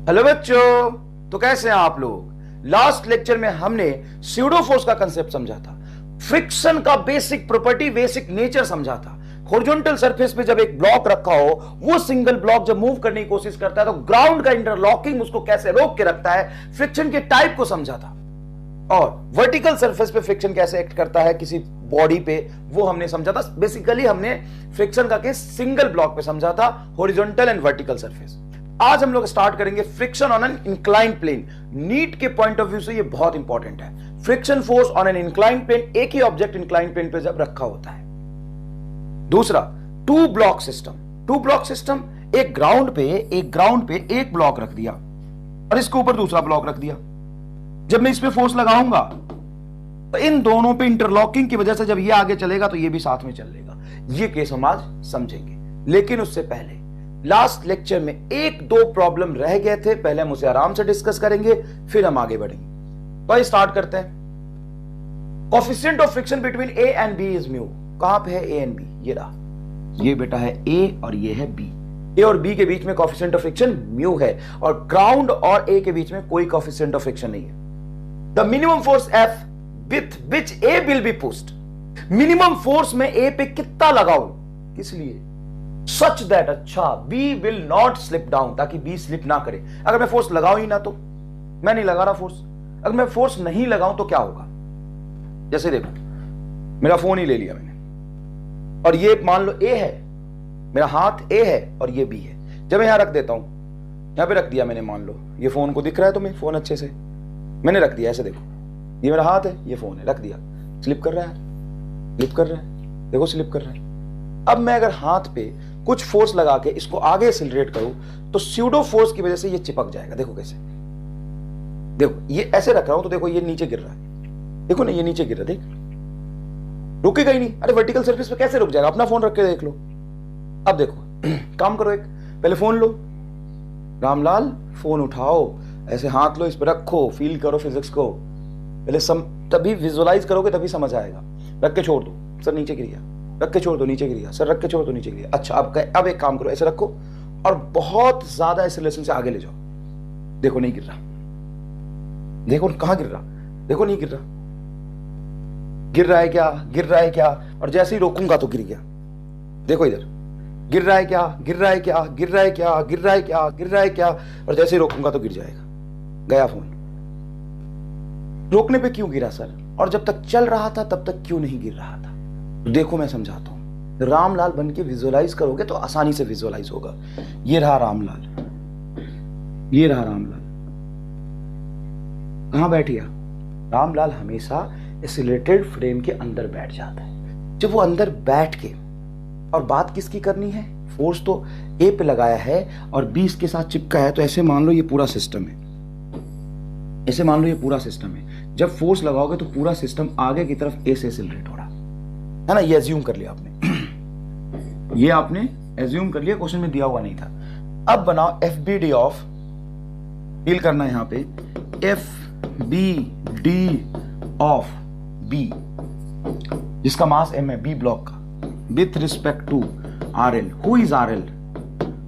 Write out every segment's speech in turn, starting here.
Hello बच्चों, तो कैसे हैं आप लोग। लास्ट लेक्चर में हमने स्यूडो फोर्स का कंसेप्ट समझा था, फ्रिक्शन का बेसिक प्रॉपर्टी, बेसिक नेचर समझा था। हॉरिजॉन्टल सरफेस पे जब एक ब्लॉक रखा हो, वो सिंगल ब्लॉक जब मूव करने की कोशिश करता है तो ग्राउंड का इंटरलॉकिंग उसको कैसे रोक के रखता है, फ्रिक्शन के टाइप को समझा था। और वर्टिकल सरफेस पे फ्रिक्शन कैसे एक्ट करता है किसी बॉडी पे, वो हमने समझा था। बेसिकली हमने फ्रिक्शन का केस सिंगल ब्लॉक पे समझा था, हॉरिजॉन्टल एंड वर्टिकल सरफेस। आज हम लोग स्टार्ट करेंगे friction on an inclined plane. NEET के पॉइंट ऑफ व्यू से ये बहुत इंपॉर्टेंट है। Friction force on an inclined plane, एक ही ऑब्जेक्ट इंक्लाइंड प्लेन पे जब रखा होता है। दूसरा, two block system. Two block system, एक ग्राउंड पे एक ब्लॉक रख दिया और इसके ऊपर दूसरा ब्लॉक रख दिया। जब मैं इस पे फोर्स लगाऊंगा तो इन दोनों पे इंटरलॉकिंग की वजह से जब ये आगे चलेगा तो ये भी साथ में चलेगा। ये केस हम आज समझेंगे, लेकिन उससे पहले लास्ट लेक्चर में एक दो प्रॉब्लम रह गए थे, पहले हम उसे आराम से डिस्कस करेंगे, फिर हम आगे बढ़ेंगे। तो स्टार्ट करते हैं। Coefficient of friction between A and B is mu. कहां पे है ए एंड बी? ये रहा, ये बेटा है ए और ये है बी। ए और बी के बीच में कोएफिशिएंट ऑफ फ्रिक्शन म्यू है और ग्राउंड और ए के बीच में कोई कोएफिशिएंट ऑफ फ्रिक्शन नहीं है। The minimum force F with which A will be pushed. Minimum force में ए पे कितना लगाऊं, किस लिए? सच दैट, अच्छा, B will not slip down, ताकि बी स्लिप ना करे। अगर मैं फोर्स लगाऊं ही ना तो, मैं नहीं लगा रहा फोर्स, अगर मैं फोर्स नहीं लगाऊं तो क्या होगा? जैसे देखो, मेरा फोन ही ले लिया मैंने और ये मान लो ए है, मेरा हाथ ए है और ये बी है। जब मैं यहां रख देता हूं, यहां पे रख दिया मैंने, मान लो ये फोन को दिख रहा है तुम्हें, फोन अच्छे से मैंने रख दिया, ऐसे देखो, ये मेरा हाथ है, ये फोन है, रख दिया, स्लिप कर रहा है, स्लिप कर रहा है, देखो स्लिप कर रहा है। अब मैं अगर हाथ पे कुछ फोर्स लगा के इसको आगे एक्सीलरेट करूं तो स्यूडो फोर्स की वजह से ये चिपक जाएगा। देखो कैसे, देखो ये ऐसे रख रहा हूं तो देखो ये नीचे गिर रहा है, देखो ना ये नीचे गिर रहा है, देख रुकेगा ही नहीं। अरे वर्टिकल सरफेस पे कैसे रुक जाएगा? अपना फोन रख के देख लो। अब देखो काम करो, एक पहले फोन लो, रामलाल फोन उठाओ, ऐसे हाथ लो, इस पर रखो, फील करो फिजिक्स को, पहले तभी विजुअलाइज करोगे, तभी समझ आएगा। रख के छोड़ दो, सर नीचे गिर गया, रख के छोड़ दो नीचे गिर गया, सर रख के छोड़ दो नीचे गिर गया। अच्छा अब एक काम करो, ऐसे रखो और बहुत ज्यादा एक्सीलरेशन से आगे ले जाओ, देखो नहीं गिर रहा, देखो कहां गिर रहा, देखो नहीं गिर रहा, गिर रहा है क्या, गिर रहा है क्या? और जैसे ही रोकूंगा तो गिर गया, देखो इधर गिर रहा है क्या, गिर रहा है क्या, गिर रहा है क्या, गिर रहा है क्या, गिर रहा है क्या? और जैसे ही रोकूंगा तो गिर जाएगा, गया फोन। रोकने पे क्यों गिरा सर? और जब तक चल रहा था तब तक क्यों नहीं गिर रहा था? देखो मैं समझाता हूं, रामलाल बन के विजुअलाइज करोगे तो आसानी से विजुअलाइज होगा। ये रहा रामलाल, ये रहा रामलाल, कहां बैठ गया? रामलाल हमेशा एक्सीलरेटेड फ्रेम के अंदर बैठ जाता है। जब वो अंदर बैठ के, और बात किसकी करनी है? फोर्स तो ए पे लगाया है और बी इसके साथ चिपका है, तो ऐसे मान लो ये पूरा सिस्टम है, ऐसे मान लो ये पूरा सिस्टम है। जब फोर्स लगाओगे तो पूरा सिस्टम आगे की तरफ ए से एक्सीलरेट हो रहा है ना, ये एज्यूम कर लिया आपने, ये आपने एज्यूम कर लिया, क्वेश्चन में दिया हुआ नहीं था। अब बनाओ F B D of, feel करना है यहां पे, F B D of B, जिसका मास एम है, बी ब्लॉक का, with respect to R L. Who is R L?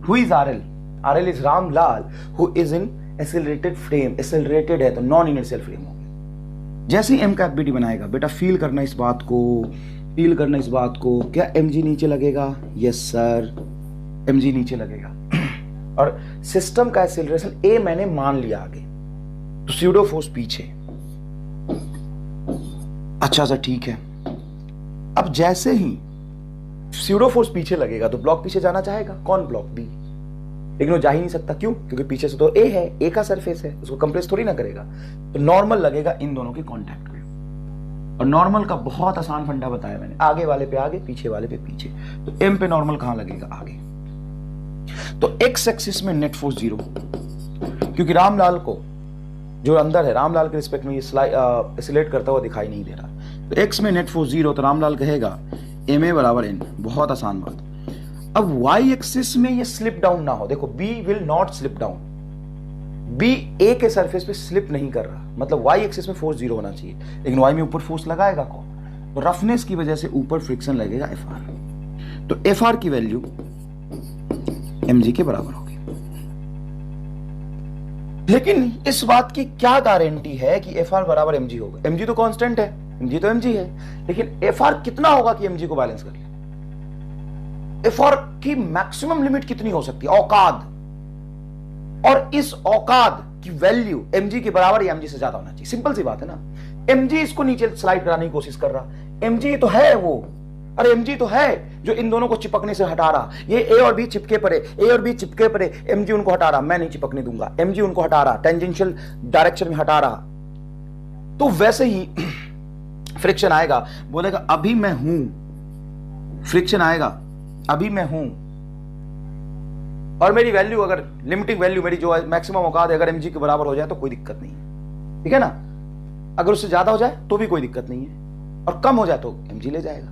Who is R L? R L is Ramlal who is in accelerated frame. Accelerated है तो non inertial frame हो गया। जैसे ही M का एफ बी डी बनाएगा, बेटा फील करना इस बात को, फील करना इस बात को, क्या mg नीचे लगेगा? यस सर, mg नीचे लगेगा। और सिस्टम का एक्सीलरेशन a मैंने मान लिया आगे, तो स्यूडो फोर्स पीछे। अच्छा सर ठीक है। अब जैसे ही स्यूडो फोर्स पीछे लगेगा तो ब्लॉक पीछे जाना चाहेगा, कौन? Block B. लेकिन वो जा ही नहीं सकता, क्यों? क्योंकि पीछे से तो ए है, ए का सरफेस है, उसको कंप्रेस थोड़ी ना करेगा, तो नॉर्मल लगेगा इन दोनों के कॉन्टैक्ट में। और नॉर्मल का बहुत आसान फंडा बताया मैंने, आगे वाले पे आगे, पीछे वाले पे पीछे। तो एम पे नॉर्मल कहां लगेगा? आगे। तो एक्स एक्सिस में नेट फोर्स 0, क्योंकि रामलाल को जो अंदर है, रामलाल के रिस्पेक्ट में ये एक्सीलरेट करता हुआ दिखाई नहीं दे रहा, तो एक्स में नेट फोर्स 0, तो रामलाल कहेगा एम ए बराबर एन। बहुत आसान बात। अब वाई एक्सिस में ये स्लिप डाउन ना हो, देखो B will not slip down, B A के सरफेस पे स्लिप नहीं कर रहा, मतलब वाई एक्सिस में फोर्स 0 होना चाहिए, लेकिन वाई में ऊपर फोर्स लगाएगा कौन? तो रफनेस की वजह से ऊपर फ्रिक्शन लगेगा एफ आर। तो एफ आर की वैल्यू mg के बराबर होगी। लेकिन इस बात की क्या गारंटी है कि एफ आर बराबर एम जी होगा? एम जी तो कांस्टेंट है, एम जी तो एम जी है, लेकिन एफ आर कितना होगा कि एम जी को बैलेंस कर ले? एफ आर की मैक्सिमम लिमिट कितनी हो सकती है? औकात। और इस औकात की वैल्यू एम जी के बराबर या एम जी से ज्यादा होना चाहिए। सिंपल सी बात है ना। एम जी इसको नीचे स्लाइड कराने की कोशिश कर रहा, एम जी तो है वो, अरे एम जी तो है जो इन दोनों को चिपकने से हटा रहा। ये ए और बी चिपके पड़े, ए और बी चिपके पड़े, एम जी उनको हटा रहा, मैं नहीं चिपकने दूंगा। एम जी उनको हटा रहा, टेंजेंशियल डायरेक्शन में हटा रहा। तो वैसे ही फ्रिक्शन आएगा, बोलेगा अभी मैं हूं, फ्रिक्शन आएगा अभी मैं हूं, और मेरी वैल्यू अगर लिमिटिंग वैल्यू मेरी जो मैक्सिमम औकात है अगर एम जी के बराबर हो जाए तो कोई दिक्कत नहीं है, ठीक है ना। अगर उससे ज्यादा हो जाए तो भी कोई दिक्कत नहीं है, और कम हो जाए तो एम जी ले जाएगा।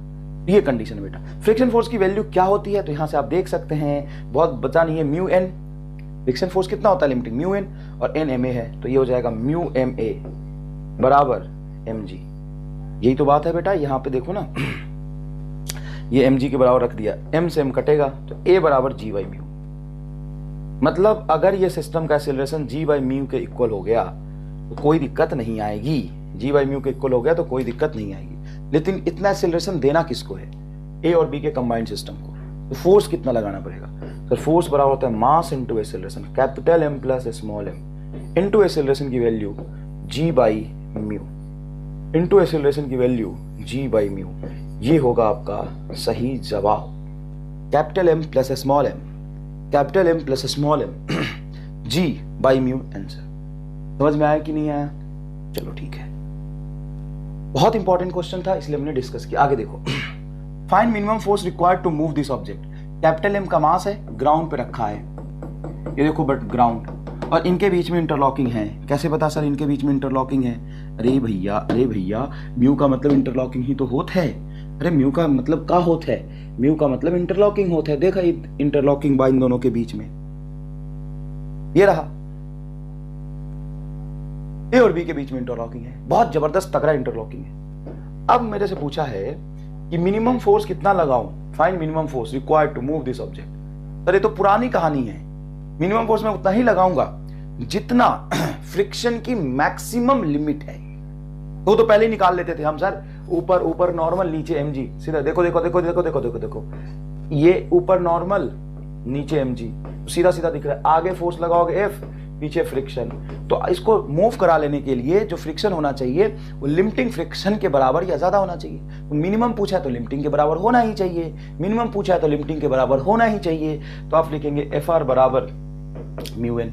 ये कंडीशन है बेटा। फ्रिक्शन फोर्स की वैल्यू क्या होती है? तो यहां से आप देख सकते हैं, बहुत बचा नहीं है, म्यू एन। फ्रिक्शन फोर्स कितना होता है लिमिटिंग? म्यू एन, और एन एम ए है, तो ये हो जाएगा म्यू एम ए बराबर एम जी। यही तो बात है बेटा। यहां पे देखो ना, ये एम जी के बराबर रख दिया, एम से एम कटेगा तो ए बराबर जी बाई म्यू। मतलब अगर ये सिस्टम का एक्सेलरेशन जी बाई म्यू के इक्वल हो गया तो कोई दिक्कत नहीं आएगी। जी बाई म्यू के इक्वल हो गया तो कोई दिक्कत नहीं आएगी। लेकिन इतना एक्सेलरेशन देना किसको है? ए और बी के कंबाइंड सिस्टम को। तो फोर्स कितना लगाना पड़ेगा? तो फोर्स बराबर होता है mass into acceleration, capital M plus small m into acceleration की value g by mu into acceleration की वैल्यू जी बाई म्यू। ये होगा आपका सही जवाब। Capital M plus small m, capital M plus small m, g by mu answer. समझ में आया कि नहीं आया? चलो ठीक है। बहुत इंपॉर्टेंट क्वेश्चन था इसलिए हमने डिस्कस किया। आगे देखो, find minimum force required to move this object. Capital M का मास है, ग्राउंड पे रखा है, ये देखो, बट ग्राउंड, और इनके बीच में इंटरलॉकिंग है। कैसे पता सर इनके बीच में इंटरलॉकिंग है? अरे भैया म्यू का मतलब इंटरलॉकिंग ही तो होत है। अरे म्यू का मतलब का होत है? म्यू का मतलब इंटरलॉकिंग होता है। देखा इंटरलॉकिंग बा इन दोनों के बीच में, ये रहा, ए और बी के बीच में इंटरलॉकिंग है, बहुत जबरदस्त तगड़ा इंटरलॉकिंग है। अब मेरे से पूछा है कि मिनिमम फोर्स कितना लगाऊं? Find minimum force required to move this object. अरे तो पुरानी कहानी है, मिनिमम फोर्स मैं उतना ही लगाऊंगा जितना फ्रिक्शन की मैक्सिमम लिमिट है। वो तो पहले ही निकाल लेते थे हम सर, ऊपर ऊपर नॉर्मल, नीचे एम जी। सीधा देखो देखो देखो देखो देखो देखो देखो, ये ऊपर नॉर्मल, नीचे एम जी, सीधा सीधा दिख रहा है। आगे फोर्स लगाओगे एफ, पीछे फ्रिक्शन। तो इसको मूव करा लेने के लिए जो फ्रिक्शन होना चाहिए वो लिमिटिंग फ्रिक्शन के बराबर या ज्यादा होना चाहिए। तो मिनिमम पूछा है तो लिमिटिंग के बराबर होना ही चाहिए, मिनिमम पूछा है तो लिमिटिंग के बराबर होना ही चाहिए। तो आप लिखेंगे एफ आर बराबर म्यू एन।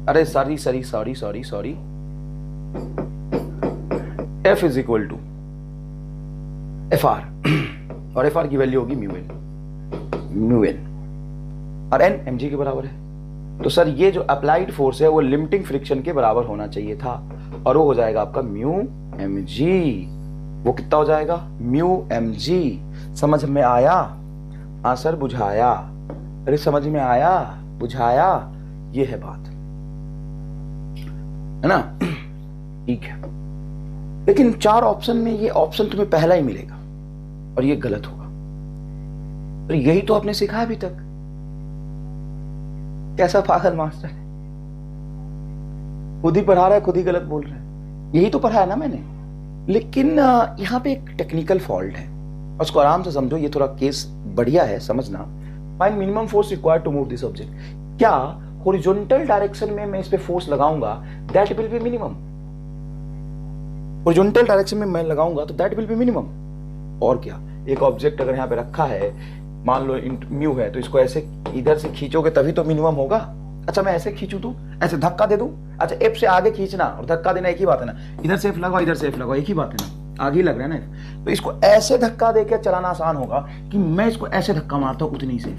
अरे sorry, F is equal to F R, और एफ आर की वैल्यू होगी म्यू एन, और एन एम जी के बराबर है। तो सर ये जो अप्लाइड फोर्स है वो लिमिटिंग फ्रिक्शन के बराबर होना चाहिए था, और वो हो जाएगा आपका म्यू एम जी। वो कितना हो जाएगा? Mu M G. समझ में आया? हाँ सर बुझाया। अरे समझ में आया, बुझाया, ये है बात, है ना? ठीक है। लेकिन 4 ऑप्शन में ये ऑप्शन तुम्हें पहला ही मिलेगा और ये गलत होगा। और यही तो आपने सीखा अभी तक। कैसा पागल मास्टर है, खुद ही पढ़ा रहा है, खुद ही गलत बोल रहा है। यही तो पढ़ा है ना मैंने। लेकिन यहां पे एक टेक्निकल फॉल्ट है, उसको आराम से समझो। ये थोड़ा केस बढ़िया है, समझना। Find minimum force required to move this object. क्या हॉरिजॉन्टल डायरेक्शन में मैं इस पे फोर्स लगाऊंगा, that will be minimum. Horizontal direction में मैं लगाऊंगा तो दैट विल बी मिनिमम। और क्या, एक ऑब्जेक्ट अगर यहां पे रखा है, मान लो म्यू है, तो इसको ऐसे इधर से खींचोगे तभी तो मिनिमम होगा। अच्छा मैं ऐसे खींचू दूं, ऐसे धक्का दे दूं। अच्छा एफ से आगे खींचना और धक्का देना एक ही बात है ना। इधर से एफ लगाओ, इधर से एफ लगाओ, एक ही बात है ना, आगे ही लग रहा है ना। तो इसको ऐसे धक्का देकर चलाना आसान होगा कि मैं इसको ऐसे धक्का मारता हूं उतनी से।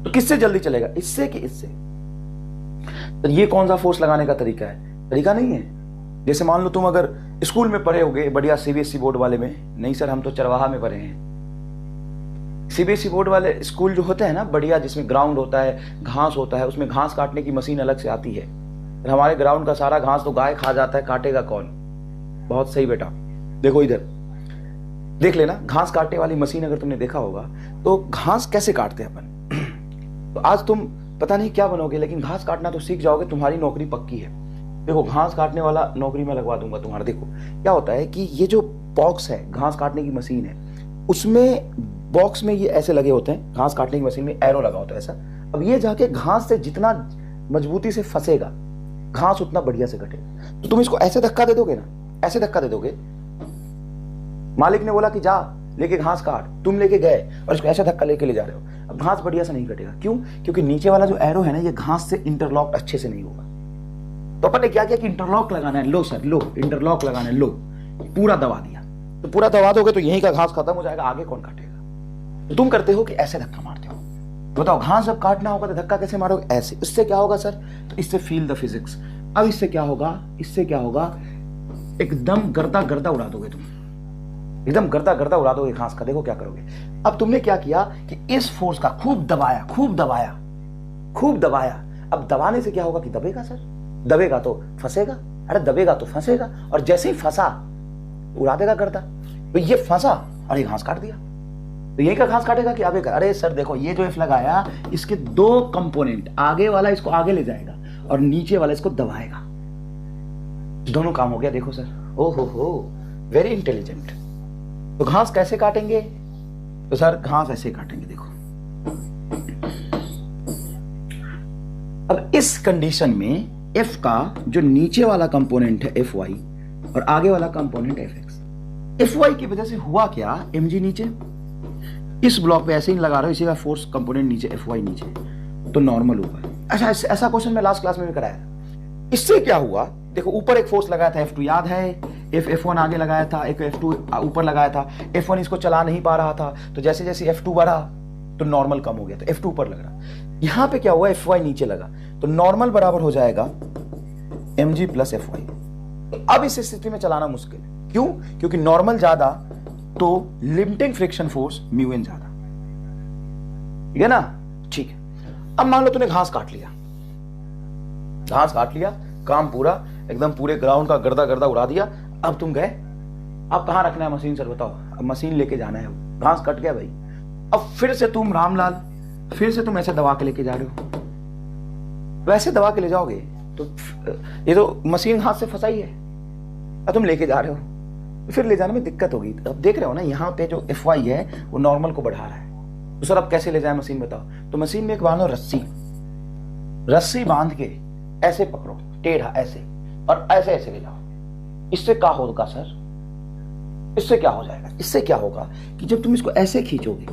तो किससे जल्दी चलेगा, इससे कि इससे? तो ये कौन सा फोर्स लगाने का तरीका है? तरीका नहीं है। जैसे मान लो तुम अगर स्कूल में पढ़े होगे बढ़िया सीबीएसई बोर्ड वाले में, नहीं सर हम तो चरवाहा में पढ़े हैं। सीबीएसई बोर्ड वाले स्कूल जो होते हैं ना बढ़िया, जिसमें ग्राउंड होता है, घास होता है, उसमें घास काटने की मशीन अलग से आती है। हमारे ग्राउंड का सारा घास तो गाय खा जाता है, काटेगा कौन? बहुत सही बेटा, देखो इधर देख लेना, घास काटने वाली मशीन अगर तुमने देखा होगा तो घास कैसे काटते हैं अपन। तो आज तुम पता नहीं क्या बनोगे, लेकिन घास काटना तो सीख जाओगे, तुम्हारी नौकरी पक्की है। देखो घास काटने वाला नौकरी में लगवा दूंगा तुम्हारा। देखो क्या होता है कि ये जो बॉक्स है, घास काटने की मशीन है, उसमें बॉक्स में ये ऐसे लगे होते हैं, घास काटने की मशीन में एरो लगा होता है ऐसा। अब ये जाके घास से जितना मजबूती से फंसेगा, घास उतना बढ़िया से कटेगा। तो तुम इसको ऐसे धक्का दे दोगे ना, ऐसे धक्का दे दोगे, मालिक ने बोला कि जा लेके घास काट, तुम लेके गए और इसको ऐसे धक्का लेके ले जा रहे हो, अब घास बढ़िया से नहीं कटेगा। क्यों? क्योंकि नीचे वाला जो एरो है ना, ये घास से इंटरलॉक अच्छे से नहीं होगा। तो अपन ने क्या किया कि इंटरलॉक लगाना है, लो सर लो, इंटरलॉक लगाना है, लो, पूरा दबा दिया। तो पूरा दबा दोगे तो यहीं का घास खत्म हो जाएगा, आगे कौन काटेगा? तो तुम करते हो कि ऐसे धक्का मारते हो। बताओ घास जब काटना होगा तो धक्का कैसे मारोगे? ऐसे। इससे क्या होगा सर? तो इससे फील द फिजिक्स। अब इससे क्या होगा? इससे क्या होगा? एकदम गर्दा गर्दा उड़ा दोगे तुम, एकदम गर्दा गर्दा उड़ा दोगे घास का। देखो क्या करोगे। अब तुमने क्या किया कि इस फोर्स का खूब दबाया, खूब दबाया, खूब दबाया। अब दबाने से क्या होगा कि दबेगा सर, दबेगा तो फंसेगा, अरे दबेगा तो फंसेगा, और जैसे ही फंसा उड़ा देगा गर्दा। तो ये फंसा और ये घास काट दिया। तो यही का घास काटेगा कि आगे का? अरे सर देखो ये जो एफ लगाया, इसके दो कंपोनेंट, आगे वाला इसको आगे ले जाएगा और नीचे वाला इसको दबाएगा, दोनों काम हो गया। देखो सर, ओ हो, वेरी इंटेलिजेंट। तो घास कैसे काटेंगे? तो सर घास ऐसे काटेंगे, देखो। अब इस कंडीशन में एफ का जो नीचे वाला कंपोनेंट है एफ वाई और आगे वाला component F X, F Y की वजह से हुआ क्या, एम जी नीचे, इस ब्लॉक पे ऐसे ही लगा रहे हो, इसी का फोर्स कंपोनेंट नीचे, एफ वाई नीचे, तो नॉर्मल ऊपर। अच्छा ऐसा क्वेश्चन मैं लास्ट क्लास में भी कराया था। इससे क्या हुआ? देखो ऊपर एक फोर्स लगाया था F2, याद है? F1 आगे लगाया था, एक F2 ऊपर लगाया था। F1 इसको चला नहीं पा रहा था, तो जैसे जैसे F2 बढ़ा तो नॉर्मल कम हो गया, तो F2 ऊपर लग रहा। यहां पे क्या हुआ? Fy नीचे लगा, तो नॉर्मल बराबर हो जाएगा mg प्लस Fy। अब इस स्थिति में चलाना मुश्किल है। क्यों? क्योंकि नॉर्मल ज्यादा तो limiting friction force mu N ज्यादा, ठीक है ना? ठीक है। अब मान लो तूने घास काट लिया, घास काट लिया, काम पूरा, एकदम पूरे ग्राउंड का गर्दा गर्दा उड़ा दिया। अब तुम गए, अब कहां रखना है मशीन सर बताओ? अब मशीन लेके जाना है, घास कट गया भाई। अब फिर से तुम रामलाल, फिर से तुम ऐसे दबा के लेके जा रहे हो। वैसे दबा के ले जाओगे तो ये तो मशीन हाथ से फंसाई है, अब तुम लेके जा रहे हो, फिर ले जाने में दिक्कत होगी। अब देख रहे हो ना, यहाँ पे जो एफ वाई है वो नॉर्मल को बढ़ा रहा है। तो सर अब कैसे ले जाए मशीन बताओ? तो मशीन में एक बांधो रस्सी, रस्सी बांध के ऐसे पकड़ो टेढ़ा ऐसे, और ऐसे ऐसे ले जाओ। इससे क्या होगा सर? इससे क्या हो जाएगा? इससे क्या होगा कि जब तुम इसको ऐसे खींचोगे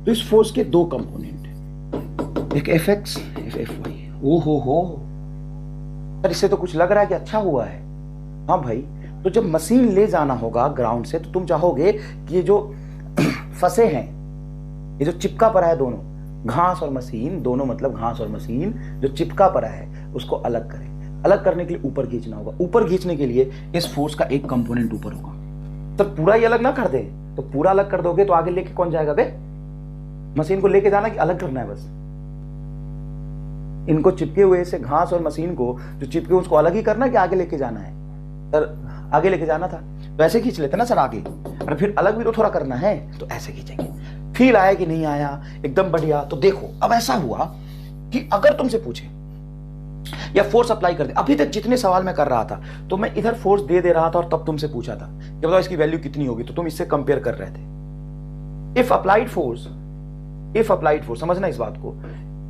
तो इस फोर्स के दो कंपोनेंट, एक एफ एक्स, एक एफ वाई। ओ हो सर, इससे तो कुछ लग रहा है कि अच्छा हुआ है। हाँ भाई, तो जब मशीन ले जाना होगा ग्राउंड से, तो तुम चाहोगे कि ये जो फंसे हैं, ये जो चिपका पड़ा है दोनों, घास और मशीन दोनों, मतलब घास और मशीन जो चिपका पड़ा है उसको अलग करें। अलग करने के लिए ऊपर खींचना होगा। ऊपर खींचने के लिए इस फोर्स का एक कंपोनेंट ऊपर होगा। तो पूरा ही अलग ना कर दे, तो पूरा अलग कर दोगे तो आगे लेके कौन जाएगा बे? मशीन को लेके जाना कि अलग करना है? बस इनको चिपके हुए से घास और मशीन को जो चिपके उसको अलग ही करना कि आगे लेके जाना है? सर आगे लेके जाना था तो ऐसे खींच लेते ना सर आगे, और फिर अलग भी तो थोड़ा करना है, तो ऐसे खींचेंगे। फील आया कि नहीं आया? एकदम बढ़िया। तो देखो अब ऐसा हुआ कि अगर तुमसे पूछे या फोर्स अप्लाई कर दे, अभी तक जितने सवाल मैं कर रहा था तो मैं इधर फोर्स दे रहा था और तब तुमसे पूछा था कि बताओ इसकी वैल्यू कितनी होगी, तो तुम इससे कंपेयर कर रहे थे। इफ अप्लाइड फोर्स, समझना इस बात को,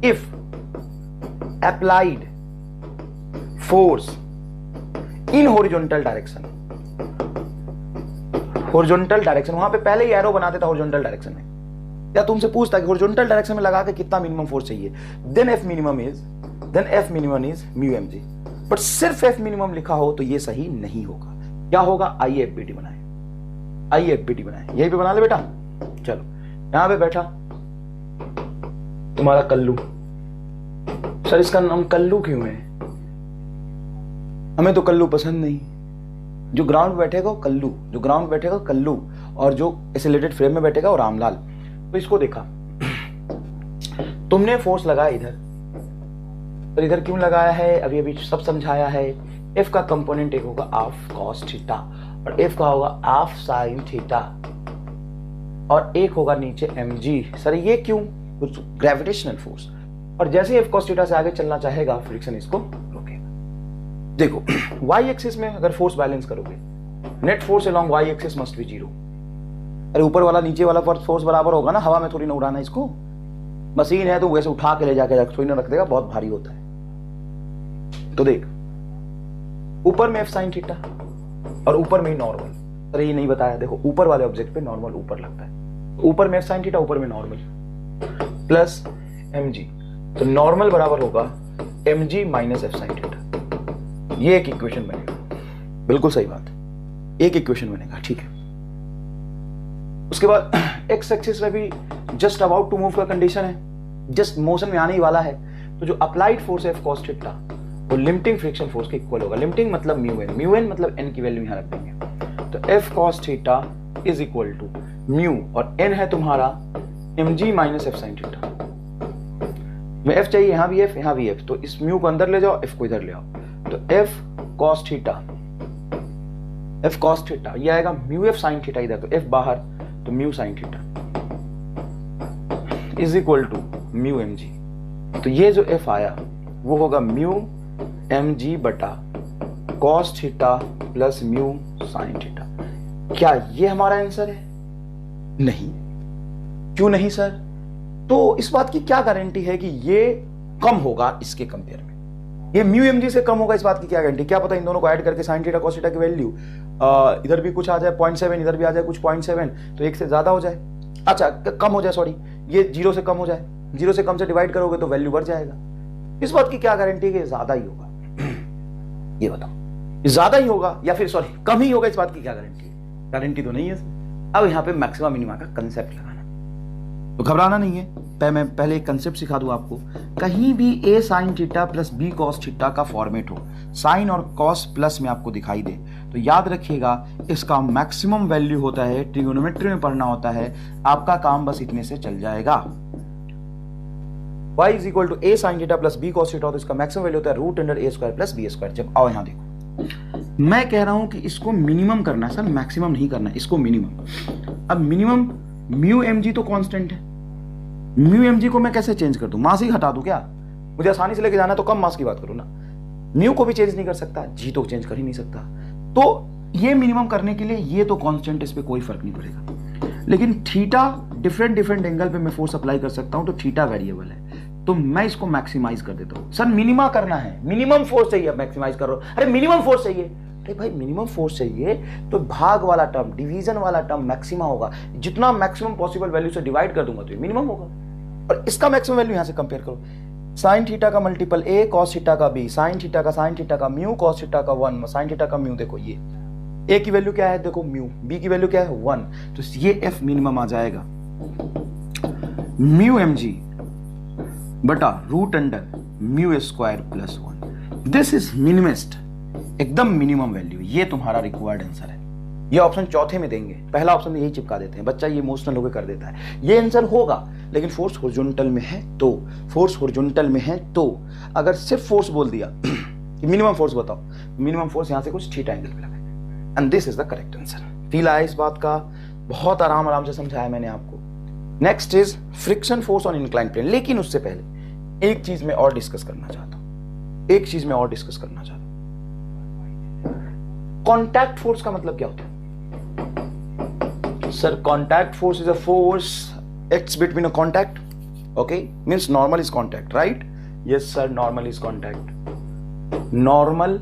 if applied force in horizontal direction, horizontal direction, वहां पे पहले ही एरो बना देता हॉरिजॉन्टल डायरेक्शन में, या तुमसे पूछता कि हॉरिजॉन्टल डायरेक्शन में लगा के कितना मिनिमम फोर्स चाहिए, then F minimum is mu M G. But सिर्फ एफ मिनिमम लिखा हो तो ये सही नहीं होगा। क्या होगा? आइए एफबीटी बनाए, आइए एफबीटी बनाए। यहीं पे बना ले बेटा, चलो यहां पे बैठा तुम्हारा कल्लू। सर इसका नाम कल्लू क्यों है? हमें तो कल्लू पसंद नहीं। जो ग्राउंड में बैठेगा वो कल्लू, जो ग्राउंड में बैठेगा कल्लू, और जो एसिलेटेड फ्रेम में बैठेगा वो रामलाल। तो इसको देखा, तुमने फोर्स लगाया इधर, तो इधर क्यों लगाया है अभी अभी सब समझाया है। एफ का कंपोनेंट एक होगा हाफ कॉस थीटा और एफ का होगा हाफ साइन थीटा, और एक होगा नीचे एम जी। सर ये क्यों? Gravitational force. और जैसे ही एफ कॉस थीटा से आगे चलना चाहेगा फ्रिक्शन इसको रोकेगा। देखो वाई एक्सिस में अगर फोर्स बैलेंस करोगे, net force along Y axis must be 0। अरे ऊपर वाला नीचे वाला फोर्स बराबर होगा ना, हवा में थोड़ी ना उड़ाना इसको। मशीन है तो वैसे उठा के ले जाके थोड़ी ना रख देगा, बहुत भारी होता है। तो देख ऊपर में एफ साइन थीटा और ऊपर में ही नॉर्मल। अरे ये नहीं बताया, देखो ऊपर वाले ऑब्जेक्ट पे नॉर्मल ऊपर लगता है, ऊपर में एफ साइन थीटा ऊपर में नॉर्मल प्लस एम जी, तो नॉर्मल बराबर होगा M G minus F sine theta. ये एक इक्वेशन बनेगा, बिल्कुल सही बात है, एक इक्वेशन बनेगा, ठीक है। उसके बाद एक्स एक्सिस में भी जस्ट अबाउट टू मूव का कंडीशन है, जस्ट मोशन में आने ही वाला है, तो जो अप्लाइड फोर्स है एफ कॉस थीटा वो लिमिटिंग फ्रिक्शन फोर्स के इक्वल होगा। लिमिटिंग मतलब म्यू एन मतलब एन की वैल्यू यहां रख देंगे, तो F cos theta is equal to mu और एन है तुम्हारा M G minus F sine theta. में एफ चाहिए, यहां भी एफ यहां भी एफ, तो इस म्यू को अंदर ले जाओ, एफ को इधर ले आओ, तो एफ कॉस थीटा ये आएगा म्यू एफ साइन थीटा, इधर तो एफ बाहर, तो mu sine theta is equal to mu M G. तो ये जो एफ आया वो होगा म्यू एम जी बटा cos theta plus mu sine theta. क्या ये हमारा आंसर है? नहीं। क्यों नहीं सर? तो इस बात की क्या गारंटी है कि ये कम होगा इसके कंपेयर में? ये म्यू एम जी से कम होगा, इस बात की क्या गारंटी? क्या पता इन दोनों को ऐड करके साइन थीटा कॉस थीटा की वैल्यू इधर भी कुछ आ जाए 0.7, इधर भी आ जाए कुछ 0.7, तो एक से ज्यादा हो जाए, अच्छा कम हो जाए, सॉरी ये 0 से कम हो जाए, 0 से कम से डिवाइड करोगे तो वैल्यू बढ़ जाएगा। इस बात की क्या गारंटी है कि ज्यादा ही होगा? ये बताओ, ज्यादा ही होगा या फिर सॉरी कम ही होगा, इस बात की क्या गारंटी है? गारंटी तो नहीं है। अब यहाँ पे मैक्सिमा मिनिमा का कंसेप्ट लगाना, तो घबराना नहीं है। मैं पहले एक कंसेप्ट सिखा दूं आपको। कहीं भी a sine theta plus B cos theta का फॉर्मेट हो, साइन और कॉस प्लस में आपको दिखाई दे, तो याद रखिएगा इसका मैक्सिमम वैल्यू होता है, ट्रिगोनोमेट्री में पढ़ना होता है, आपका काम बस इतने से चल जाएगा। y is equal to A sine theta plus B cos theta, तो इसका मैक्सिमम वैल्यू होता है root under A square plus B square. जब आओ यहां देखो, मैं कह रहा हूं कि इसको मिनिमम करना है सर, मैक्सिमम नहीं करना है, इसको मिनिमम। अब मिनिमम म्यू एम जी तो कांस्टेंट है, म्यू एम जी को मैं कैसे चेंज कर दूं? मास ही हटा दूं क्या? मुझे आसानी से लेके जाना है तो कम मास की बात करूं ना। म्यू को भी चेंज नहीं कर सकता, जी तो चेंज कर ही नहीं सकता, तो ये मिनिमम करने के लिए ये तो कांस्टेंट, इस पे कोई फर्क नहीं पड़ेगा। लेकिन थीटा डिफरेंट एंगल पे मैं फोर्स अप्लाई कर सकता हूं, तो थीटा वेरिएबल है, तो मैं इसको मैक्सिमाइज कर देता हूं। सर मिनिमा करना है, मिनिमम फोर्स चाहिए, मैक्सिमाइज कर रहा हूं। अरे मिनिमम फोर्स चाहिए, अरे भाई मिनिमम फोर्स चाहिए तो भाग वाला टर्म, डिवीजन वाला टर्म मैक्सिमा होगा। जितना मैक्सिमम पॉसिबल वैल्यू से डिवाइड कर दूंगा तो ये मिनिमम होगा। और इसका मैक्सिमम वैल्यू यहां से कंपेयर करो, साइन थीटा का मल्टीपल ए, कॉस थीटा का बी, साइन थीटा का म्यू, कॉस थीटा का 1, साइन थीटा का म्यू। देखो ये ए की वैल्यू क्या है, देखो म्यू, बी की वैल्यू क्या है 1, तो ये एफ मिनिमम आ जाएगा म्यू एम जी बटा root under mu square plus 1। This is minimest, एकदम मिनिमम वैल्यू। ये तुम्हारा रिक्वायर्ड आंसर है। ये ऑप्शन चौथे में देंगे, पहला ऑप्शन में यही चिपका देते हैं, बच्चा ये इमोशनल होकर कर देता है। ये आंसर होगा, लेकिन फोर्स हॉरिजॉन्टल में है तो, फोर्स हॉरिजॉन्टल में है तो, अगर सिर्फ फोर्स बोल दिया कि मिनिमम फोर्स बताओ, मिनिमम फोर्स यहां से कुछ थीटा एंगल पे लगाए, and this is the correct answer. Feel आया इस बात का? बहुत आराम से समझाया मैंने आपको। Next is friction force on inclined plane. लेकिन उससे पहले एक चीज मैं और डिस्कस करना चाहता हूं, कॉन्टैक्ट फोर्स का मतलब क्या होता है? Sir contact force is a force acts between a contact, okay, means normal is contact, right? Yes sir, normal is contact. Normal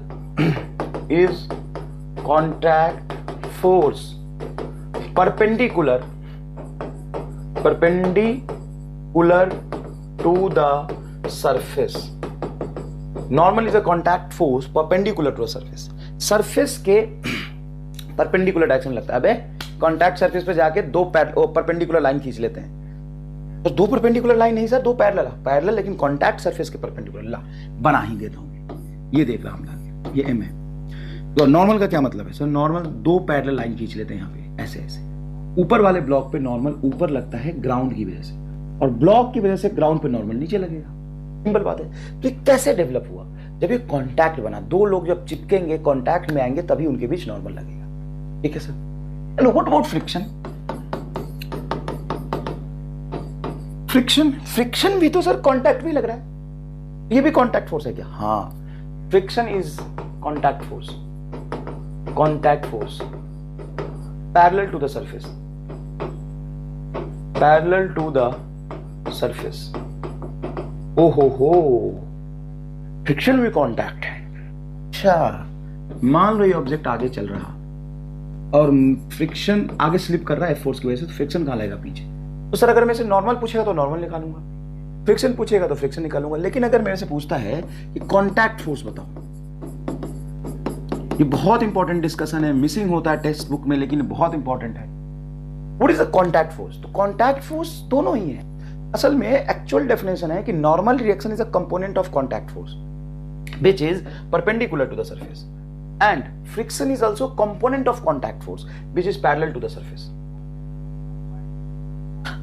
is contact force perpendicular to the surface. Normal is a contact force perpendicular to a surface. Surface के perpendicular direction लगता है। अबे contact surface पे जाके दो perpendicular line खींच लेते हैं, तो दो परपेंडिकुलर लाइन नहीं सर, दो पैरेलल, लेकिन कॉन्टैक्ट सरफेस के परपेंडिकुलर ला बना ही देता हूं। ये देख रहा हम, ये एम है। तो नॉर्मल का क्या मतलब है सर? नॉर्मल दो पैरेलल लाइन खींच लेते हैं यहाँ पे, ऐसे ऐसे। ऊपर वाले ब्लॉक पे नॉर्मल ऊपर लगता है ग्राउंड की वजह से, और ब्लॉक की वजह से ग्राउंड पे नॉर्मल नीचे लगेगा। सिंपल बात है। तो ये कैसे डेवलप हुआ? जब ये कॉन्टैक्ट बना, दो लोग जब चिपकेंगे, कॉन्टैक्ट में आएंगे, तभी उनके बीच नॉर्मल लगेगा। ठीक है sir. What about friction? Friction, friction भी तो सर कांटेक्ट भी लग रहा है, ये भी कांटेक्ट फोर्स है क्या? हाँ, friction is contact force, contact force parallel to the surface, parallel to the surface. ओहो, फ्रिक्शन भी कांटेक्ट है। अच्छा, मान लो ये ऑब्जेक्ट आगे चल रहा और फ्रिक्शन आगे स्लिप कर रहा है फोर्स की वजह से, तो फ्रिक्शन कहां लाएगा? पीछे। तो सर अगर मेरे से नॉर्मल पूछेगा तो नॉर्मल निकालूंगा, फ्रिक्शन पूछेगा तो फ्रिक्शन निकालूंगा। लेकिन अगर मेरे से पूछता है कि कांटेक्ट फोर्स बताओ, ये बहुत इंपॉर्टेंट डिस्कशन है, मिसिंग होता है टेक्स्ट बुक में, लेकिन बहुत इंपॉर्टेंट है। What is the contact force? तो कांटेक्ट फोर्स दोनों ही है। असल में एक्चुअल डेफिनेशन है कि normal reaction is a component of contact force which is perpendicular to the surface, and friction is also component of contact force which is parallel to the surface.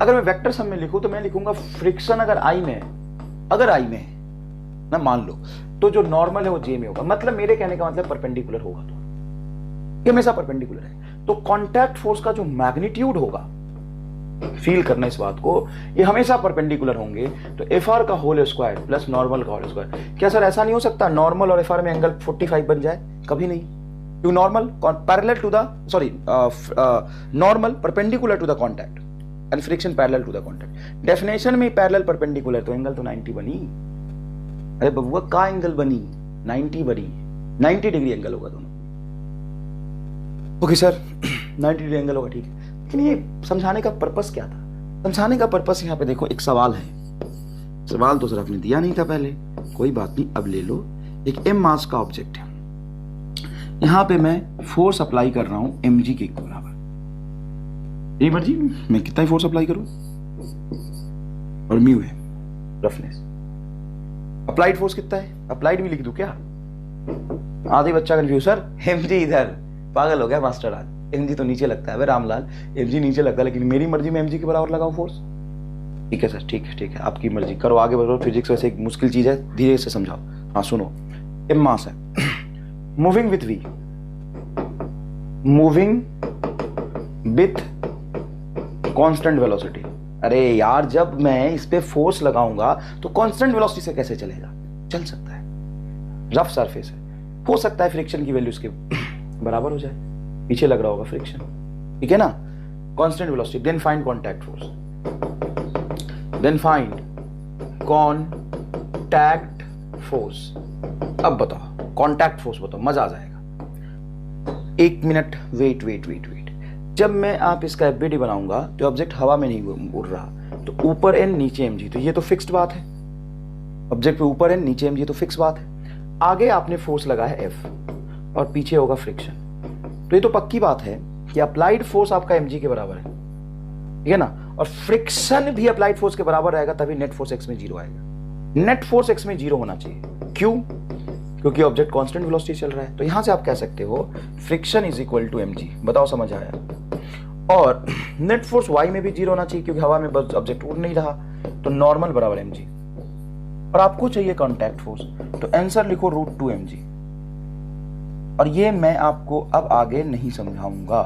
अगर मैं vector sum में लिखूं तो मैं लिखूंगा friction अगर आई में है ना, मान लो, तो जो नॉर्मल है वो जे में होगा, मतलब मेरे कहने का मतलब परपेंडिकुलर होगा, तो ये हमेशा परपेंडिकुलर है। तो कांटेक्ट फोर्स का जो मैग्नीट्यूड होगा, फील करना इस बात को, ये हमेशा परपेंडिकुलर होंगे। तो एफ आर का होल स्क्वायर प्लस नॉर्मल का होल स्क्वायर। क्या सर ऐसा नहीं हो सकता नॉर्मल और एफ आर में एंगल 45 बन जाए? कभी नहीं, क्यों? Normal parallel to the normal perpendicular to the contact and friction parallel to the contact. Definition में पैरेलल परपेंडिकुलर, तो एंगल तो 90 बनी। अरे बबुआ का एंगल बनी 90 बनी, 90 डिग्री एंगल होगा दोनों। ओके सर 90 डिग्री एंगल होगा, ठीक है। लेकिन ये समझाने का पर्पस क्या था? समझाने का पर्पस यहाँ पे देखो, एक सवाल है, सवाल तो सर आपने दिया नहीं था पहले, कोई बात नहीं, अब ले लो। एक एम मास का ऑब्जेक्ट है, यहां पे मैं फोर्स अप्लाई कर रहा हूं mg के बराबर। ये मर्जी मैं कितना ही फोर्स अप्लाई करूं, और म्यू है रफनेस। अप्लाइड फोर्स कितना है? अप्लाइड भी लिख दूं क्या? आधे बच्चा कंफ्यूज, सर mg इधर, पागल हो गया मास्टर आज, mg तो नीचे लगता है। वे रामलाल mg नीचे लगता है, लेकिन मेरी मर्जी में mg के बराबर लगाऊं फोर्स। ठीक है सर, ठीक है, आपकी मर्जी, करो आगे बढ़ो। फिजिक्स वैसे एक मुश्किल चीज है, धीरे से समझाओ। हाँ सुनो, एम मास है, moving with v, moving with constant velocity. अरे यार, जब मैं इस पे फोर्स लगाऊंगा तो कांस्टेंट वेलोसिटी से कैसे चलेगा? चल सकता है, रफ सरफेस है, हो सकता है फ्रिक्शन की वैल्यू इसके बराबर हो जाए, पीछे लग रहा होगा फ्रिक्शन, ठीक है ना। Constant velocity, then find contact force, then find contact force. अब बताओ कांटेक्ट फोर्स बताओ, मजा आ जाएगा। 1 मिनट वेट। जब मैं आप इसका एफबीडी बनाऊंगा तो ऑब्जेक्ट हवा में नहीं उड़ रहा, तो ऊपर एन नीचे mg, तो ये तो फिक्स्ड बात है। ऑब्जेक्ट पे ऊपर एन नीचे mg तो फिक्स बात है। आगे आपने फोर्स लगा है F और पीछे होगा फ्रिक्शन, तो ये तो पक्की बात है कि अप्लाइड फोर्स आपका mg के बराबर है, ठीक है ना। और फ्रिक्शन भी अप्लाइड फोर्स के बराबर रहेगा, तभी नेट फोर्स x में 0 आएगा। नेट फोर्स x में 0 होना चाहिए, क्यों? क्योंकि ऑब्जेक्ट कांस्टेंट वेलोसिटी चल रहा है। तो यहां से आप कह सकते हो friction is equal to mg। बताओ समझ आया? और नेट फोर्स y में भी 0 होना चाहिए, क्योंकि हवा में बस ऑब्जेक्ट उड़ नहीं रहा, तो नॉर्मल बराबर mg। और आपको चाहिए कांटेक्ट फोर्स, तो आंसर लिखो √2mg। और ये मैं आपको अब आगे नहीं समझाऊंगा,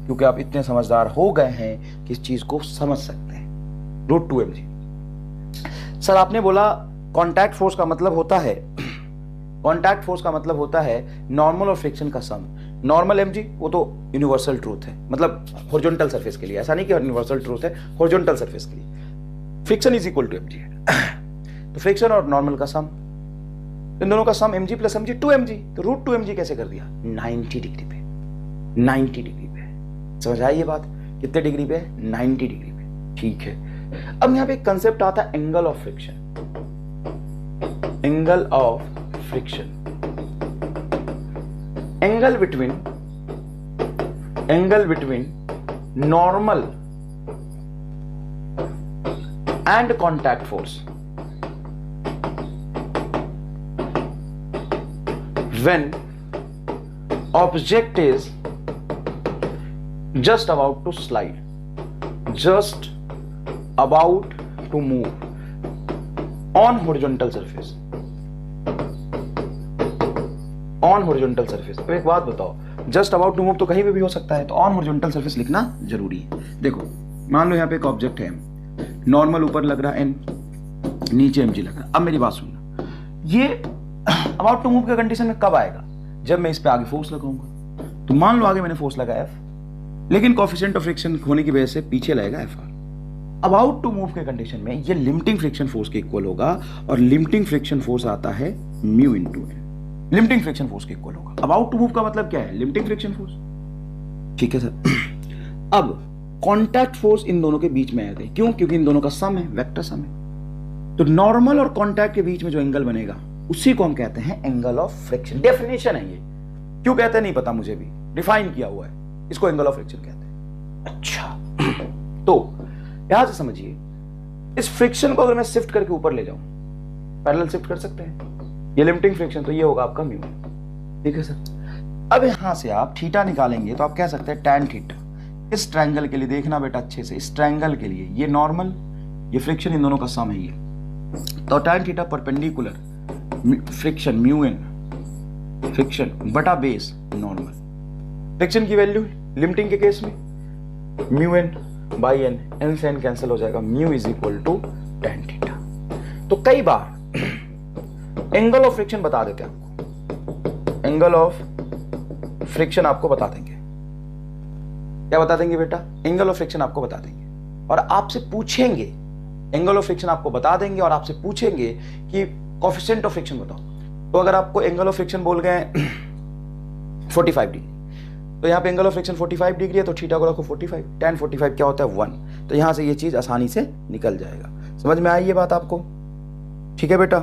क्योंकि आप इतने समझदार हो गए हैं कि इस चीज को समझ सकते हैं। √2mg। सर आपने बोला कांटेक्ट फोर्स का मतलब होता है, कांटेक्ट फोर्स का मतलब होता है नॉर्मल और फ्रिक्शन का सम। नॉर्मल mg वो तो यूनिवर्सल ट्रूथ है, मतलब हॉरिजॉन्टल सरफेस के लिए, ऐसा नहीं कि यूनिवर्सल ट्रूथ है, हॉरिजॉन्टल सरफेस के लिए। Friction is equal to mg है, तो फ्रिक्शन और नॉर्मल का सम, इन दोनों का सम mg प्लस mg 2mg। तो √2mg कैसे कर दिया? 90 डिग्री पे, 90 डिग्री पे। समझ आई ये बात? कितने डिग्री पे? 90 डिग्री पे, ठीक है। अब यहां पे एक कंसेप्ट आता है angle of friction, angle of friction, angle between normal and contact force when object is just about to slide, just about to move on horizontal surface, on horizontal surface. तो एक बात बताओ, जस्ट अबाउट टू मूव तो कहीं पे भी हो सकता है, तो ऑन हॉरिजॉन्टल सरफेस लिखना जरूरी है। देखो मान लो यहाँ पे एक ऑब्जेक्ट है, नॉर्मल ऊपर लग रहा है n, नीचे mg लग रहा है। अब मेरी बात सुनना, ये अबाउट टू मूव के कंडीशन में कब आएगा? जब मैं इस पे आगे फोर्स लगाऊंगा। तो मान लो आगे मैंने फोर्स लगाया F, लेकिन कोएफिशिएंट ऑफ फ्रिक्शन होने की वजह से पीछे लगेगा Fr। अबाउट टू मूव के कंडीशन में ये लिमिटिंग फ्रिक्शन फोर्स के इक्वल होगा, और लिमिटिंग फ्रिक्शन फोर्स आता है mu into n। Limiting friction force के इक्वल होगा। अबाउट टू मूव का मतलब क्या है? Limiting friction force. ठीक है सर। अब कांटेक्ट फोर्स इन दोनों के बीच में आते हैं, क्यों? क्योंकि इन दोनों का सम है, वेक्टर सम है। तो नॉर्मल और कांटेक्ट के बीच में जो एंगल बनेगा उसी को हम कहते हैं एंगल ऑफ फ्रिक्शन। डेफिनेशन है ये, क्यों कहते हैं नहीं पता मुझे भी, डिफाइन किया हुआ है, इसको एंगल ऑफ फ्रिक्शन कहते हैं। अच्छा, तो यहां से समझिए, इस फ्रिक्शन को अगर मैं शिफ्ट करके ऊपर ले जाऊं, पैरेलल शिफ्ट कर सकते हैं, ये लिमिटिंग फ्रिक्शन, तो ये होगा आपका म्यू। ठीक है सर। अब यहां से आप थीटा निकालेंगे तो आप कह सकते हैं टैन थीटा। इस ट्रायंगल के लिए देखना बेटा अच्छे से, इस ट्रायंगल के लिए ये नॉर्मल, ये फ्रिक्शन, इन दोनों का सम है ये। तो tan theta perpendicular friction mu N, friction बटा बेस नॉर्मल। फ्रिक्शन की वैल्यू लिमिटिंग के केस में mu N by N, N से एन कैंसिल हो जाएगा, mu is equal to tan theta. तो कई बार एंगल ऑफ फ्रिक्शन बता देते हैं आपको, एंगल ऑफ फ्रिक्शन आपको बता देंगे। क्या बता देंगे बेटा? एंगल ऑफ फ्रिक्शन आपको बता देंगे, और आपसे पूछेंगे, एंगल ऑफ फ्रिक्शन आपको बता देंगे और आपसे पूछेंगे कि कोएफिशिएंट ऑफ फ्रिक्शन बताओ। तो अगर आपको एंगल ऑफ फ्रिक्शन बोल गए 45 डिग्री, तो यहाँ पे एंगल ऑफ फ्रिक्शन 45 डिग्री है, तो थीटा को रखो 45, tan 45 क्या होता है 1। तो यहां से ये चीज आसानी से निकल जाएगा। समझ में आई ये बात आपको? ठीक है बेटा,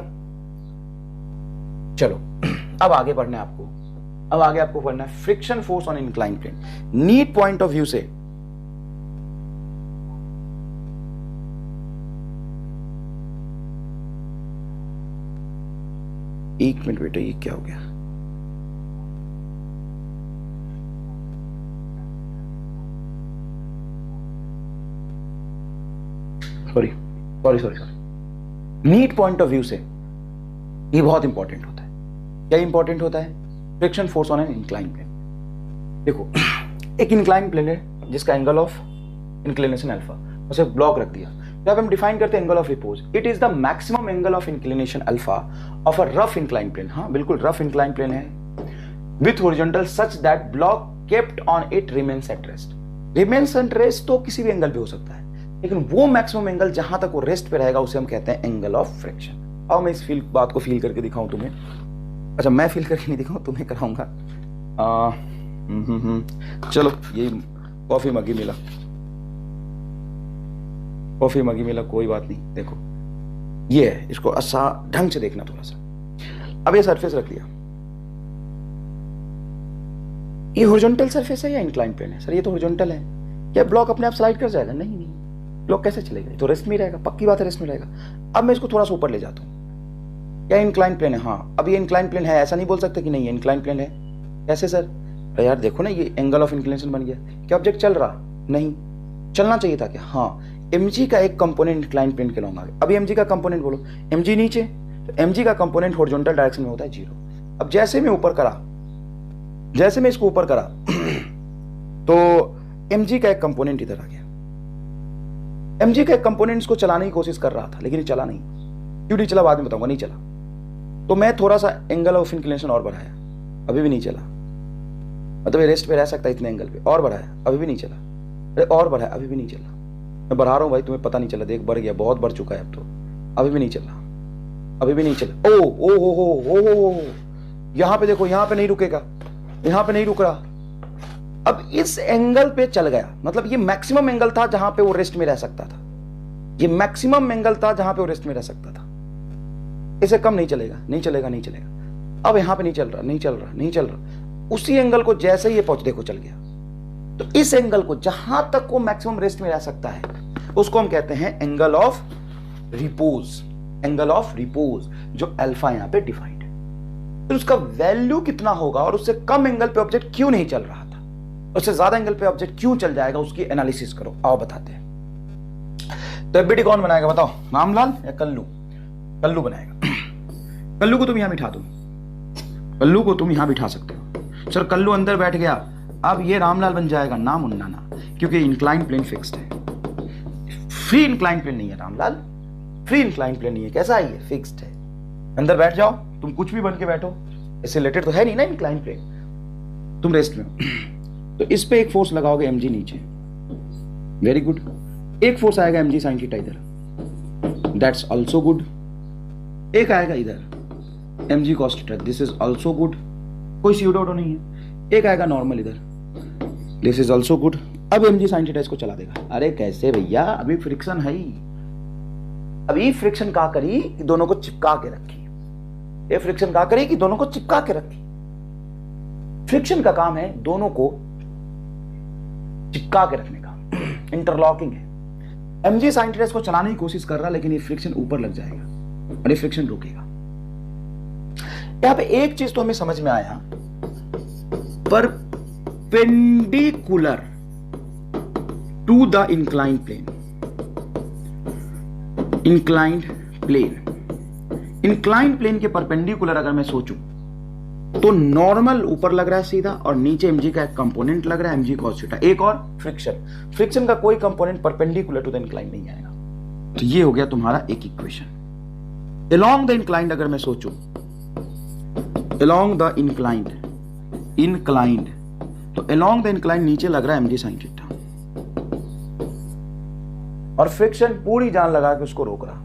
चलो अब आगे बढ़ना है आपको। अब आगे आपको पढ़ना है friction force on incline plane. NEET point of view से एक मिनट बेटा, ये क्या हो गया? Sorry. NEET point of view से ये बहुत इंपॉर्टेंट होता है। क्या इंपॉर्टेंट होता है? Friction force on an incline plane. देखो, एक इंक्लाइन प्लेन है जिसका एंगल ऑफ इंक्लिनेशन अल्फा, उसे ब्लॉक रख दिया। जब हम डिफाइन करते हैं angle of repose, it is the maximum angle of inclination alpha of a rough incline plane. हाँ बिल्कुल, रफ इंक्लाइन प्लेन है with horizontal such that block kept on it remains at rest. Remains at rest तो किसी भी angle पे हो सकता है, लेकिन वो मैक्सिमम एंगल जहां तक वो रेस्ट पे रहेगा उसे हम कहते हैं एंगल ऑफ फ्रिक्शन। अब मैं इस बात को फील करके दिखाऊं तुम्हें। अच्छा, मैं फील करके नहीं दिखाऊं, तुम्हें कराऊंगा। चलो, ये कॉफी मगी मिला, कॉफी मगी मिला, कोई बात नहीं। देखो ये है, इसको अच्छा ढंग से देखना थोड़ा सा। अब ये सरफेस रख दिया, ये हॉरिजॉन्टल सरफेस है या इंक्लाइन प्लेन है? सर ये तो हॉरिजॉन्टल है। क्या ब्लॉक अपने आप स्लाइड कर जाएगा? नहीं, ब्लॉक कैसे चलेगा? तो रेस्ट में रहेगा, पक्की बात है रेस्ट में रहेगा। अब मैं इसको थोड़ा सा ऊपर ले जाता हूं, क्या इंक्लाइन प्लेन है? हाँ, अब ये इंक्लाइन प्लेन है, ऐसा नहीं बोल सकते कि नहीं है इंक्लाइन प्लेन है। कैसे सर? तो यार देखो ना, ये एंगल ऑफ इंक्लिनेशन बन गया। क्या ऑब्जेक्ट चल रहा? नहीं, चलना चाहिए था क्या? हाँ, mg का एक कंपोनेंट इंक्लाइन प्लेन के लॉन्ग आगे। अभी mg का कंपोनेंट बोलो, mg नीचे, तो mg का कंपोनेंट हॉरिजॉन्टल डायरेक्शन में होता है 0। अब जैसे मैं ऊपर करा, जैसे मैं इसको ऊपर करा तो mg का एक कंपोनेंट इधर आ गया। mg का एक कंपोनेंट इसको चलाने की कोशिश कर रहा था, लेकिन ये चला नहीं। क्यों नहीं चला बाद में बताऊंगा, नहीं चला। तो मैं थोड़ा सा एंगल ऑफ इंक्लिनेशन और बढ़ाया, अभी भी नहीं चला। मतलब रेस्ट पे रह सकता है इतने एंगल पे, और बढ़ाया, अभी भी नहीं चला। अरे और बढ़ाया, अभी भी नहीं चला। मैं बढ़ा रहा हूं भाई, तुम्हें पता नहीं चला। देख, बढ़ गया, बहुत बढ़ चुका है अब तो। अभी भी नहीं चला, अभी भी नहीं चला। ओ ओ हो, यहां पे देखो, यहां पे नहीं रुकेगा, यहां पे नहीं रुक रहा। अब इस एंगल पे चल गया, मतलब ये मैक्सिमम एंगल था जहां पे वो रेस्ट में रह सकता था। ये मैक्सिमम एंगल था जहां पे वो रेस्ट में रह सकता था। इसे कम नहीं चलेगा, नहीं चलेगा, नहीं चलेगा। अब यहां पे नहीं चल रहा, नहीं चल रहा, नहीं चल रहा। उसी एंगल को जैसे ही ये पहुंच, देखो चल गया। तो इस एंगल को जहां तक वो मैक्सिमम रेस्ट में रह सकता है उसको हम कहते हैं angle of repose. Angle of repose, जो अल्फा यहां पे डिफाइंड है। तो उसका वैल्यू कितना होगा और उससे कम एंगल पे ऑब्जेक्ट क्यों नहीं चल रहा था, उससे ज्यादा एंगल पे ऑब्जेक्ट क्यों चल जाएगा, उसकी एनालिसिस करो। आओ बताते हैं। तो एफबीटी कौन बनाएगा बताओ, रामलाल या कल्लू? कल्लू बनाएगा। कल्लू को तुम यहां बिठा दो, कल्लू को तुम यहां बिठा सकते हो। सर कल्लू अंदर बैठ गया, अब ये रामलाल बन जाएगा, ना मुन्ना ना, क्योंकि इंक्लाइन प्लेन फिक्स्ड है। फ्री इंक्लाइन प्लेन नहीं है रामलाल, फ्री इंक्लाइन प्लेन नहीं है। कैसा है ये? फिक्स्ड है। अंदर बैठ जाओ, तुम कुछ भी बन के बैठो, इससे रिलेटेड तो है नहीं ना इंक्लाइन प्लेन, तुम रेस्ट में हो। तो इस पे एक फोर्स लगाओगे mg नीचे, वेरी गुड। एक फोर्स आएगा mg sin थीटा इधर, दैट्स आल्सो गुड। एक आएगा इधर mg cos theta, this is also good, कोई स्यूडो नहीं है। एक आएगा नॉर्मल इधर, दिस इज आल्सो गुड। अब mg sin थीटा इसको चला देगा। अरे कैसे भैया, अभी फ्रिक्शन है ही, अभी फ्रिक्शन का करी कि दोनों को चिपका के रखी, ये फ्रिक्शन का करी कि दोनों को चिपका के रखी। फ्रिक्शन का काम है दोनों को चिपका के रखने का, इंटरलॉकिंग है। mg sin थीटा इसको चलाने की कोशिश कर रहा, लेकिन ये फ्रिक्शन ऊपर लग जाएगा और ये फ्रिक्शन रुकेगा। यहां पे एक चीज तो हमें समझ में आया, perpendicular to the inclined plane, inclined plane, inclined plane के परपेंडिकुलर अगर मैं सोचूं तो नॉर्मल ऊपर लग रहा है सीधा, और नीचे mg का एक कंपोनेंट लग रहा है mg cos थीटा। एक और फ्रिक्शन, फ्रिक्शन का कोई component perpendicular to the inclined नहीं आएगा। तो ये हो गया तुम्हारा एक इक्वेशन। अलोंग द इंक्लाइंड अगर मैं सोचूं, अलोंग द इंक्लाइंड, इंक्लाइंड, तो अलोंग द इंक्लाइंड नीचे लग रहा है mg sin थीटा, और फ्रिक्शन पूरी जान लगा के उसको रोक रहा,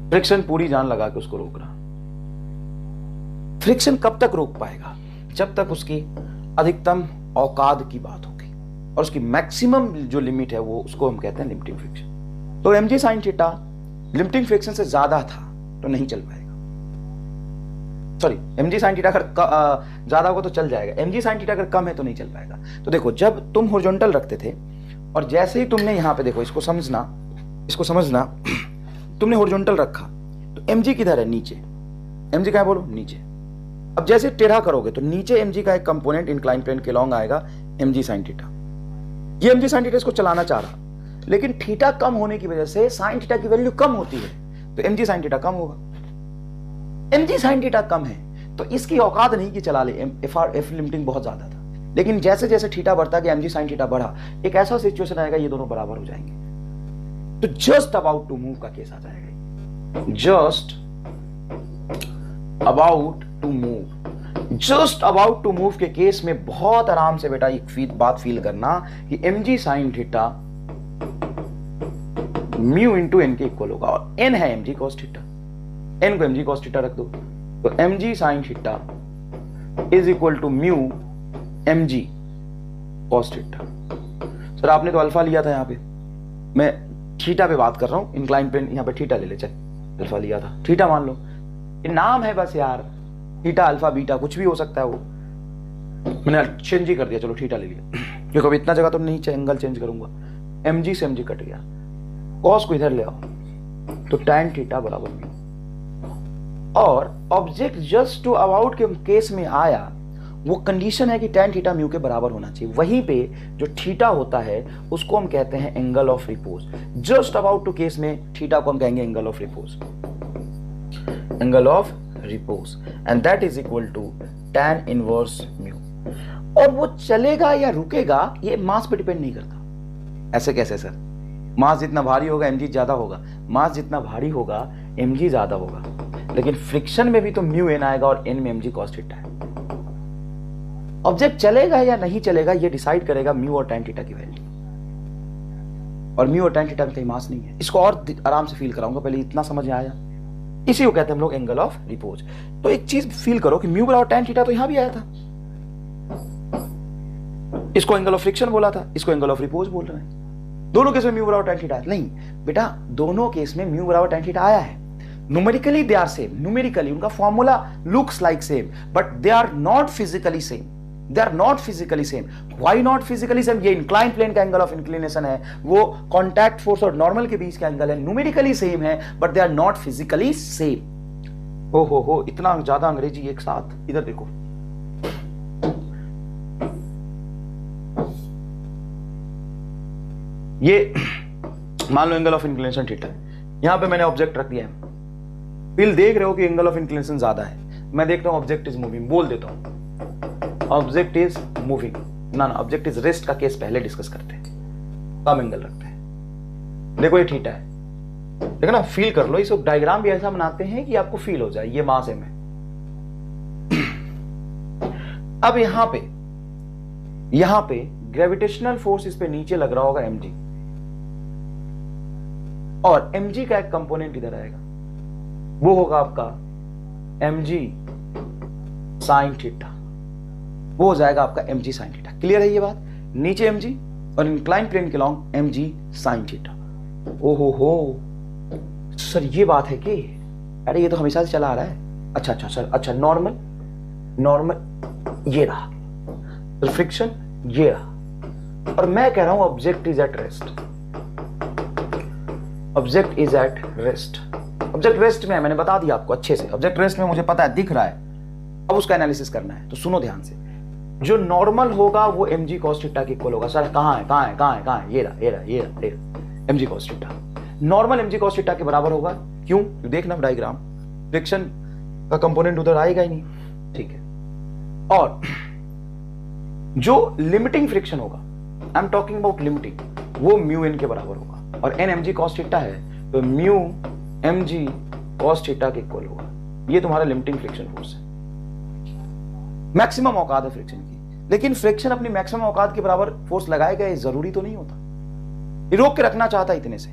फ्रिक्शन पूरी जान लगा के उसको रोक रहा। फ्रिक्शन कब तक रोक पाएगा? जब तक उसकी अधिकतम औकात की बात होगी, और उसकी मैक्सिमम जो लिमिट है वो, उसको हम कहते हैं लिमिटिंग फ्रिक्शन। तो mg sin theta limiting friction से ज्यादा था तो नहीं चल पाएगा। सॉरी, mg sin थीटा अगर ज्यादा होगा तो चल जाएगा, mg sin थीटा अगर कम है तो नहीं चल पाएगा। तो देखो, जब तुम हॉरिजॉन्टल रखते थे और जैसे ही तुमने यहां पे, देखो इसको समझना, इसको समझना, तुमने हॉरिजॉन्टल रखा तो mg किधर है? नीचे। mg क्या है बोलो? नीचे। अब जैसे टेढ़ा करोगे तो नीचे mg का एक कंपोनेंट इंक्लाइन प्लेन के लॉन्ग आएगा mg sin थीटा। ये mg sin थीटा इसको चलाना चाह रहा, लेकिन थीटा कम होने की वजह से sin थीटा की वैल्यू कम होती है, तो mg sin थीटा कम होगा। mg sin थीटा कम है तो इसकी औकात नहीं कि चला ले, एफ लिमिटिंग बहुत ज्यादा था। लेकिन जैसे जैसे थीटा बढ़ता गया, mg sin थीटा बढ़ा, एक ऐसा सिचुएशन आएगा ये दोनों बराबर हो जाएंगे, तो जस्ट अबाउट टू मूव का केस आ जाएगा। Just about to move, just about to move के केस में बहुत आराम से बेटा एक बात फील करना कि mg sin theta mu into N के इक्वल होगा, और n है mg cos थीटा, n को mg cos थीटा रख दो, तो mg sin theta is equal to mu mg cos theta. Sir आपने तो अल्फा लिया था, यहां पे मैं थीटा पे बात कर रहा हूं, इंक्लाइन प्लेन यहां पे थीटा ले ले, चल अल्फा लिया था, थीटा मान लो, ये नाम है बस यार, थीटा अल्फा बीटा कुछ भी हो सकता है, वो मैंने चेंज ही कर दिया, चलो थीटा ले लिया, क्योंकि अब इतना जगह तो नहीं एंगल चेंज करूंगा, mg से mg कट गया, cos को इधर ले आओ तो tan थीटा बराबर म्यू, और ऑब्जेक्ट जस्ट टू अबाउट के केस में आया, वो कंडीशन है कि tan थीटा म्यू के बराबर होना चाहिए। वहीं पे जो थीटा होता है उसको हम कहते हैं angle of repose. Just about to case में थीटा को हम कहेंगे angle of repose, angle of repose, and that is equal to tan inverse mu. और वो चलेगा या रुकेगा ये मास पे डिपेंड नहीं करता। ऐसे कैसे सर? मास जितना भारी होगा mg ज्यादा होगा, मास जितना भारी होगा mg ज्यादा होगा, लेकिन फ्रिक्शन में भी तो म्यू n आएगा और n में mg cos थीटा है। ऑब्जेक्ट चलेगा या नहीं चलेगा ये डिसाइड करेगा म्यू और tan थीटा की वैल्यू, और म्यू और tan थीटा में कहीं मास नहीं है। इसको और आराम से फील कराऊंगा, पहले इतना समझ में आया, इसी को कहते हैं हम लोग एंगल ऑफ रिपोज। तो एक चीज फील करो कि म्यू बराबर tan थीटा तो यहां भी आया था, इसको एंगल ऑफ फ्रिक्शन बोला था, इसको एंगल ऑफ रिपोज बोल रहे हैं। दोनों केस में म्यू बराबर tan थीटा है? नहीं बेटा, दोनों केस में म्यू बराबर tan थीटा आया है। Numerically they are same, numerically उनका formula looks like same, but they are not physically same, they are not physically same. Why not physically same? ये इंक्लाइन प्लेन का एंगल ऑफ इंक्लिनेशन है, वो contact force और normal के बीच का angle है, numerically same है but they are not physically same. हो इतना ज्यादा अंग्रेजी एक साथ, इधर देखो, ये मान लो एंगल ऑफ इंक्लिनेशन थीटा है, यहां पे मैंने ऑब्जेक्ट रख दिया है, फिर देख रहे हो कि एंगल ऑफ इंक्लिनेशन ज्यादा है, मैं देखता हूं ऑब्जेक्ट इज मूविंग, बोल देता हूं ऑब्जेक्ट इज मूविंग, ना ऑब्जेक्ट इज रेस्ट का केस पहले डिस्कस करते हैं, कम एंगल रखते हैं, देखो ये थीटा है, देखो ना, फील कर लो, इस डायग्राम भी ऐसा बनाते हैं कि आपको फील हो जाए ये मास है में। अब यहां पे ग्रेविटेशनल फोर्स इस पे नीचे लग रहा होगा mg, और mg का एक कंपोनेंट इधर आएगा, वो होगा आपका mg साइन थीटा, वो हो जाएगा आपका mg साइन थीटा। क्लियर है ये बात? नीचे mg और इंक्लाइन प्लेन के लॉन्ग mg साइन थीटा। ओहो हो सर, ये बात है कि अरे ये तो हमेशा से चला आ रहा है। अच्छा सर, अच्छा नॉर्मल ये रहा, तो फ्रिक्शन ये रहा, और मैं कह रहा हूं object is at rest. Object is at rest, object rest में है, मैंने बता दिया आपको अच्छे से। ऑब्जेक्ट रेस्ट में मुझे पता है, दिख रहा है, अब उसका एनालिसिस करना है, तो सुनो ध्यान से। जो नॉर्मल होगा वो mg cos थीटा के इक्वल होगा। सर कहां है? ये रहा mg cos theta. Normal mg cos theta के बराबर होगा। क्यों? देखना डायग्राम, फ्रिक्शन का कंपोनेंट उधर आएगा ही नहीं, ठीक है। और जो लिमिटिंग फ्रिक्शन होगा, I am talking about limiting, वो म्यू एन के बराबर होगा, और एन mg cos थीटा है तो म्यू mg cos थीटा के इक्वल होगा। ये तुम्हारा लिमिटिंग फ्रिक्शन फोर्स है। मैक्सिमम औकात है फ्रिक्शन की, लेकिन फ्रिक्शन अपनी मैक्सिमम औकात के बराबर फोर्स लगाएगा ये जरूरी तो नहीं होता। ये रोक के रखना चाहता है इतने से,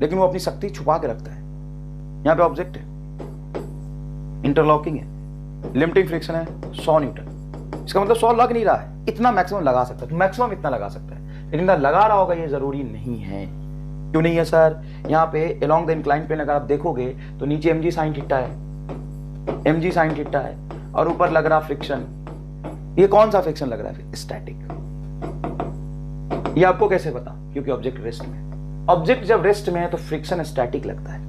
लेकिन वो अपनी शक्ति छुपा के रखता है। यहां पे ऑब्जेक्ट है, इंटरलॉकिंग है, लिमिटिंग फ्रिक्शन है 100 न्यूटन, इसका मतलब 100 लग नहीं रहा है, इतना मैक्सिमम लगा सकता है, तो मैक्सिमम इतना लगा सकता है, लेकिन इतना लगा रहा होगा ये जरूरी नहीं है। क्यों नहीं है सर? यहाँ पे अलोंग द इंक्लाइन प्लेन अगर आप देखोगे तो नीचे mg साइन थीटा है, mg साइन थीटा है, और ऊपर लग रहा फ्रिक्शन। ये कौन सा फ्रिक्शन लग रहा है? स्टैटिक। ये आपको कैसे पता? क्योंकि ऑब्जेक्ट रेस्ट में। ऑब्जेक्ट जब रेस्ट में है तो फ्रिक्शन स्टैटिक लगता है,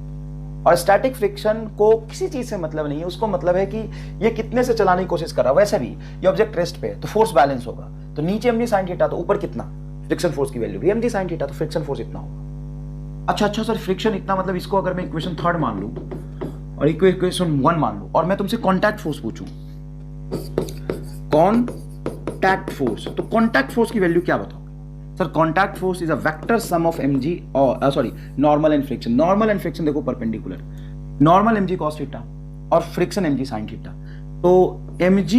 और स्टैटिक फ्रिक्शन को किसी चीज से मतलब नहीं है, उसको मतलब है कि ये कितने से चलाने की कोशिश कर रहा है। वैसे भी ये ऑब्जेक्ट रेस्ट पे है तो फोर्स बैलेंस होगा, तो नीचे mg साइन थीटा तो ऊपर कितना फ्रिक्शन फोर्स की वैल्यू भी mg साइन थीटा, तो फ्रिक्शन फोर्स इतना होगा। अच्छा सर, फ्रिक्शन इतना मतलब इसको अगर मैं इक्वेशन 3 मान लूं और इक्वेशन 1 मान लूं, और मैं तुमसे कॉन्टैक्ट फोर्स पूछूं, कॉन्टैक्ट फोर्स, तो कॉन्टैक्ट फोर्स की वैल्यू क्या बताओ? Sir contact force is a vector sum of mg और sorry normal and friction. Normal and friction देखो perpendicular, normal mg cos theta और फ्रिक्शन mg sin थीटा, तो mg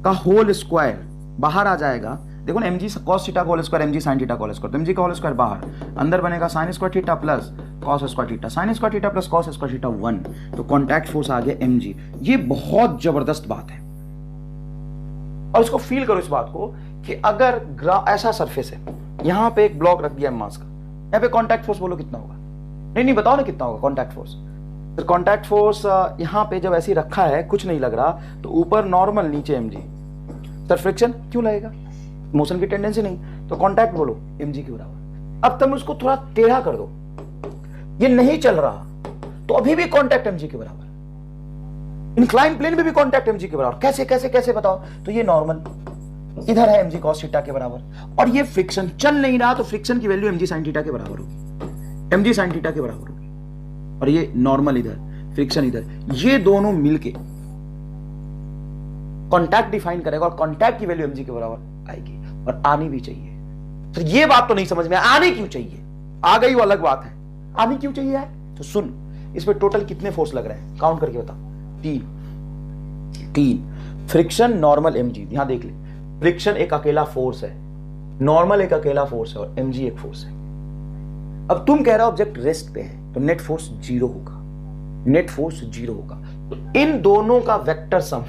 का whole square बाहर आ जाएगा। देखो ना, mg cos थीटा का whole square mg sin theta का होल स्क्वायर, तो mg का होल स्क्वायर बाहर, अंदर बनेगा sin square theta plus cos square theta, sin square theta plus cos square theta 1, तो कॉन्टैक्ट फोर्स आ गया mg। ये बहुत जबरदस्त बात है, और इसको फील करो इस बात को कि अगर ऐसा सरफेस है, यहां पे एक ब्लॉक रख दिया मास का, यहां पे कॉन्टैक्ट फोर्स बोलो कितना होगा? नहीं बताओ ना कितना होगा कॉन्टैक्ट फोर्स। तो कॉन्टैक्ट फोर्स यहां पे जब ऐसे रखा है, कुछ नहीं लग रहा, तो ऊपर नॉर्मल नीचे mg। सर फ्रिक्शन क्यों लगेगा? मोशन की टेंडेंसी नहीं, तो कॉन्टैक्ट बोलो mg के बराबर। अब तुम उसको थोड़ा टेढ़ा कर दो, ये नहीं चल रहा तो अभी भी कॉन्टैक्ट mg के बराबर, इंक्लाइन प्लेन में भी कॉन्टैक्ट mg के बराबर। कैसे बताओ? तो ये नॉर्मल इधर है mg cos थीटा के बराबर, और ये फ्रिक्शन चल नहीं रहा, तो फ्रिक्शन की वैल्यू mg sin थीटा के बराबर होगी, mg sin थीटा के बराबर होगी, और ये नॉर्मल इधर, फ्रिक्शन इधर, ये दोनों मिलके कॉन्टैक्ट डिफाइन करेगा, और कॉन्टैक्ट की वैल्यू mg के बराबर आएगी, और आनी भी चाहिए। तो ये बात तो नहीं समझ में आनी क्यों चाहिए? आ गई वो अलग बात है, आनी क्यों चाहिए है? तो सुन, इस पे टोटल कितने फोर्स लग रहे हैं, काउंट करके बता। 3 फ्रिक्शन, नॉर्मल, mg। यहां देख ले, फ्रिक्शन एक अकेला फोर्स है, नॉर्मल एक अकेला फोर्स है, और mg एक फोर्स है। अब तुम कह रहे हो ऑब्जेक्ट रेस्ट पे है, तो नेट फोर्स 0 होगा, नेट फोर्स 0 होगा, तो इन दोनों का वेक्टर सम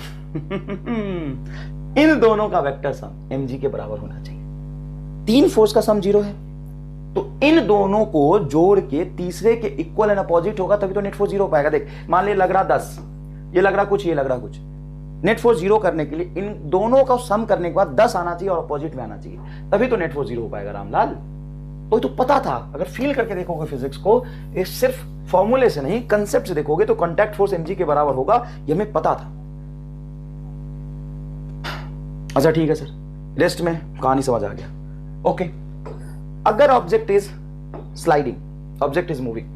इन दोनों का वेक्टर सम mg के बराबर होना चाहिए। 3 फोर्स का सम 0 है, तो इन दोनों को जोड़ के तीसरे के इक्वल एंड अपोजिट होगा, तभी तो नेट फोर्स 0 हो पाएगा। देख, मान ले लग रहा 10, ये लग रहा कुछ, ये लग रहा कुछ, नेट फोर्स 0 करने के लिए इन दोनों का सम करने के बाद 10 आना चाहिए और अपोजिट में आना चाहिए, तभी तो नेट फोर्स 0 हो पाएगा रामलाल। तो पता था, अगर फील करके देखोगे फिजिक्स को, ये सिर्फ फॉर्मूले से नहीं कंसेप्ट से देखोगे, तो कॉन्टैक्ट फोर्स mg के बराबर होगा, ये हमें पता था। अच्छा ठीक है सर, रेस्ट में कहानी समझ आ गया। ओके, अगर object is sliding, object is moving,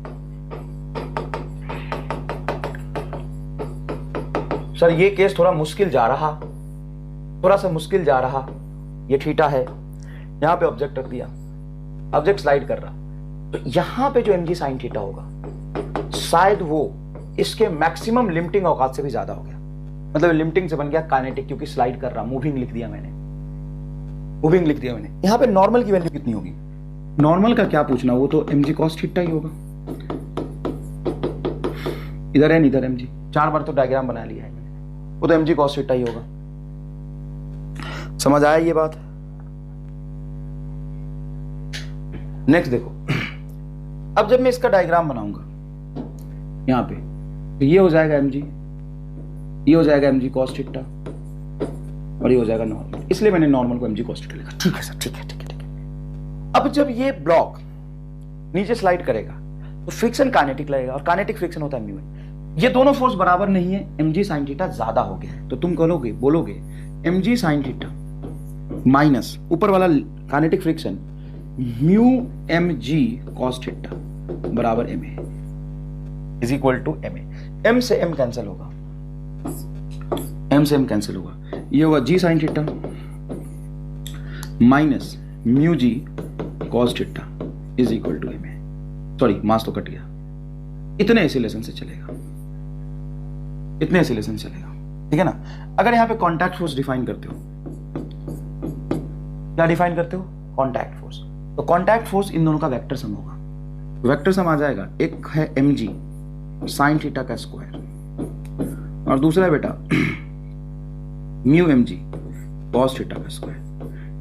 sir ये केस थोड़ा मुश्किल जा रहा, थोड़ा सा मुश्किल जा रहा। ये थीटा है, यहां पे ऑब्जेक्ट रख दिया, ऑब्जेक्ट स्लाइड कर रहा, तो यहां पे जो mg sin थीटा होगा शायद वो इसके मैक्सिमम लिमिटिंग औकात से भी ज्यादा हो गया, मतलब लिमिटिंग से बन गया काइनेटिक, क्योंकि स्लाइड कर रहा, मूविंग लिख दिया मैंने, मूविंग लिख दिया मैंने। यहां पे नॉर्मल की वैल्यू कितनी होगी, नॉर्मल का क्या पूछना, वो तो mg cos थीटा ही होगा। इधर है इधर mg, 4 बार तो डायग्राम बना लिया है मैंने, वो तो mg cos थीटा ही होगा। समझ आया ये बात? नेक्स्ट देखो, अब जब मैं इसका डायग्राम बनाऊंगा यहां पे, तो ये हो जाएगा mg, ये हो जाएगा mg cos थीटा और ये हो जाएगा नॉर्मल, इसलिए मैंने नॉर्मल को mg cos थीटा लिखा। ठीक है सर, ठीक है ठीक है ठीक है। अब जब ये ब्लॉक नीचे स्लाइड करेगा तो फ्रिक्शन काइनेटिक लगेगा, और काइनेटिक फ्रिक्शन होता है म्यू एन। ये दोनों फोर्स बराबर नहीं है, mg sin थीटा ज्यादा हो गया है, तो तुम बोलोगे mg sin थीटा माइनस ऊपर वाला kinetic friction mu mg cos theta बराबर ma is equal to ma। m से m कैंसिल होगा, m से m कैंसिल होगा, ये होगा g sin theta minus mu g cos theta is equal to ma। Sorry, mass तो कट गया, इतने एसिलेशन से चलेगा, इतने एसिलेशन चलेगा, ठीक है ना। अगर यहां पे कॉन्टैक्ट फोर्स डिफाइन करते हो, क्या डिफाइन करते हो, कॉन्टैक्ट फोर्स, तो कॉन्टैक्ट फोर्स इन दोनों का वेक्टर सम होगा। वेक्टर सम आ जाएगा, एक है mg sin थीटा का स्क्वायर और दूसरा है बेटा म्यू mg cos थीटा का स्क्वायर।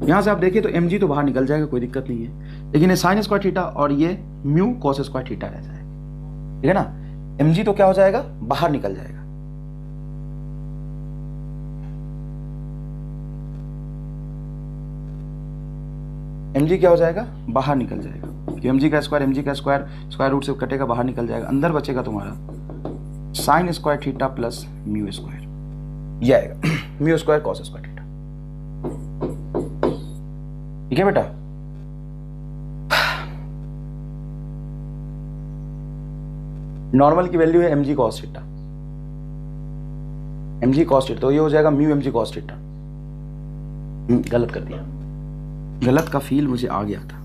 यहां से आप देखिए तो mg तो बाहर निकल जाएगा, कोई दिक्कत नहीं है, लेकिन ये sin स्क्वायर थीटा और ये म्यू cos स्क्वायर थीटा रह जाएगा, ठीक है ना। mg तो क्या हो जाएगा, बाहर निकल जाएगा। mg क्या हो जाएगा, बाहर निकल जाएगा, क्योंकि mg का स्क्वायर स्क्वायर रूट से कटेगा, बाहर निकल जाएगा, अंदर बचेगा तुम्हारा sin square theta plus mu square, ये आएगा mu square cos square theta, ठीक है बेटा। नॉर्मल की वैल्यू है mg cos theta, mg cos theta, तो ये हो जाएगा म्यू mg cos थीटा। गलत कर दिया, गलत का फील मुझे आ गया था,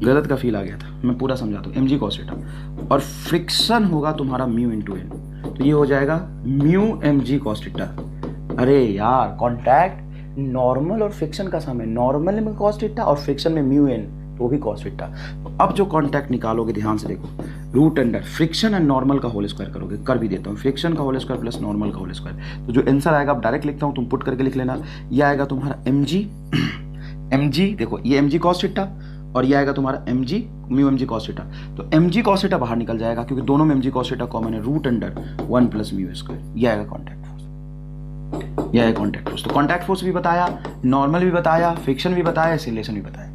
गलत का फील आ गया था, मैं पूरा समझाता हूँ। mg cos थीटा और फ्रिक्शन होगा तुम्हारा म्यू इंटू एन, तो ये हो जाएगा म्यू mg cos थीटा। अरे यार, कॉन्टैक्ट नॉर्मल और फ्रिक्शन का सम है, नॉर्मल में cos थीटा और फ्रिक्शन में म्यू एन, तो भी cos थीटा। तो अब जो कॉन्टैक्ट निकालोगे ध्यान से देखो, root under friction and normal का होल स्क्वायर करोगे, कर भी देता हूँ, फ्रिक्शन का होल स्क्वायर प्लस नॉर्मल का होल स्क्वायर, तो जो आंसर आएगा, अब डायरेक्ट लिखता हूँ, तुम पुट करके लिख लेना, ये आएगा तुम्हारा mg देखो, ये mg cos थीटा और ये आएगा तुम्हारा mg mu mg cos theta, तो mg cos थीटा बाहर निकल जाएगा, क्योंकि दोनों में mg cos थीटा कॉमन है, root under 1 plus mu square, ये आएगा कॉन्टैक्ट फोर्स, ये आएगा कॉन्टैक्ट फोर्स। तो कॉन्टैक्ट फोर्स भी बताया, नॉर्मल भी बताया, फ्रिक्शन भी बताया, एक्सीलरेशन भी बताया।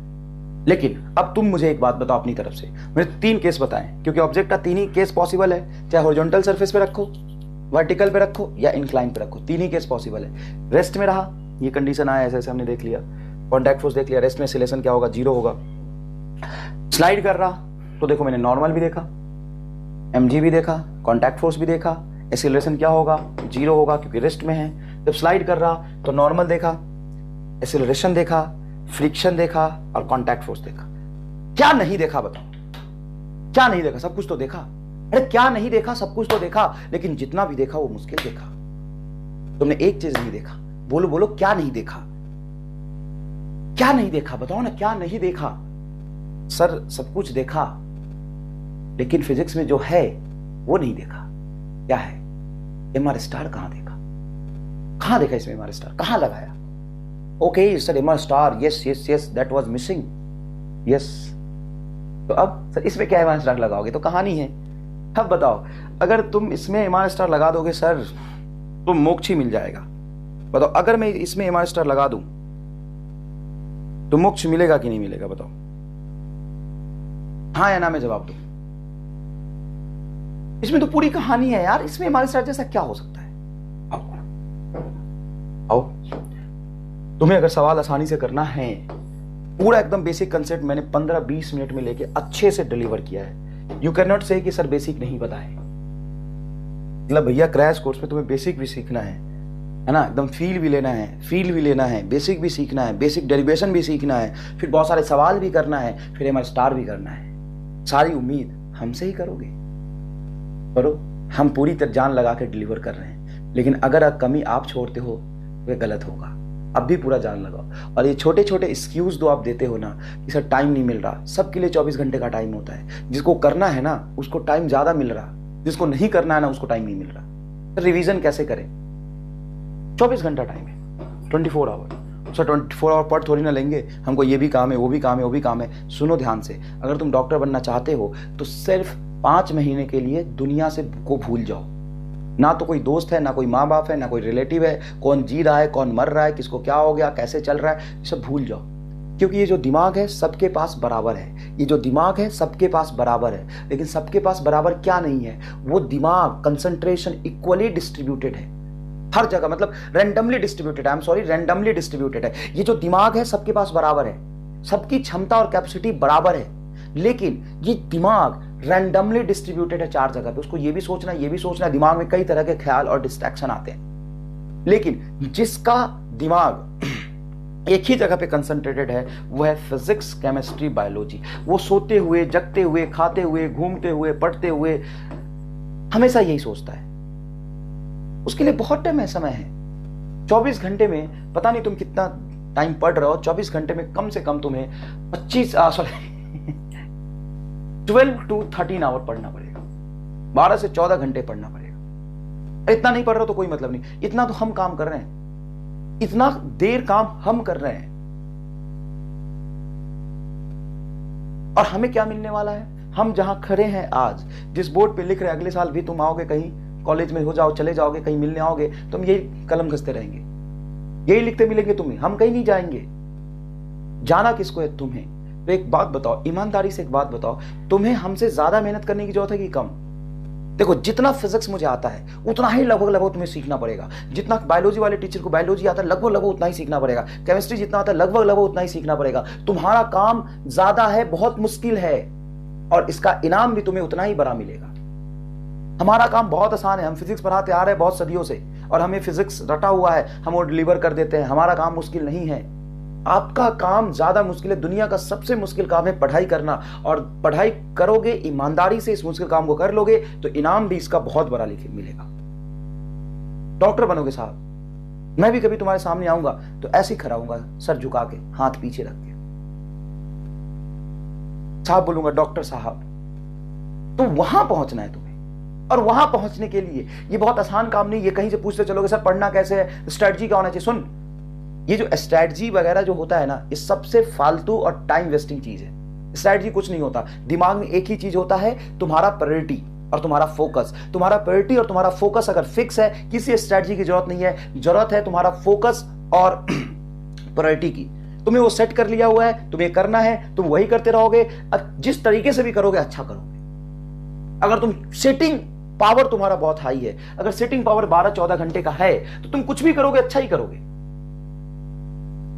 लेकिन अब तुम मुझे एक बात बताओ अपनी तरफ से, मैंने 3 केस बताए, क्योंकि ऑब्जेक्ट का 3 ही केस पॉसिबल है, चाहे हॉरिजॉन्टल सरफेस पे रखो, वर्टिकल पे रखो या इंक्लाइन पे रखो, 3 ही केस पॉसिबल है। रेस्ट में रहा, ये कंडीशन आया, ऐसे ऐसे हमने देख लिया, कॉन्टैक्ट फोर्स देख लिया, रेस्ट में एक्सीलरेशन क्या होगा, 0 होगा। स्लाइड कर रहा तो देखो, मैंने नॉर्मल भी देखा, mg भी देखा, कॉन्टैक्ट फोर्स भी देखा, एक्सीलरेशन क्या होगा, 0 होगा, क्योंकि रेस्ट में है। जब स्लाइड कर रहा तो नॉर्मल देखा, एक्सीलरेशन देखा, फ्रिक्शन देखा और कॉन्टैक्ट फोर्स देखा। क्या नहीं देखा बताओ, क्या नहीं देखा, सब कुछ तो देखा। अरे क्या नहीं देखा, सब कुछ तो देखा, लेकिन जितना भी देखा वो मुश्किल देखा। तुमने एक चीज नहीं देखा, बोलो बोलो, क्या नहीं देखा, क्या नहीं देखा, बताओ ना, क्या नहीं देखा। सर सब कुछ देखा, लेकिन फिजिक्स में जो है वो नहीं देखा। क्या है, एमआर स्टार कहां देखा, कहां देखा इसमें एमआर स्टार, कहां लगाया। Okay sir, MR star, yes yes yes, that was missing, yes. तो अब सर इसमें क्या एमआर स्टार लगाओगे, तो कहानी है। अब बताओ, अगर तुम इसमें एमआर स्टार लगा दोगे सर तो मोक्ष ही मिल जाएगा। बताओ, अगर मैं इसमें एमआर स्टार लगा दूं तो मोक्ष मिलेगा कि नहीं मिलेगा, बताओ, हाँ या ना में जवाब दो। इसमें तो पूरी कहानी है यार, इसमें एमआर स्टार जैसा क्या हो सकता है। आओ, तुम्हें अगर सवाल आसानी से करना है, पूरा एकदम बेसिक कंसेप्ट मैंने 15-20 मिनट में लेके अच्छे से डिलीवर किया है। यू कैन नॉट से कि सर बेसिक नहीं पता है, मतलब भैया क्रैश कोर्स में तुम्हें बेसिक भी सीखना है ना, एकदम फील भी लेना है, फील भी लेना है, बेसिक भी सीखना है, बेसिक डेरिवेशन भी सीखना है, फिर बहुत सारे सवाल भी करना है, फिर एमआर स्टार भी करना है। सारी उम्मीद हमसे ही करोगे? करो, हम पूरी तरह जान लगा के डिलीवर कर रहे हैं, लेकिन अगर कमी आप छोड़ते हो तो ये गलत होगा। अब भी पूरा जान लगाओ। और ये छोटे छोटे एक्सक्यूज जो आप देते हो ना कि सर टाइम नहीं मिल रहा, सबके लिए 24 घंटे का टाइम होता है। जिसको करना है ना उसको टाइम ज्यादा मिल रहा, जिसको नहीं करना है ना उसको टाइम नहीं मिल रहा। तो रिवीजन कैसे करें? 24 घंटा टाइम है, 24 आवर। सर 24 आवर पढ़ थोड़ी ना लेंगे, हमको ये भी काम है, वो भी काम है, वो भी काम है। सुनो ध्यान से, अगर तुम डॉक्टर बनना चाहते हो तो सिर्फ 5 महीने के लिए दुनिया से को भूल जाओ। ना तो कोई दोस्त है, ना कोई माँ बाप है, ना कोई रिलेटिव है, कौन जी रहा है, कौन मर रहा है, किसको क्या हो गया, कैसे चल रहा है, सब भूल जाओ। क्योंकि ये जो दिमाग है सबके पास बराबर है, ये जो दिमाग है सबके पास बराबर है। लेकिन सबके पास बराबर क्या नहीं है? वो दिमाग कंसंट्रेशन इक्वली डिस्ट्रीब्यूटेड है हर जगह, मतलब randomly distributed, I am sorry, randomly distributed है। ये जो दिमाग है सबके पास बराबर है, सबकी क्षमता और कैपेसिटी बराबर है, लेकिन ये दिमाग रैंडमली डिस्ट्रीब्यूटेड है 4 जगह पे। उसको ये भी सोचना, ये भी सोचना, दिमाग में कई तरह के ख्याल और डिस्ट्रैक्शन आते हैं। लेकिन जिसका दिमाग एक ही जगह पे कंसंट्रेटेड है वो है फिजिक्स, केमिस्ट्री, बायोलॉजी। वो सोते हुए, जगते हुए, खाते हुए, घूमते हुए, पढ़ते हुए हमेशा यही सोचता है। उसके लिए बहुत टाइम है, समय है। 24 घंटे में पता नहीं तुम कितना टाइम पढ़ रहे हो। 24 घंटे में कम से कम तुम्हें 12 to 13 आवर पढ़ना पड़ेगा, 12 से 14 घंटे पढ़ना पड़ेगा। इतना नहीं पढ़ रहे हो तो कोई मतलब नहीं, इतना तो हम काम कर रहे हैं, इतना देर काम हम कर रहे हैं। और हमें क्या मिलने वाला है? हम जहां खड़े हैं आज, जिस बोर्ड पे लिख रहे हैं, अगले साल भी तुम आओगे, कहीं कॉलेज में हो जाओ, चले जाओगे, कहीं मिलने आओगे, तुम यही कलम घसते रहेंगे, यही लिखते मिलेंगे तुम्हें, हम कहीं नहीं जाएंगे। जाना किसको है? तुम्हें। तो एक बात बताओ, ईमानदारी से एक बात बताओ, तुम्हें हमसे ज्यादा मेहनत करने की जरूरत है कि कम? देखो, जितना फिजिक्स मुझे आता है उतना ही लगभग तुम्हें सीखना पड़ेगा। जितना बायोलॉजी वाले टीचर को बायोलॉजी आता है लगभग उतना ही सीखना पड़ेगा। केमिस्ट्री जितना आता है लगभग उतना ही सीखना पड़ेगा। तुम्हारा काम ज्यादा है, बहुत मुश्किल है, और इसका इनाम भी तुम्हें उतना ही बड़ा मिलेगा। हमारा काम बहुत आसान है, हम फिजिक्स पढ़ाते आ रहे हैं बहुत सदियों से, और हमें फिजिक्स रटा हुआ है, हम वो डिलीवर कर देते हैं। हमारा काम मुश्किल नहीं है, आपका काम ज्यादा मुश्किल है। दुनिया का सबसे मुश्किल काम है पढ़ाई करना, और पढ़ाई करोगे ईमानदारी से, इस मुश्किल काम को कर लोगे तो इनाम भी इसका बहुत बड़ा मिलेगा। डॉक्टर बनोगे साहब, मैं भी कभी तुम्हारे सामने आऊंगा तो ऐसे ही खड़ा होऊंगा, सर झुका के, हाथ पीछे रख के, साहब बोलूंगा, डॉक्टर साहब। तो वहां पहुंचना है तुम्हें, और वहां पहुंचने के लिए ये बहुत आसान काम नहीं। ये कहीं से पूछते चलोगे सर पढ़ना कैसे है, स्ट्रेटजी क्या होना चाहिए। सुन, ये जो स्ट्रैटेजी वगैरह जो होता है ना, ये सबसे फालतू और टाइम वेस्टिंग चीज है। स्ट्रैटेजी कुछ नहीं होता, दिमाग में एक ही चीज होता है, तुम्हारा प्रायोरिटी और तुम्हारा फोकस। तुम्हारा प्रायोरिटी और तुम्हारा फोकस अगर फिक्स है, किसी स्ट्रैटेजी की जरूरत नहीं है। जरूरत है तुम्हारा फोकस और प्रायोरिटी की। तुम्हें वो सेट कर लिया हुआ है, तुम्हें करना है, तुम वही करते रहोगे। जिस तरीके से भी करोगे अच्छा करोगे। अगर तुम सेटिंग पावर तुम्हारा बहुत हाई है, अगर सेटिंग पावर 12-14 घंटे का है, तो तुम कुछ भी करोगे अच्छा ही करोगे।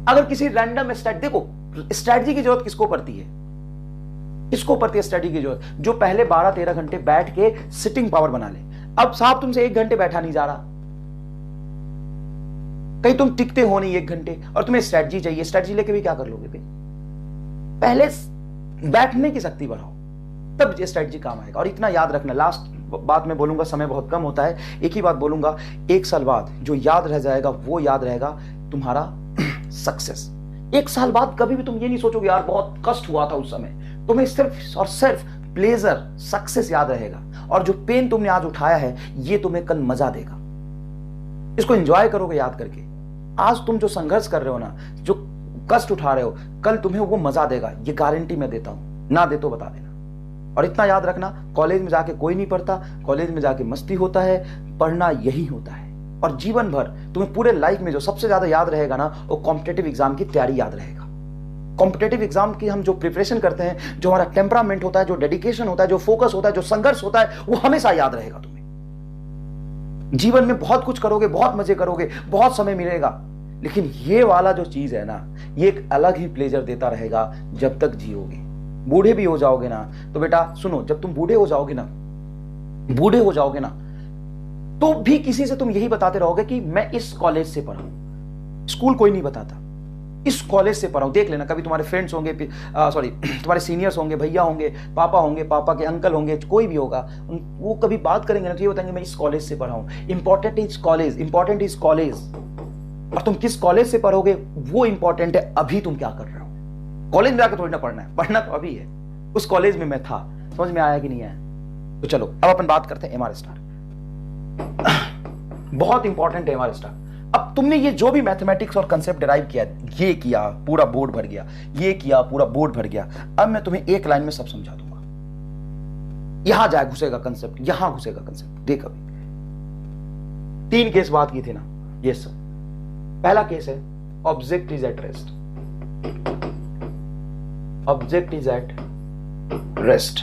अगर किसी रैंडम देखो, स्ट्रैटेजी की जरूरत किसको पड़ती है? किसको पड़ती है स्ट्रैटेजी की जरूरत? जो पहले 12-13 घंटे बैठ के सिटिंग पावर बना ले। अब साहब तुमसे 1 घंटे बैठा नहीं जा रहा, कहीं तुम टिकते हो नहीं 1 घंटे, और तुम्हें स्ट्रैटेजी चाहिए। स्ट्रैटेजी लेके भी क्या कर लोगे भाई? पहले बैठने की शक्ति बढ़ाओ, तब ये स्ट्रैटेजी काम आएगा। और इतना याद रखना, लास्ट बात मैं बोलूंगा, समय बहुत कम होता है, एक ही बात बोलूंगा। 1 साल बाद जो याद रह जाएगा वो याद रहेगा तुम्हारा सक्सेस। 1 साल बाद कभी भी तुम ये नहीं सोचोगे यार बहुत कष्ट हुआ था उस समय। तुम्हें सिर्फ और सिर्फ प्लेजर, सक्सेस याद रहेगा, और जो पेन तुमने आज उठाया है ये तुम्हें कल मजा देगा। इसको एंजॉय करोगे याद करके। आज तुम जो संघर्ष कर रहे हो ना, जो कष्ट उठा रहे हो, कल तुम्हें वो मजा देगा, ये गारंटी मैं देता हूं। ना दे तो बता देना। और इतना याद रखना, कॉलेज में जाके कोई नहीं पढ़ता, कॉलेज में जाके मस्ती होता है, पढ़ना यही होता है। और जीवन भर तुम्हें पूरे लाइफ में जो सबसे ज्यादा याद रहेगा ना, वो कॉम्पिटेटिव एग्जाम की तैयारी याद रहेगा। कॉम्पिटेटिव एग्जाम की हम जो प्रिपरेशन करते हैं, जो हमारा टेम्परामेंट होता है, जो डेडिकेशन होता है, जो फोकस होता है, जो संघर्ष होता है, वो हमेशा याद रहेगा तुम्हें। जीवन में बहुत कुछ करोगे, बहुत मजे करोगे, बहुत समय मिलेगा, लेकिन ये वाला जो चीज है ना, ये एक अलग ही प्लेजर देता रहेगा जब तक जियोगे। बूढ़े भी हो जाओगे ना, तो बेटा सुनो, जब तुम बूढ़े हो जाओगे ना, तो भी किसी से तुम यही बताते रहोगे कि मैं इस कॉलेज से पढ़ा हूं। स्कूल कोई नहीं बताता, इस कॉलेज से पढ़ा हूं। देख लेना, कभी तुम्हारे फ्रेंड्स होंगे, सॉरी तुम्हारे सीनियर्स होंगे, भैया होंगे, पापा के अंकल होंगे, कोई भी होगा, वो कभी बात करेंगे ना तो ये बताएंगे मैं इस कॉलेज से पढ़ा हूं। Important is college. और तुम किस कॉलेज से पढ़ोगे वो इंपॉर्टेंट है, अभी तुम क्या कर रहे हो। कॉलेज में जाकर थोड़ी ना पढ़ना है, पढ़ना तो अभी है। उस कॉलेज में मैं था, समझ में आया कि नहीं आया। तो चलो अब अपन बात करते हैं एमआर स्टार। बहुत इंपॉर्टेंट है एमआर स्टार। अब तुमने ये जो भी मैथमेटिक्स और कंसेप्ट डिराइव किया, ये किया पूरा बोर्ड भर गया, ये किया पूरा बोर्ड भर गया। अब मैं तुम्हें एक लाइन में सब समझा दूंगा। यहां जाए घुसेगा कंसेप्ट, यहां घुसेगा कंसेप्ट। देख अभी 3 केस बात की थी ना, ये सब। पहला केस है object is at rest. Object is at rest,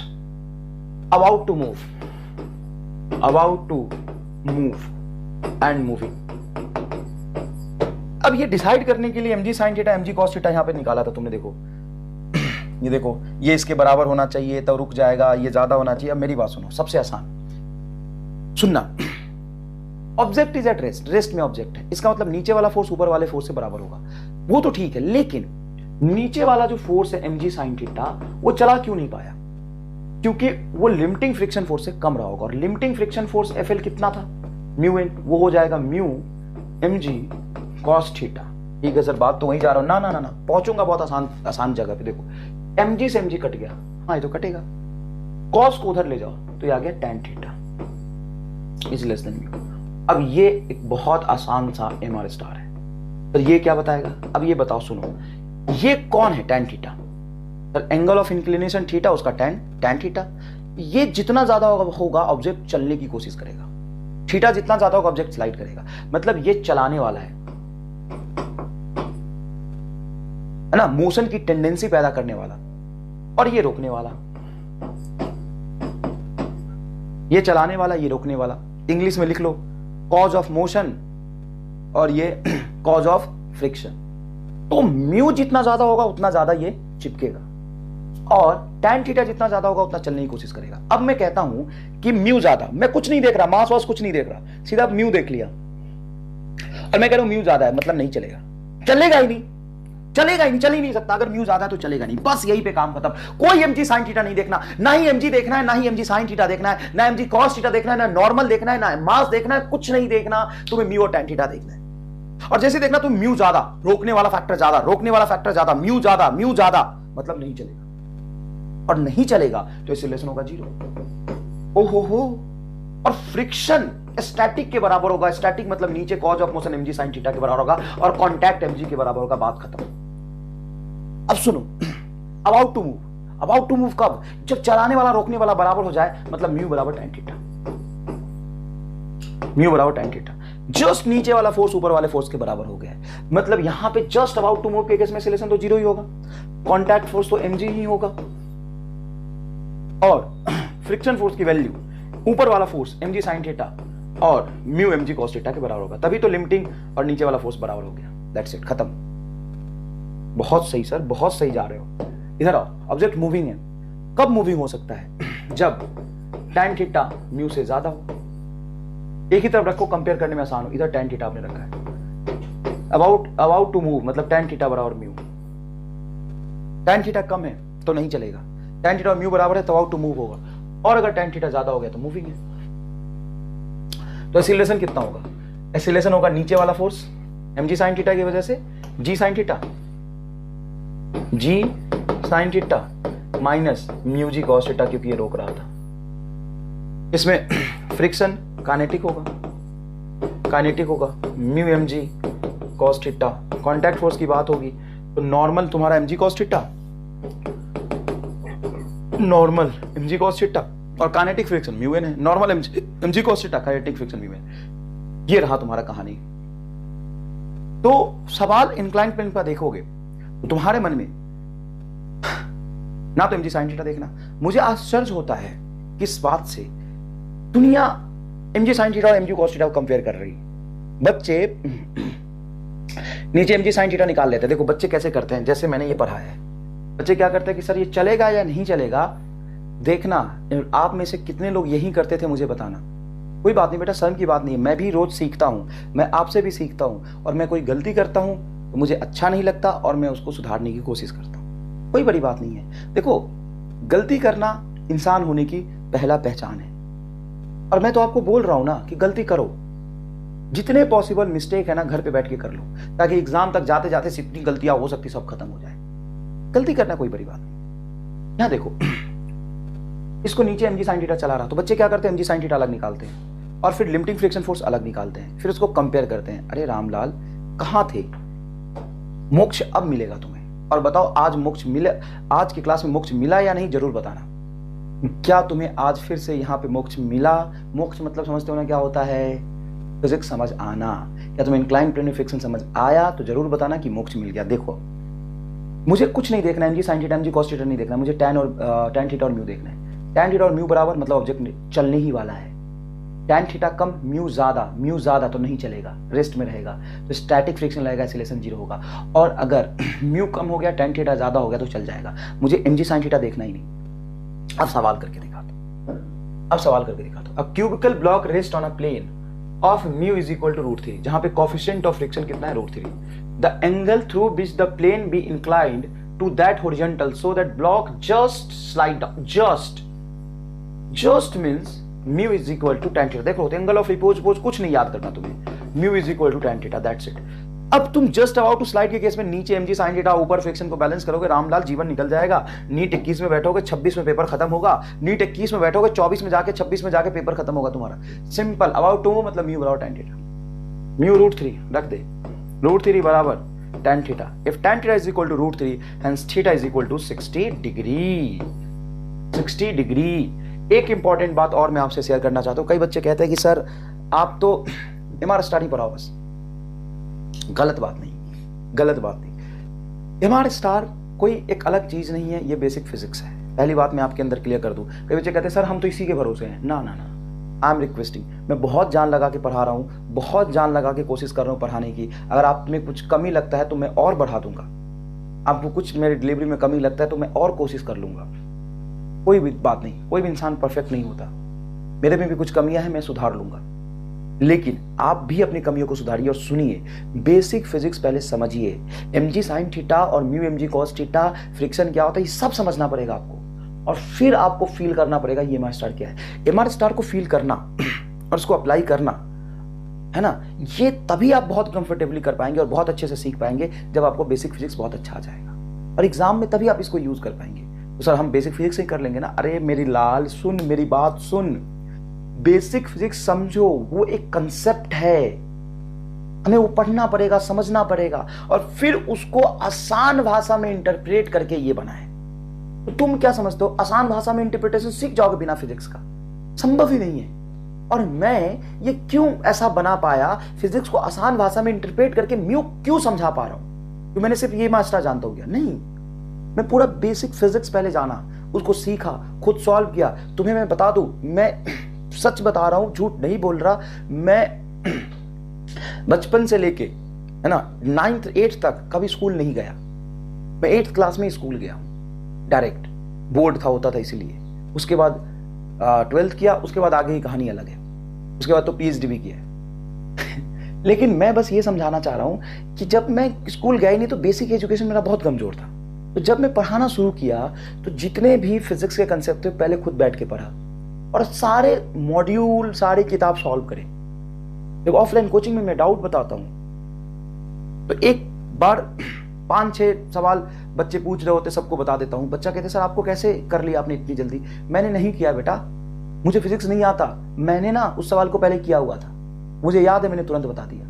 about to move and moving. अब ये डिसाइड करने के लिए mg sin theta mg cos theta यहां पे निकाला था तुमने। देखो ये देखो, ये इसके बराबर होना चाहिए तो रुक जाएगा, ये ज्यादा होना चाहिए। अब मेरी बात सुनो, सबसे आसान सुनना। Object is at rest, rest में ऑब्जेक्ट है, इसका मतलब नीचे वाला फोर्स ऊपर वाले फोर्स से बराबर होगा, वो तो ठीक है। लेकिन नीचे वाला जो फोर्स है mg sin थीटा, वो चला क्यों नहीं पाया? क्योंकि वो लिमिटिंग फ्रिक्शन फोर्स से कम रहा होगा। और लिमिटिंग फ्रिक्शन फोर्स FL कितना था? म्यू एन, वो हो जाएगा म्यू mg cos थीटा। ठीक है सर, बात तो वहीं जा रहा हूं। ना पहुंचूंगा बहुत आसान जगह पे। देखो mg से mg कट गया, हाँ ये तो कटेगा। cos को उधर ले जाओ तो ये आ गया tan theta is less than mu. अब ये एक बहुत आसान सा एमआर स्टार है। तो ये क्या बताएगा? अब ये बताओ, सुनो, ये कौन है? tan theta. Sir angle of inclination theta, उसका tan थीटा। ये जितना ज्यादा होगा ऑब्जेक्ट चलने की कोशिश करेगा, थीटा जितना ज्यादा होगा ऑब्जेक्ट स्लाइड करेगा। मतलब ये चलाने वाला है ना, मोशन की टेंडेंसी पैदा करने वाला, और ये रोकने वाला। ये चलाने वाला, ये रोकने वाला। इंग्लिश में लिख लो, कॉज ऑफ मोशन और ये कॉज ऑफ फ्रिक्शन। तो म्यू जितना ज्यादा होगा उतना ज्यादा ये चिपकेगा, और tan थीटा जितना ज्यादा होगा उतना चलने की कोशिश करेगा। अब मैं कहता हूं कि म्यू ज्यादा, मैं कुछ नहीं देख रहा, मास वास कुछ नहीं देख रहा, सीधा म्यू देख लिया, और मैं कह रहा हूं म्यू ज्यादा है, मतलब नहीं चलेगा, चलेगा ही नहीं, चल ही नहीं सकता। अगर म्यू ज्यादा है तो चलेगा नहीं, बस यही पे काम खत्म। कोई mg sin थीटा नहीं देखना, ना ही mg देखना है, ना ही mg sin थीटा देखना है, ना mg cos थीटा देखना है, ना नॉर्मल देखना है, ना मास देखना है, कुछ नहीं देखना। तुम्हें म्यू और tan थीटा देखना है। और जैसे देखना तुम म्यू ज्यादा, रोकने वाला फैक्टर ज्यादा, म्यू ज्यादा, मतलब नहीं चलेगा। और नहीं चलेगा तो इस रिलेशन होगा 0। ओहो। और फ्रिक्शन स्टैटिक के बराबर होगा। स्टैटिक मतलब नीचे cause of motion mg sin theta के बराबर होगा, और कांटेक्ट mg के बराबर होगा। बात खत्म। अब सुनो, अबाउट टू मूव कब? जब चलाने वाला रोकने वाला बराबर हो जाए, मतलब म्यू बराबर tan थीटा। जस्ट नीचे वाला फोर्स ऊपर वाले फोर्स के बराबर हो गया है, मतलब यहां पे जस्ट अबाउट टू मूव के केस में रिलेशन तो 0 ही होगा, कांटेक्ट फोर्स तो mg ही होगा, और फ्रिक्शन फोर्स की वैल्यू ऊपर वाला फोर्स mg sin थीटा और म्यू mg cos थीटा के बराबर होगा। तभी तो लिमिटिंग और नीचे वाला फोर्स बराबर हो गया। दैट्स इट, खत्म। बहुत सही सर, बहुत सही जा रहे हो। इधर आओ, ऑब्जेक्ट मूविंग है। कब मूविंग हो सकता है? जब tan थीटा म्यू से ज्यादा हो। एक ही तरफ रखो, कंपेयर करने में आसान हो। इधर tan थीटा आपने रखा है, अबाउट टू मूव मतलब tan थीटा बराबर म्यू। tan थीटा कम है तो नहीं चलेगा, tan थीटा और म्यू बराबर है तो अबाउट टू मूव होगा, और अगर tan थीटा ज्यादा हो गया तो मूविंग है। तो एक्सीलरेशन कितना होगा? एक्सीलरेशन होगा नीचे वाला फोर्स mg sin थीटा की वजह से g sin theta minus mu g cos theta, क्योंकि ये रोक रहा था। इसमें फ्रिक्शन काइनेटिक होगा mu mg cos theta. Contact force की बात होगी तो नॉर्मल तुम्हारा mg cos theta, normal mg cos theta, और काइनेटिक फ्रिक्शन म्यू एन है। Normal mg cos theta, kinetic friction mu N. ये रहा तुम्हारा कहानी। तो सवाल इंक्लाइन प्लेन पर देखोगे तो तुम्हारे मन में ना तो mg sin थीटा देखना। मुझे आश्चर्य होता है किस बात से दुनिया mg sin थीटा और mg cos थीटा को कंपेयर कर रही। बच्चे नीचे mg sin थीटा निकाल लेते हैं। देखो बच्चे कैसे करते हैं, जैसे मैंने ये पढ़ा है। बच्चे क्या करते हैं कि सर ये चलेगा या नहीं चलेगा देखना। आप में से कितने लोग यही करते थे मुझे बताना। कोई बात नहीं बेटा, शर्म की बात नहीं है, मैं भी रोज सीखता हूं, मैं आपसे भी सीखता हूं, और मैं कोई गलती करता हूं तो मुझे अच्छा नहीं लगता और मैं उसको सुधारने की कोशिश करता हूं। कोई बड़ी बात नहीं है। देखो, गलती करना इंसान होने की पहला पहचान है, और मैं तो आपको बोल रहा हूं ना कि गलती करो। जितने पॉसिबल मिस्टेक है ना, घर पे बैठ के कर लो, ताकि एग्जाम तक जाते जाते जितनी गलतियां हो सकती सब खत्म हो जाए। गलती करना कोई बड़ी बात नहीं। यहां देखो, इसको नीचे mg sin थीटा चला रहा, तो बच्चे क्या करते हैं, mg sin थीटा अलग निकालते हैं और फिर लिमिटिंग फ्रिक्शन फोर्स अलग निकालते हैं, फिर उसको कंपेयर करते हैं। अरे रामलाल, कहां थे? मोक्ष अब मिलेगा तुम्हें, और बताओ आज मोक्ष मिले? आज की क्लास में मोक्ष मिला या नहीं, जरूर बताना। क्या तुम्हें आज फिर से यहां पे मोक्ष मिला? मोक्ष मतलब समझते हो ना क्या होता है? फिजिक्स समझ आना। क्या तुम्हें इंक्लाइन प्लेन में फ्रिक्शन समझ आया? तो जरूर बताना कि मोक्ष मिल गया। देखो, मुझे कुछ नहीं देखना है, mg sin theta mg cos theta नहीं देखना, मुझे tan थीटा और म्यू देखना है। tan थीटा और म्यू बराबर मतलब ऑब्जेक्ट चलने ही वाला है। tan थीटा कम, म्यू ज्यादा तो नहीं चलेगा, रेस्ट में रहेगा, तो स्टैटिक फ्रिक्शन लगेगा, एक्सीलरेशन 0 होगा। और अगर म्यू कम हो गया, tan थीटा ज्यादा हो गया तो चल जाएगा। मुझे mg sin थीटा देखना ही नहीं। अब सवाल करके दिखाता हूं। A cubical block rest on a plane of mu is equal to √3, जहां पे कोफिशिएंट ऑफ फ्रिक्शन कितना है, √3। The angle through which the plane be inclined to that horizontal so that block just slide down. Just means mu is equal to tan theta. देखो, angle of repose कुछ नहीं याद करना तुम्हें, mu is equal to tan theta, that's it. अब तुम just about to slide के case में नीचे mg sin थीटा, ऊपर फ्रिक्शन को बैलेंस करोगे, रामलाल जीवन निकल जाएगा। नीट 21 में बैठोगे, 26 में पेपर खत्म होगा। नीट 21 में बैठोगे, 24 में जाके 26 में जाके पेपर खत्म होगा तुम्हारा। सिंपल, अबाउट टू मतलब म्यू बराबर tan थीटा, म्यू √3 रख दे, √3 बराबर tan theta. If tan theta is equal to √3, hence theta is equal to 60 degree. 60 degree. एक इंपॉर्टेंट बात और मैं आपसे शेयर करना चाहता हूं। कई बच्चे कहते हैं कि सर आप तो MR स्टार ही पढ़ाओ बस। गलत बात नहीं। MR स्टार कोई एक अलग चीज नहीं है, ये बेसिक फिजिक्स है। पहली बात मैं आपके अंदर क्लियर कर दूं। कई बच्चे कहते हैं सर हम तो इसी के भरोसे हैं। ना, आई एम रिक्वेस्टिंग, मैं बहुत जान लगा के पढ़ा रहा हूं, बहुत जान लगा के कोशिश कर रहा हूं पढ़ाने की। अगर आप में कुछ कमी लगता है तो मैं और बढ़ा दूंगा, आपको कुछ मेरे डिलीवरी में कमी लगता है तो मैं और कोशिश कर लूंगा। कोई भी बात नहीं, कोई भी इंसान परफेक्ट नहीं होता, मेरे में भी कुछ कमियां हैं, मैं सुधार लूंगा। लेकिन आप भी अपनी कमियों को सुधारिए और सुनिए, बेसिक फिजिक्स पहले समझिए। mg sin थीटा और mu mg cos theta, friction क्या होता है, ये सब समझना पड़ेगा आपको, और फिर आपको फील करना पड़ेगा ये MR स्टार क्या है। MR स्टार को फील करना और उसको अप्लाई करना है ना, ये तभी आप बहुत कंफर्टेबली कर पाएंगे और बहुत अच्छे से सीख पाएंगे जब आपको बेसिक फिजिक्स बहुत अच्छा आ जाएगा, और एग्जाम में तभी आप इसको यूज कर पाएंगे। तो सर हम बेसिक फिजिक्स ही कर लेंगे ना? अरे मेरी लाल सुन, मेरी बात सुन, बेसिक फिजिक्स समझो, वो एक कंसेप्ट है, हमें वो पढ़ना पड़ेगा, समझना पड़ेगा, और फिर उसको आसान भाषा में इंटरप्रेट करके ये बना है। तो तुम क्या समझते हो, आसान भाषा में इंटरप्रिटेशन सीख जाओगे बिना फिजिक्स का? संभव ही नहीं है। और मैं ये क्यों ऐसा बना पाया, फिजिक्स को आसान भाषा में इंटरप्रेट करके म्यू क्यों समझा पा रहा हूं? तो मैंने सिर्फ ये मास्टर जानता हो गया? नहीं, मैं पूरा बेसिक फिजिक्स पहले जाना, उसको सीखा, खुद सॉल्व किया। तुम्हें मैं बता दूं, मैं सच बता रहा हूं, झूठ नहीं बोल रहा, मैं बचपन से लेके है ना 9th 8th तक कभी स्कूल नहीं गया। मैं 8th क्लास में स्कूल गया हूं, डायरेक्ट बोर्ड था, होता था इसीलिए। उसके बाद 12th किया, उसके बाद आगे की कहानी अलग है, उसके बाद तो PhD भी किया है। लेकिन मैं बस ये समझाना चाह रहा हूं कि जब मैं स्कूल गया ही नहीं तो बेसिक एजुकेशन मेरा बहुत कमजोर था। तो जब मैं पढ़ाना शुरू किया तो जितने भी फिजिक्स के कंसेप्ट थे पहले खुद बैठ के पढ़ा, और सारे मॉड्यूल, सारी किताब सॉल्व करें। देखो ऑफलाइन कोचिंग में मैं डाउट बताता हूं तो एक बार 5-6 सवाल बच्चे पूछ रहे होते, सबको बता देता हूं। बच्चा कहते सर आपको कैसे कर लिया आपने इतनी जल्दी? मैंने नहीं किया बेटा, मुझे फिजिक्स नहीं आता, मैंने ना उस सवाल को पहले किया हुआ था, मुझे याद है, मैंने तुरंत बता दिया।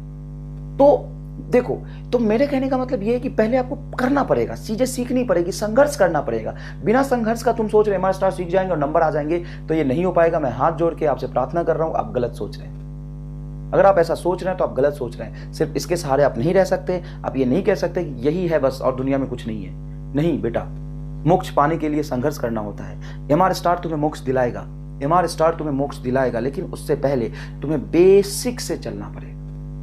तो देखो, तो मेरे कहने का मतलब ये है कि पहले आपको करना पड़ेगा, चीजें सीखनी पड़ेगी, संघर्ष करना पड़ेगा। बिना संघर्ष का तुम सोच रहे MR स्टार सीख जाएंगे और नंबर आ जाएंगे, तो ये नहीं हो पाएगा। मैं हाथ जोड़ के आपसे प्रार्थना कर रहा हूं, आप गलत सोच रहे हैं। अगर आप ऐसा सोच रहे हैं तो आप गलत सोच रहे हैं। सिर्फ इसके सहारे आप नहीं रह सकते, आप ये नहीं कह सकते कि यही है बस और दुनिया में कुछ नहीं है। नहीं बेटा, मोक्ष पाने के लिए संघर्ष करना होता है। MR स्टार तुम्हें मोक्ष दिलाएगा, MR स्टार तुम्हें मोक्ष दिलाएगा, लेकिन उससे पहले तुम्हें बेसिक से चलना पड़ेगा,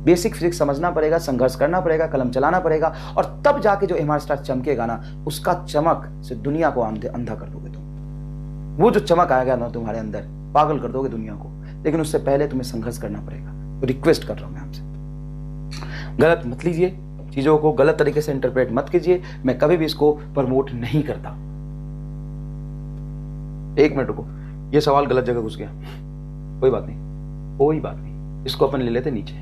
बेसिक फिजिक्स समझना पड़ेगा, संघर्ष करना पड़ेगा, कलम चलाना पड़ेगा, और तब जाके जो MR स्टार चमकेगा ना, उसका चमक से दुनिया को अंधा कर दोगे तुम। वो जो चमक आएगा ना तुम्हारे अंदर, पागल कर दोगे दुनिया को। लेकिन उससे पहले तुम्हें संघर्ष करना पड़ेगा। तो रिक्वेस्ट कर रहा हूं मैं आपसे, गलत मत लीजिए, चीजों को गलत तरीके से इंटरप्रेट मत कीजिए, मैं कभी भी इसको प्रमोट नहीं करता। एक मिनट रुको, ये सवाल गलत जगह घुस गया, कोई बात नहीं, कोई बात नहीं, इसको अपन ले लेते हैं नीचे,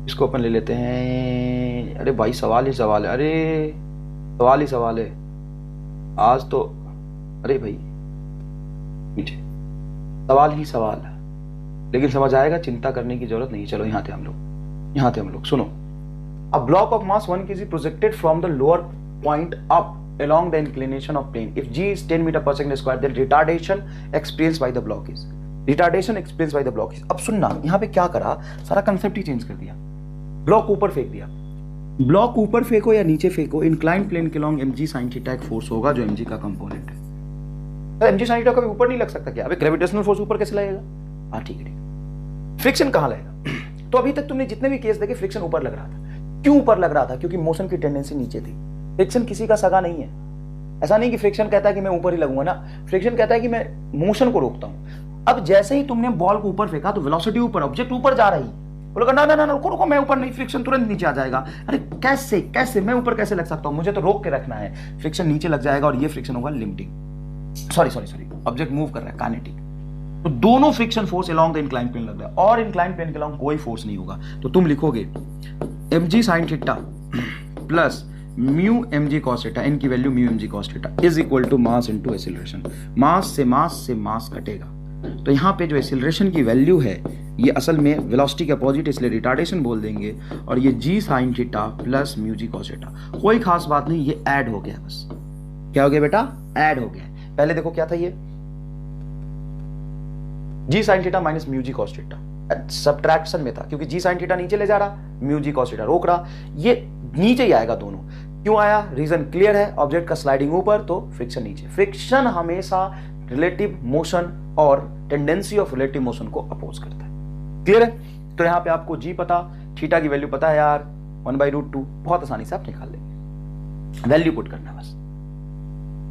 इसको अपन ले लेते हैं। अरे भाई सवाल ही सवाल है, अरे सवाल ही सवाल है आज तो, अरे भाई नीचे सवाल ही सवाल है, लेकिन समझ आएगा, चिंता करने की जरूरत नहीं। चलो यहाँ थे हम लोग, सुनो। A block of mass 1 kg projected from the lower point up along the inclination of plane. If g is 10 meter per second square, then retardation experienced by the block is. Retardation experienced by the block is. अब सुनना, यहाँ पे क्या करा, सारा concept ही change कर दिया। Block ऊपर फेंक दिया, ब्लॉक ऊपर फेंको या नीचे फेंको, इंक्लाइन प्लेन के लॉन्ग mg sin थीटा एक फोर्स होगा जो mg का कंपोनेंट है। mg sin थीटा कभी ऊपर नहीं लग सकता क्या? अबे ग्रेविटेशनल फोर्स ऊपर कैसे लगेगा? हाँ ठीक है। फ्रिक्शन कहाँ लगेगा? तो अभी तक तुमने जितने भी केस देखे फ्रिक्शन ऊपर लग रहा था। क्यों ऊपर लग रहा था? क्योंकि मोशन की टेंडेंसी नीचे थी। फ्रिक्शन किसी का सगा नहीं है। ऐसा नहीं कि फ्रिक्शन कहता है कि मैं ऊपर ही लगूंगा ना, फ्रिक्शन कहता है कि मैं मोशन को रोकता हूं। अब जैसे ही तुमने बॉल को ऊपर फेंका तो वेलोसिटी ऊपर, ऑब्जेक्ट ऊपर जा रही, बोलोगे ना ना ना रुको रुको, मैं ऊपर नहीं, फ्रिक्शन तुरंत नीचे आ जाएगा। अरे कैसे कैसे मैं ऊपर कैसे लग सकता हूं? मुझे तो रोक के रखना है, फ्रिक्शन नीचे लग जाएगा और ये फ्रिक्शन होगा लिमिटिंग। सॉरी, ऑब्जेक्ट मूव कर रहा है, काइनेटिक। तो दोनों friction force along the incline plane लग रहा है और इंक्लाइन प्लेन के अलोंग कोई फोर्स नहीं होगा। तो तुम लिखोगे mg sin theta plus mu mg cos theta, n की value mu mg cos theta is equal to mass into acceleration. Mass से मास कटेगा, तो यहाँ पे जो एक्सीलरेशन की वैल्यू है ये असल में वेलोसिटी के अपोजिट, इसलिए रिटार्डेशन बोल देंगे, और ये g sin theta plus mu g cos theta. कोई खास बात नहीं, ये ऐड हो गया, बस क्या हो गया बेटा? ऐड हो गया। पहले देखो क्या था, ये g sin theta minus mu g cos theta subtraction में था, क्योंकि g sin थीटा नीचे ले जा रहा, म्यू g cos थीटा रोक रहा, ये नीचे ही आएगा दोनों। क्यों आया? रीजन क्लियर है, ऑब्जेक्ट का स्लाइडिंग ऊपर तो फ्रिक्शन नीचे। फ्रिक्शन हमेशा रिलेटिव मोशन और टेंडेंसी ऑफ रिलेटिव मोशन को अपोज करता है। क्लियर है? तो यहां पे आपको g पता, थीटा की वैल्यू पता है यार, 1/√2, बहुत आसानी से आप निकाल लेंगे, वैल्यू पुट करना बस।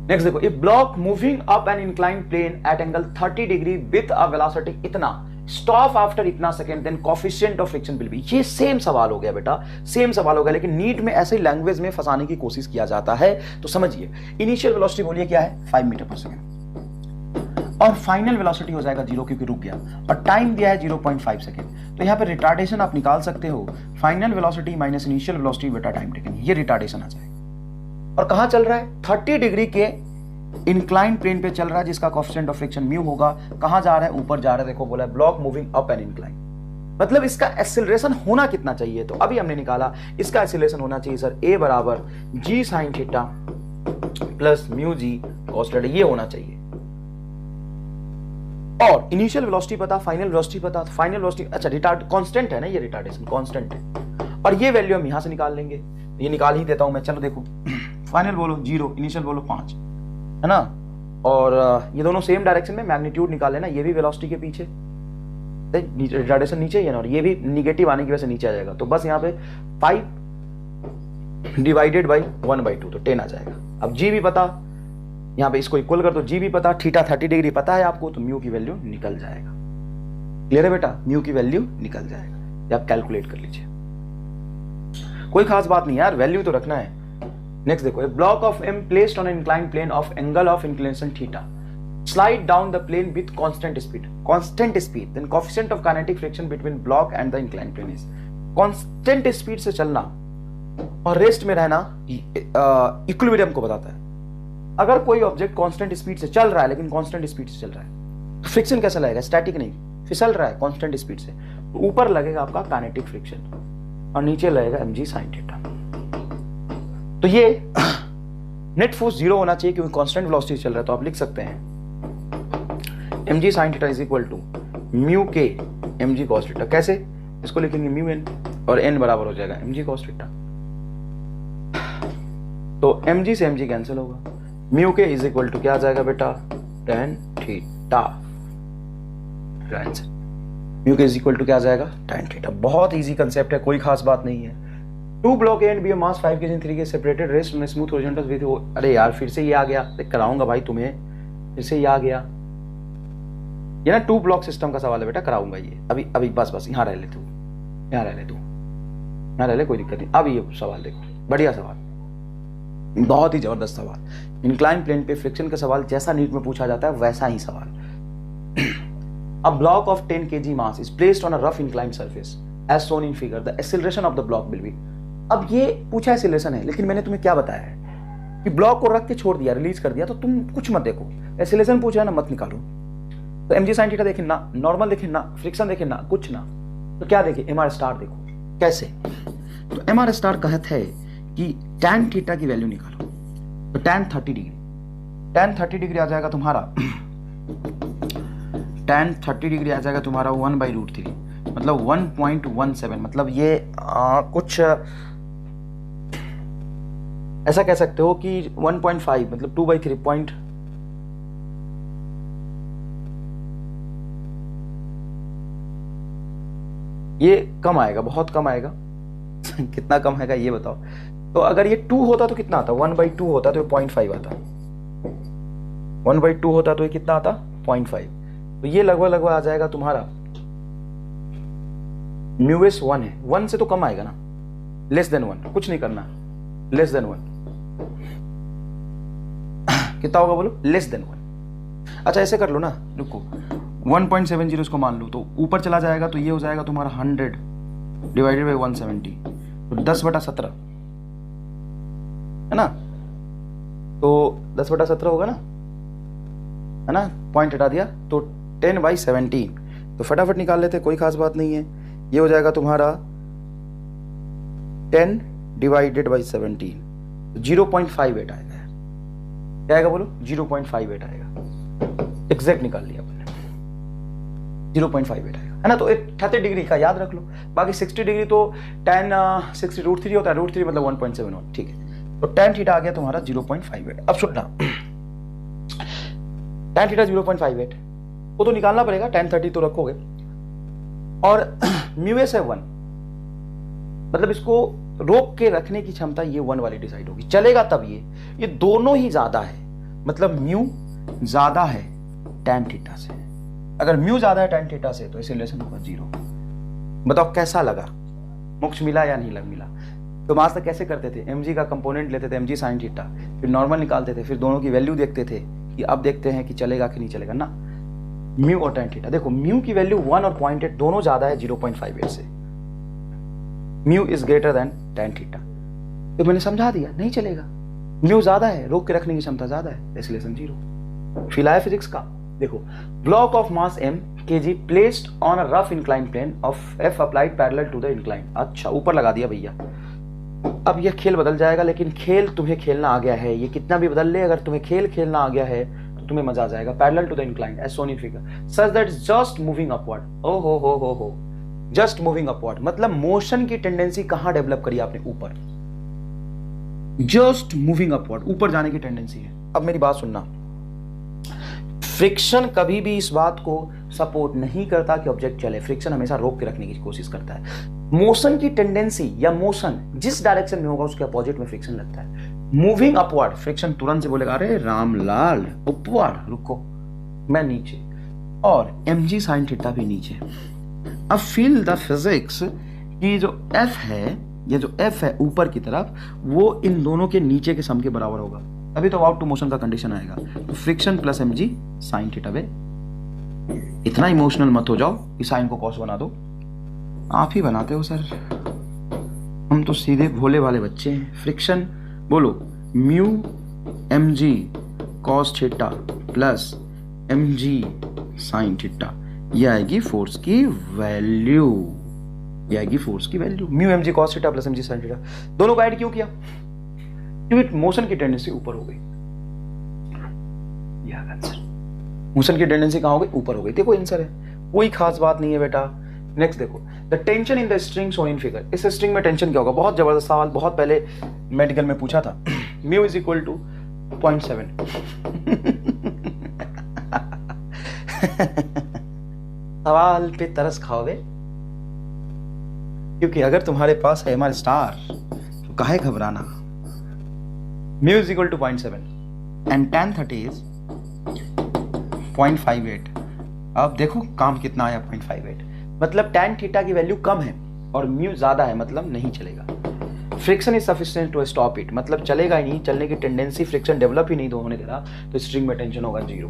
नेक्स्ट देखो, a block moving up an incline plane at angle 30 degree with a velocity इतना, स्टॉप आफ्टर इतना second, then coefficient of friction will be. ये सेम सवाल हो गया बेटा, सेम सवाल हो गया, लेकिन नीट में ऐसे लैंग्वेज में फंसाने की कोशिश किया जाता है। तो समझिए, इनिशियल वेलोसिटी बोलिए क्या है? 5 मीटर पर सेकंड, और फाइनल वेलोसिटी हो जाएगा 0 क्योंकि रुक गया, और टाइम दिया है 0.5 सेकंड। तो यहाँ पे रिटार्डेशन आप निकाल सकते हो, final velocity minus initial velocity बेटा टाइम टेकन, ये रिटार्डेशन आ जाएगा। और कहां चल रहा है? 30 डिग्री के इंक्लाइन प्लेन पे चल रहा है, जिसका कोएफिशिएंट ऑफ फ्रिक्शन म्यू होगा। कहां जा रहा है? ऊपर जा रहा है। देखो बोला है block moving up an incline, मतलब इसका एक्सीलरेशन होना कितना चाहिए? तो अभी हमने निकाला, इसका एक्सीलरेशन होना चाहिए सर a बराबर g sin theta plus mu g cos theta, ये होना चाहिए। और इनिशियल वेलोसिटी पता, फाइनल वेलोसिटी पता, फाइनल वेलोसिटी, अच्छा रिटार्ड कांस्टेंट है ना, ये रिटार्डेशन कांस्टेंट है, और ये वैल्यू हम यहां से निकाल लेंगे। ये निकाल ही देता हूं मैं, चलो देखो, फाइनल बोलो 0, इनिशियल बोलो 5, है ना, और ये दोनों सेम डायरेक्शन में, मैग्नीट्यूड निकाल लेना, ये भी वेलोसिटी के पीछे, रिटार्डेशन नीचे ही है ना, और ये भी निगेटिव आने की वजह से नीचे आ जाएगा। तो बस यहाँ पे 5 डिवाइडेड बाई 1/2, तो 10 आ जाएगा। अब जी भी पता, यहाँ पे इसको इक्वल कर दो, जी भी पता, थीटा 30 डिग्री पता है आपको, तो म्यू की वैल्यू निकल जाएगा। क्लियर है बेटा? म्यू की वैल्यू निकल जाएगा, आप कैलकुलेट कर लीजिए, कोई खास बात नहीं यार, वैल्यू तो रखना है। नेक्स्ट देखो, a block of M placed on an inclined plane of angle of inclination theta, slide down the plane with constant speed, then coefficient of kinetic friction between block and the inclined plane is। constant speed से चलना और rest में रहना equilibrium को बताता है। अगर कोई ऑब्जेक्ट कांस्टेंट स्पीड से चल रहा है, लेकिन कांस्टेंट स्पीड से चल रहा है, तो फ्रिक्शन कैसा लगेगा? स्टैटिक नहीं, फिसल रहा है कांस्टेंट स्पीड से, ऊपर लगेगा आपका काइनेटिक फ्रिक्शन और नीचे लगेगा mg sin थीटा। तो ये नेट फोर्स 0 होना चाहिए क्योंकि कांस्टेंट वेलोसिटी चल रहा है, तो आप लिख सकते हैं mg sin theta is equal to mu के mg cos थीटा। कैसे? इसको लिखेंगे म्यू n, और n बराबर हो जाएगा mg cos थीटा। तो mg से mg कैंसिल होगा, म्यू के इज इक्वल टू क्या आ जाएगा बेटा? tan theta. म्यू के इज इक्वल टू क्या आ जाएगा? tan theta. बहुत इजी कंसेप्ट है, कोई खास बात नहीं है। 2 block A and B mass 5 kg in 3 kg separated rest on a smooth horizontal with, अरे यार फिर से ये आ गया, कराऊंगा भाई तुम्हें, फिर से ये आ गया, ये ना 2 ब्लॉक सिस्टम का सवाल है बेटा, कराऊंगा ये। अभी बस यहाँ रह ले तू, यहाँ रह ले तू, ना ले ले, कोई दिक्कत नहीं। अब ये सवाल देखो, बढ़िया सवाल, बहुत ही जबरदस्त सवाल। इंक्लाइन प्लेन पे फ्रिक्शन का सवाल जैसा नीट में पूछा जाता है वैसा ही सवाल। A block of 10 kg mass is placed on a rough inclined surface as shown in figure. The acceleration of the block will be. अब ये पूछा एक्सेलरेशन है, लेकिन मैंने तुम्हें क्या बताया है कि ब्लॉक को रख के छोड़ दिया, रिलीज कर दिया, तो तुम कुछ मत देखो। एक्सेलरेशन पूछा है ना, मत निकालो। तो mg sin थीटा देखे ना, नॉर्मल देखे ना, फ्रिक्शन देखे ना, कुछ ना, तो क्या देखे, mr स्टार देखो। कैसे? तो mr स्टार कहत है कि tan थीटा की वैल्यू निकालो। तो tan 30 डिग्री, tan 30 डिग्री आ जाएगा तुम्हारा, tan 30 डिग्री आ जाएगा तुम्हारा 1/√3, मतलब 1.17, मतलब ये कुछ ऐसा कह सकते हो कि 1.5, मतलब 2/3 पॉइंट, ये कम आएगा, बहुत कम आएगा। कितना कम आएगा ये बताओ। तो अगर ये 2 होता तो कितना आता, 1/2 होता तो 0.5 आता, 1/2 होता तो ये कितना आता, 0.5। तो ये लगभग आ जाएगा तुम्हारा, म्यूएस 1 है, 1 से तो कम आएगा ना, लेस देन 1, कुछ नहीं करना, लेस देन 1। कितना होगा बोलो, लेस देन 1। अच्छा ऐसे कर लो ना, रुको, 1.70 इसको मान लो, तो ऊपर चला जाएगा तो ये हो जाएगा तुम्हारा 100 डिवाइडेड बाई 170, तो 10/17 है ना, तो 10/17 होगा ना, है ना, पॉइंट हटा दिया, तो 10/17। तो फटाफट निकाल लेते, कोई खास बात नहीं है। ये हो जाएगा तुम्हारा 10 डिवाइडेड बाई 17, 0.58 आएगा। क्या आएगा बोलो, 0.58 आएगा। एग्जैक्ट निकाल लिया अपने, 0.58 आएगा, है ना। तो 38 डिग्री का याद रख लो, बाकी 60 डिग्री तो tan 60√3 होता है, √3 मतलब 1.71, ठीक है। तो tan थीटा आ गया तुम्हारा 0.58। अब सुनना, tan थीटा 0.58 वो तो निकालना पड़ेगा, tan 30 तो रखोगे, और म्यूएस है 1, मतलब इसको रोक के रखने की क्षमता ये 1 वाली डिसाइड होगी, चलेगा तब ये दोनों ही ज्यादा है, मतलब म्यू ज्यादा है tan थीटा से। अगर म्यू ज्यादा है tan थीटा से तो एक्सेलरेशन होगा 0। बताओ कैसा लगा, मोक्ष मिला या नहीं मिला? तो आज तक कैसे करते थे, mg का कंपोनेंट लेते थे, mg sin थीटा, फिर नॉर्मल निकालते थे, फिर दोनों की वैल्यू देखते थे कि अब देखते हैं कि चलेगा कि नहीं चलेगा ना। म्यू और tan थीटा, देखो म्यू की वैल्यू 1 और 0.8 दोनों ज्यादा है 0.58 से, mu is greater than tan theta. तो मैंने समझा दिया, नहीं चलेगा, म्यू ज्यादा है, रोक के रखने की क्षमता ज्यादा है, एक्सेलरेशन 0। फिलहाल फिजिक्स का देखो, block of mass m kg placed on a rough incline plane of f applied parallel to the incline. अच्छा ऊपर लगा दिया भैया। अब ये खेल बदल जाएगा, लेकिन खेल तुम्हें खेलना आ गया है, ये कितना भी बदल ले, अगर तुम्हें खेल खेलना आ गया है तो तुम्हें मजा आ जाएगा। Parallel to the incline as shown in figure such that just moving upward. ओ हो, जस्ट मूविंग अपवर्ड मतलब मोशन की टेंडेंसी कहां डेवलप करी आपने, ऊपर, जस्ट मूविंग अपवर्ड, ऊपर जाने की टेंडेंसी है। अब मेरी बात सुनना, फ्रिक्शन कभी भी इस बात को सपोर्ट नहीं करता कि ऑब्जेक्ट चले, फ्रिक्शन हमेशा रोक के रखने की कोशिश करता है। मोशन की टेंडेंसी या मोशन जिस डायरेक्शन में होगा उसके अपोजिट में फ्रिक्शन लगता है। मूविंग अपवर्ड, फ्रिक्शन तुरंत से बोलेगा अरे रामलाल अपवर्ड, रुको मैं नीचे, और mg sin थीटा भी नीचे। अब फील द फिजिक्स कि जो f है, ये जो f है ऊपर की तरफ, वो इन दोनों के नीचे के सम के बराबर होगा, तभी तो अबाउट टू मोशन का कंडीशन आएगा। तो friction plus mg sin theta वे। इतना इमोशनल मत हो जाओ कि साइन को कॉस बना दो, आप ही बनाते हो सर, हम तो सीधे भोले वाले बच्चे हैं। फ्रिक्शन बोलो, mu mg cos theta plus mg sin theta, ये आएगी फोर्स की वैल्यू, ये आएगी फोर्स की value. Mu mg cos theta plus mg sin theta, दोनों को ऐड क्यों किया? क्योंकि मोशन की टेंडेंसी ऊपर हो गई। यह आंसर, मोशन की टेंडेंसी कहां हो गई, ऊपर हो गई। देखो आंसर है, कोई खास बात नहीं है बेटा। नेक्स्ट देखो, the tension in the string shown in figure. इस स्ट्रिंग में टेंशन क्या होगा, बहुत जबरदस्त सवाल, बहुत पहले मेडिकल में पूछा था। Mu is equal to 0.7। सवाल पे तरस खाओगे, क्योंकि अगर तुम्हारे पास है एमआर स्टार तो काहे घबराना। Mu is equal to 0.7 and tan 30 is 0.58। अब देखो काम कितना आया, 0.58, मतलब tan थीटा की वैल्यू कम है, और म्यू ज्यादा है मतलब नहीं चलेगा। Friction is sufficient to stop it, मतलब चलेगा ही नहीं, चलने की टेंडेंसी, फ्रिक्शन डेवलप ही नहीं तो होने दे रहा, तो स्ट्रिंग में टेंशन होगा 0।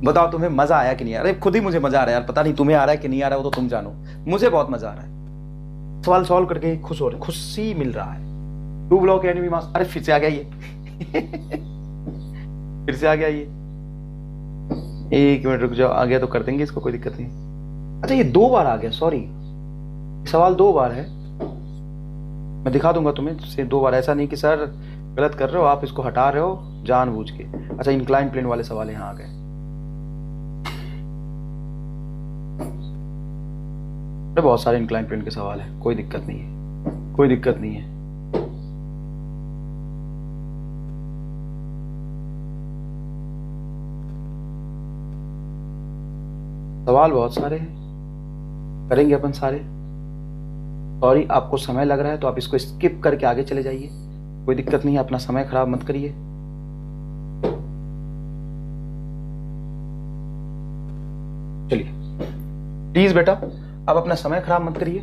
बताओ तुम्हें मजा आया कि नहीं? अरे खुद ही मुझे मजा आ रहा है यार, पता नहीं तुम्हें आ रहा है कि नहीं आ रहा है, वो तो तुम जानो, मुझे बहुत मजा आ रहा है। सवाल सॉल्व करके खुश हो रहे, खुशी मिल रहा है। 2 ब्लॉक एनवी मास, अरे फिर से आ गया ये फिर से आ गया ये, 1 मिनट रुक जाओ, आ गया तो कर देंगे इसको, कोई दिक्कत नहीं। अच्छा ये 2 बार आ गया, सॉरी, सवाल 2 बार है, मैं दिखा दूंगा तुम्हें से 2 बार, ऐसा नहीं कि सर गलत कर रहे हो आप, इसको हटा रहे हो जानबूझ के। अच्छा इंक्लाइन प्लेन वाले सवाल यहाँ आ गए, बहुत सारे इंक्लाइन प्लेन के सवाल है, कोई दिक्कत नहीं है, कोई दिक्कत नहीं है। सवाल बहुत सारे हैं, करेंगे अपन सारे। सॉरी आपको समय लग रहा है तो आप इसको स्किप करके आगे चले जाइए, कोई दिक्कत नहीं है, अपना समय खराब मत करिए। चलिए प्लीज बेटा आप अपना समय खराब मत करिए,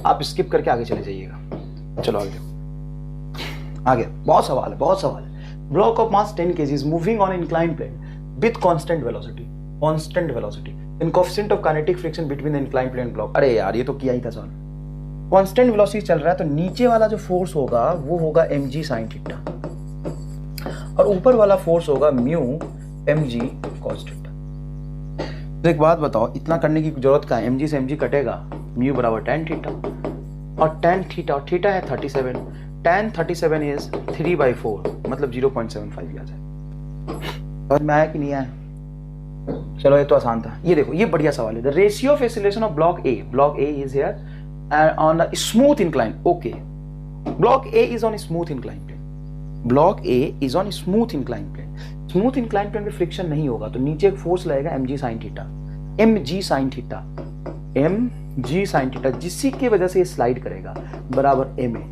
आप स्किप करके आगे चले जाइएगा। चलो आगे, आगे बहुत सवाल है, बहुत सवाल है। Block of mass 10 kg moving on incline plane with constant velocity, constant velocity in coefficient of kinetic friction between the incline plane block. अरे यार ये तो किया ही था सवाल। कांस्टेंट वेलोसिटी चल रहा है तो नीचे वाला जो फोर्स होगा वो होगा mg sin थीटा, और ऊपर वाला फोर्स होगा म्यू mg cos थीटा। तो एक बात बताओ, इतना करने की जरूरत क्या है? mg से mg कटेगा, म्यू बराबर tan थीटा, और tan थीटा और थीटा है 37, tan 37 इज 3/4 मतलब 0.75 आ जाए। समझ में आया कि नहीं आया? चलो ये तो आसान था। ये देखो ये बढ़िया सवाल है, the ratio of acceleration of block A is here on a smooth incline. Okay, block A is on smooth incline plane, block A is on smooth incline plane. Smooth incline plane पे friction नहीं होगा तो नीचे एक force लगेगा mg sin theta, mg sin theta, mg sin theta, जिसकी की वजह से ये स्लाइड करेगा बराबर ma।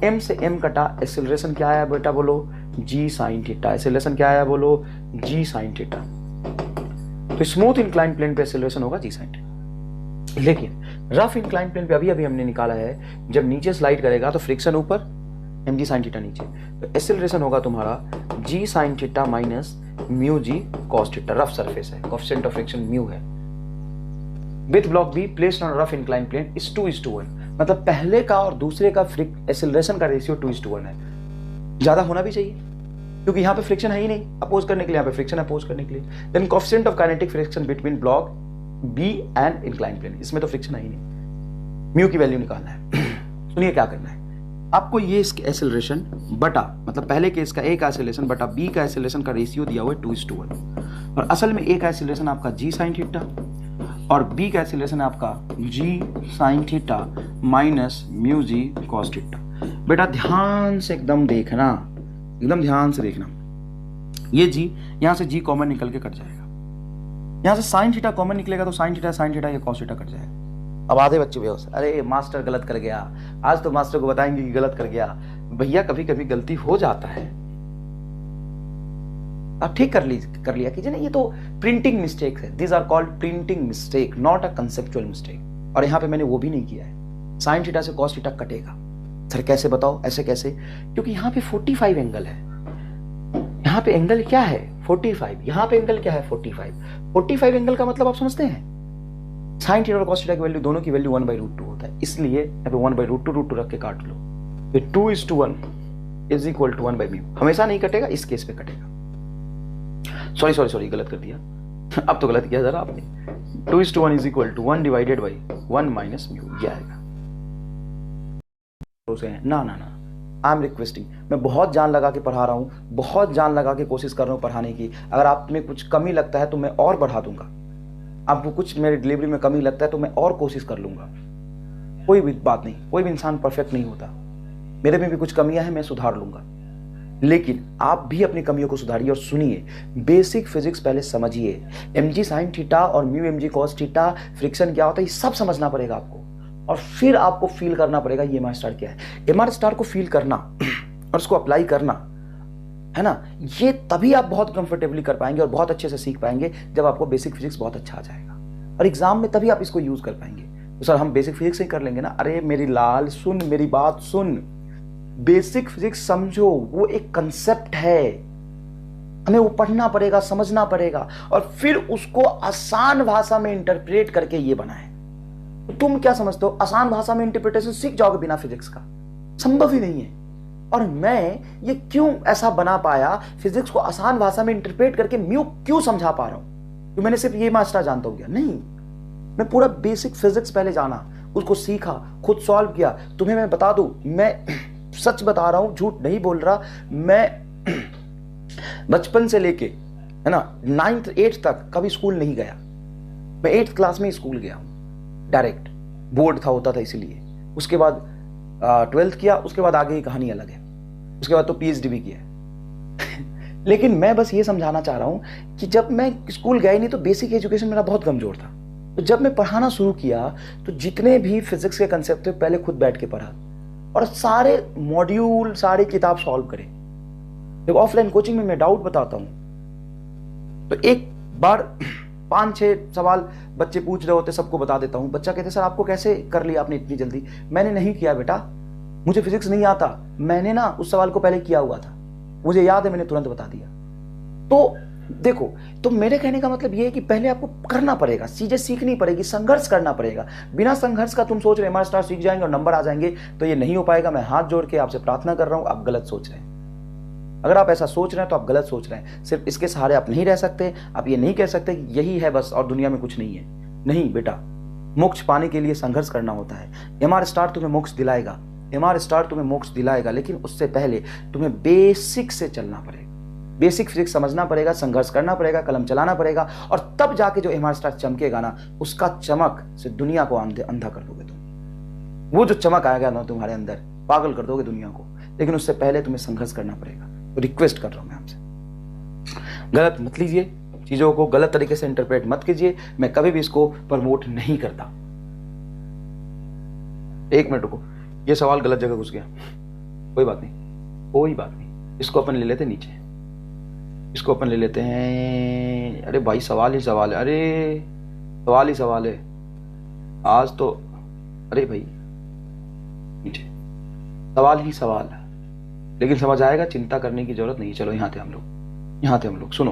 m से m कटा, एक्सेलरेशन क्या आया बेटा बोलो? g sin theta. एक्सेलरेशन क्या आया बोलो? g sin theta. तो स्मूथ इंक्लाइन प्लेन पे एक्सेलरेशन होगा g sin थीटा, लेकिन रफ इंक्लाइन प्लेन पे अभी अभी हमने निकाला है, जब नीचे स्लाइड करेगा तो फ्रिक्शन ऊपर, mg sin थीटा नीचे, तो एक्सेलरेशन होगा तुम्हारा g sin theta minus mu g cos theta. Rough surface है, कोएफिशिएंट ऑफ फ्रिक्शन म्यू है। With block B placed on rough incline plane is 2:1, मतलब पहले का और दूसरे का एक्सेलरेशन का रेशियो 2:1 है। ज्यादा होना भी चाहिए क्योंकि यहाँ पे फ्रिक्शन है ही नहीं अपोज करने के लिए, यहाँ पे फ्रिक्शन अपोज करने के लिए। Then coefficient of kinetic friction between block B and incline plane, इसमें तो फ्रिक्शन है ही नहीं, म्यू की वैल्यू निकालना है। सुनिए क्या करना है आपको, ये इसके एक्सेलरेशन बटा, मतलब पहले केस का ए का एक्सेलरेशन बटा बी का एक्सेलरेशन का रेशियो दिया हुआ है 2:1, और असल में ए का एक्सेलरेशन आपका g sin थीटा और बी का एक्सेलरेशन आपका g sin theta minus mu g cos theta. बेटा ध्यान से एकदम देखना, एकदम ध्यान से देखना, ये g यहां से g कॉमन निकल के कट जाएगा, यहां से sin थीटा कॉमन निकलेगा तो sin थीटा ये cos थीटा कट जाएगा। अब आधे बच्चे बेहोश, अरे मास्टर गलत कर गया, आज तो मास्टर को बताएंगे कि गलत कर गया। भैया कभी कभी गलती हो जाता है, आप ठीक कर लिया कीजिए ना, ये तो प्रिंटिंग मिस्टेक है, this are called printing mistake not a conceptual mistake. और यहाँ पे मैंने वो भी नहीं किया है, साइन थीटा से कॉस थीटा कटेगा। सर कैसे बताओ, ऐसे कैसे? क्योंकि यहाँ पे 45 एंगल है, यहाँ पे एंगल क्या है 45, यहाँ पे एंगल क्या है 45 एंगल का मतलब आप समझते हैं, साइन थीटा और कॉस थीटा की वैल्यू दोनों की वैल्यू 1/√2 होता है, इसलिए यहाँ पे 1/√2 रख के काट लो, तो 2:1 इज इक्वल टू 1/μ। हमेशा नहीं कटेगा, इस केस पे कटेगा। सॉरी गलत कर दिया अब तो गलत किया जरा आपने। 2:1 is equal to 1 divided by 1 minus mu, ये आएगा। ना आई एम रिक्वेस्टिंग, मैं बहुत जान लगा के पढ़ा रहा हूँ, बहुत जान लगा के कोशिश कर रहा हूँ पढ़ाने की। अगर आप में कुछ कमी लगता है तो मैं और बढ़ा दूंगा, आपको कुछ मेरे डिलीवरी में कमी लगता है तो मैं और कोशिश कर लूंगा। कोई भी बात नहीं, कोई भी इंसान परफेक्ट नहीं होता, मेरे में भी कुछ कमियां हैं, मैं सुधार लूंगा। लेकिन आप भी अपनी कमियों को सुधारिए और सुनिए, बेसिक फिजिक्स पहले समझिए। mg sin थीटा और mu mg cos theta, friction क्या होता है, ये सब समझना पड़ेगा आपको, और फिर आपको फील करना पड़ेगा ये एमआर स्टार क्या है। एमआर स्टार को फील करना और उसको अप्लाई करना है ना, ये तभी आप बहुत कंफर्टेबली कर पाएंगे और बहुत अच्छे से सीख पाएंगे जब आपको बेसिक फिजिक्स बहुत अच्छा आ जाएगा। और एग्जाम में तभी आप इसको यूज कर पाएंगे। तो सर हम बेसिक फिजिक्स ही कर लेंगे ना। अरे मेरी लाल सुन, मेरी बात सुन, बेसिक फिजिक्स समझो, वो एक कंसेप्ट है, हमें वो पढ़ना पड़ेगा, समझना पड़ेगा, और फिर उसको आसान भाषा में इंटरप्रेट करके ये बना है। तो तुम क्या समझते हो, आसान भाषा में इंटरप्रिटेशन सीख जाओगे बिना फिजिक्स का? संभव ही नहीं है। और मैं ये क्यों ऐसा बना पाया, फिजिक्स को आसान भाषा में इंटरप्रेट करके मैं क्यों समझा पा रहा हूं? तो मैंने सिर्फ ये मास्टर जानता हूं क्या? नहीं, मैं पूरा बेसिक फिजिक्स पहले जाना, उसको सीखा, खुद सॉल्व किया। तुम्हें मैं बता दूं, मैं सच बता रहा हूं, झूठ नहीं बोल रहा। मैं बचपन से लेके, है ना, 9th 8th तक कभी स्कूल नहीं गया। मैं 8th क्लास में स्कूल गया हूं डायरेक्ट, बोर्ड था होता था इसलिए। उसके बाद 12th किया, उसके बाद आगे की कहानी अलग है। उसके बाद तो PhD भी किया लेकिन मैं बस ये समझाना चाह रहा हूं कि जब मैं स्कूल गया ही नहीं तो बेसिक एजुकेशन मेरा बहुत कमजोर था। तो जब मैं पढ़ाना शुरू किया तो जितने भी फिजिक्स के कंसेप्ट थे पहले खुद बैठ के पढ़ा, और सारे मॉड्यूल, सारी किताब सॉल्व करे। जब ऑफलाइन कोचिंग में मैं डाउट बताता हूं तो एक बार 5-6 सवाल बच्चे पूछ रहे होते, सबको बता देता हूं। बच्चा कहते सर आपको कैसे कर लिया आपने इतनी जल्दी? मैंने नहीं किया बेटा, मुझे फिजिक्स नहीं आता, मैंने ना उस सवाल को पहले किया हुआ था, मुझे याद है, मैंने तुरंत बता दिया। तो देखो, तो मेरे कहने का मतलब ये है कि पहले आपको करना पड़ेगा, चीजें सीखनी पड़ेगी, संघर्ष करना पड़ेगा। बिना संघर्ष का तुम सोच रहे हमारे स्टार सीख जाएंगे और नंबर आ जाएंगे, तो ये नहीं हो पाएगा। मैं हाथ जोड़ के आपसे प्रार्थना कर रहा हूं, आप गलत सोच रहे हैं। अगर आप ऐसा सोच रहे हैं तो आप गलत सोच रहे हैं। सिर्फ इसके सहारे आप नहीं रह सकते। आप ये नहीं कह सकते कि यही है बस और दुनिया में कुछ नहीं है। नहीं बेटा, मोक्ष पाने के लिए संघर्ष करना होता है। MR स्टार तुम्हें मोक्ष दिलाएगा, MR स्टार तुम्हें मोक्ष दिलाएगा, लेकिन उससे पहले तुम्हें बेसिक से चलना पड़ेगा। बेसिक फिजिक्स समझना पड़ेगा, संघर्ष करना पड़ेगा, कलम चलाना पड़ेगा, और तब जाके जो MR स्टार चमकेगा ना, उसका चमक से दुनिया को अंधा कर दोगे तुम। वो जो चमक आएगा ना तुम्हारे अंदर, पागल कर दोगे दुनिया को। लेकिन उससे पहले तुम्हें संघर्ष करना पड़ेगा। तो रिक्वेस्ट कर रहा हूं मैं आपसे, गलत मत लीजिए, चीजों को गलत तरीके से इंटरप्रेट मत कीजिए। मैं कभी भी इसको प्रमोट नहीं करता। एक मिनट रुको, ये सवाल गलत जगह घुस गया। कोई बात नहीं, कोई बात नहीं, इसको अपन ले लेते नीचे, इसको अपन ले लेते हैं। अरे भाई सवाल ही सवाल है, अरे सवाल ही सवाल है आज तो। अरे भाई नीचे, सवाल ही सवाल है, लेकिन समझ आएगा, चिंता करने की जरूरत नहीं। चलो यहाँ थे हम लोग, सुनो।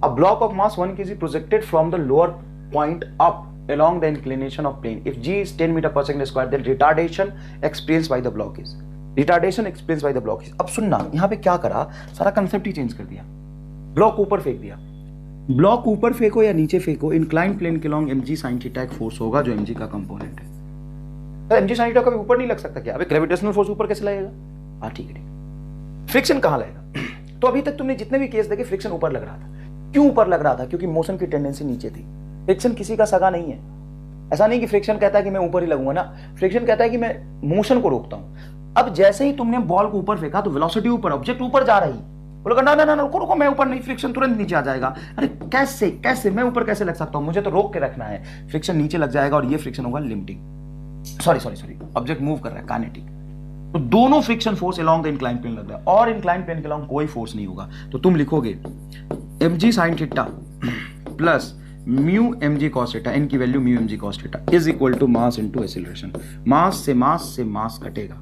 A block of mass 1 kg projected from the lower point up along the inclination of plane. If g is 10 meter per second square, then retardation experienced by the block is. Retardation experienced by the block is. अब सुनना, यहाँ पे क्या करा, सारा concept ही change कर दिया। Block ऊपर फेंक दिया। ब्लॉक ऊपर फेंको या नीचे फेंको, इंक्लाइन प्लेन के लॉन्ग mg sin थीटा एक फोर्स होगा जो mg का कंपोनेंट है। तो mg sin थीटा कभी ऊपर नहीं लग सकता क्या? अबे ग्रेविटेशनल फोर्स ऊपर कैसे लगेगा? हाँ ठीक है। फ्रिक्शन कहाँ लगेगा? तो अभी तक तुमने जितने भी केस देखे फ्रिक्शन ऊपर लग रहा था। क्यों ऊपर लग रहा था? क्योंकि मोशन की टेंडेंसी नीचे थी। फ्रिक्शन किसी का सगा नहीं है। ऐसा नहीं कि फ्रिक्शन कहता है कि मैं ऊपर ही लगूंगा ना, फ्रिक्शन कहता है कि मैं मोशन को रोकता हूं। अब जैसे ही तुमने बॉल को ऊपर फेंका तो वेलोसिटी ऊपर, ऑब्जेक्ट ऊपर जा रही, बोलेगा ना ना ना रुको रुको, मैं ऊपर नहीं, फ्रिक्शन तुरंत नीचे आ जाएगा। अरे कैसे कैसे मैं ऊपर कैसे लग सकता हूं? मुझे तो रोक के रखना है, फ्रिक्शन नीचे लग जाएगा और ये फ्रिक्शन होगा लिमिटिंग। सॉरी, ऑब्जेक्ट मूव कर रहा है, काइनेटिक। तो दोनों friction force along the incline plane लग रहा है, और इंक्लाइन प्लेन के अलोंग कोई फोर्स नहीं होगा। तो तुम लिखोगे mg sin theta plus mu mg cos theta, n की value mu mg cos theta is equal to mass into acceleration. Mass से मास कटेगा,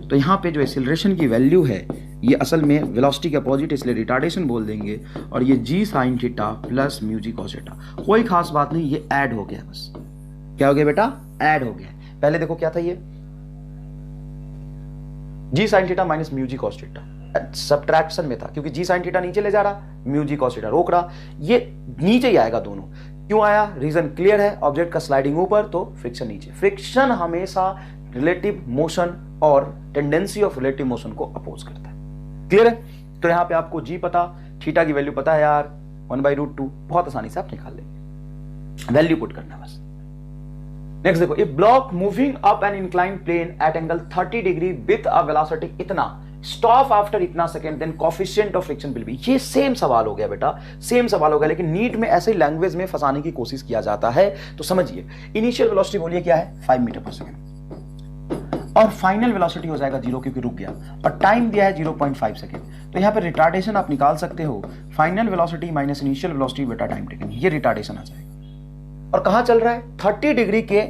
तो यहां पे जो एक्सीलरेशन की वैल्यू है ये असल में वेलोसिटी के अपोजिट, इसलिए रिटार्डेशन बोल देंगे। और ये g sin theta plus mu g cos theta, कोई खास बात नहीं, ये ऐड हो गया। बस क्या हो गया बेटा? ऐड हो गया। पहले देखो क्या था, ये g sin theta minus mu g cos theta subtraction में था, क्योंकि g sin थीटा नीचे ले जा रहा, म्यू g cos थीटा रोक रहा। ये नीचे ही आएगा दोनों। क्यों आया? रीजन क्लियर है, ऑब्जेक्ट का स्लाइडिंग ऊपर तो फ्रिक्शन नीचे। फ्रिक्शन हमेशा रिलेटिव मोशन और टेंडेंसी ऑफ रिलेटिव मोशन को अपोज करता है। क्लियर है? तो यहां पे आपको g पता, थीटा की वैल्यू पता है यार, 1/√2, बहुत आसानी से आप निकाल लेंगे, वैल्यू पुट करना बस। नेक्स्ट देखो, a block moving up an incline plane at angle 30 degree with a velocity इतना, स्टॉप आफ्टर इतना second, then coefficient of friction will be. ये सेम सवाल हो गया बेटा, सेम सवाल हो गया, लेकिन नीट में ऐसे लैंग्वेज में फंसाने की कोशिश किया जाता है। तो समझिए, इनिशियल वेलोसिटी बोलिए क्या है? 5 मीटर पर सेकंड, और फाइनल वेलोसिटी हो जाएगा 0 क्योंकि रुक गया, और टाइम दिया है 0.5 सेकंड। तो यहां पे रिटार्डेशन आप निकाल सकते हो, final velocity minus initial velocity बेटा टाइम टेकन, ये रिटार्डेशन आ जाएगा। और कहां चल रहा है, 30 डिग्री के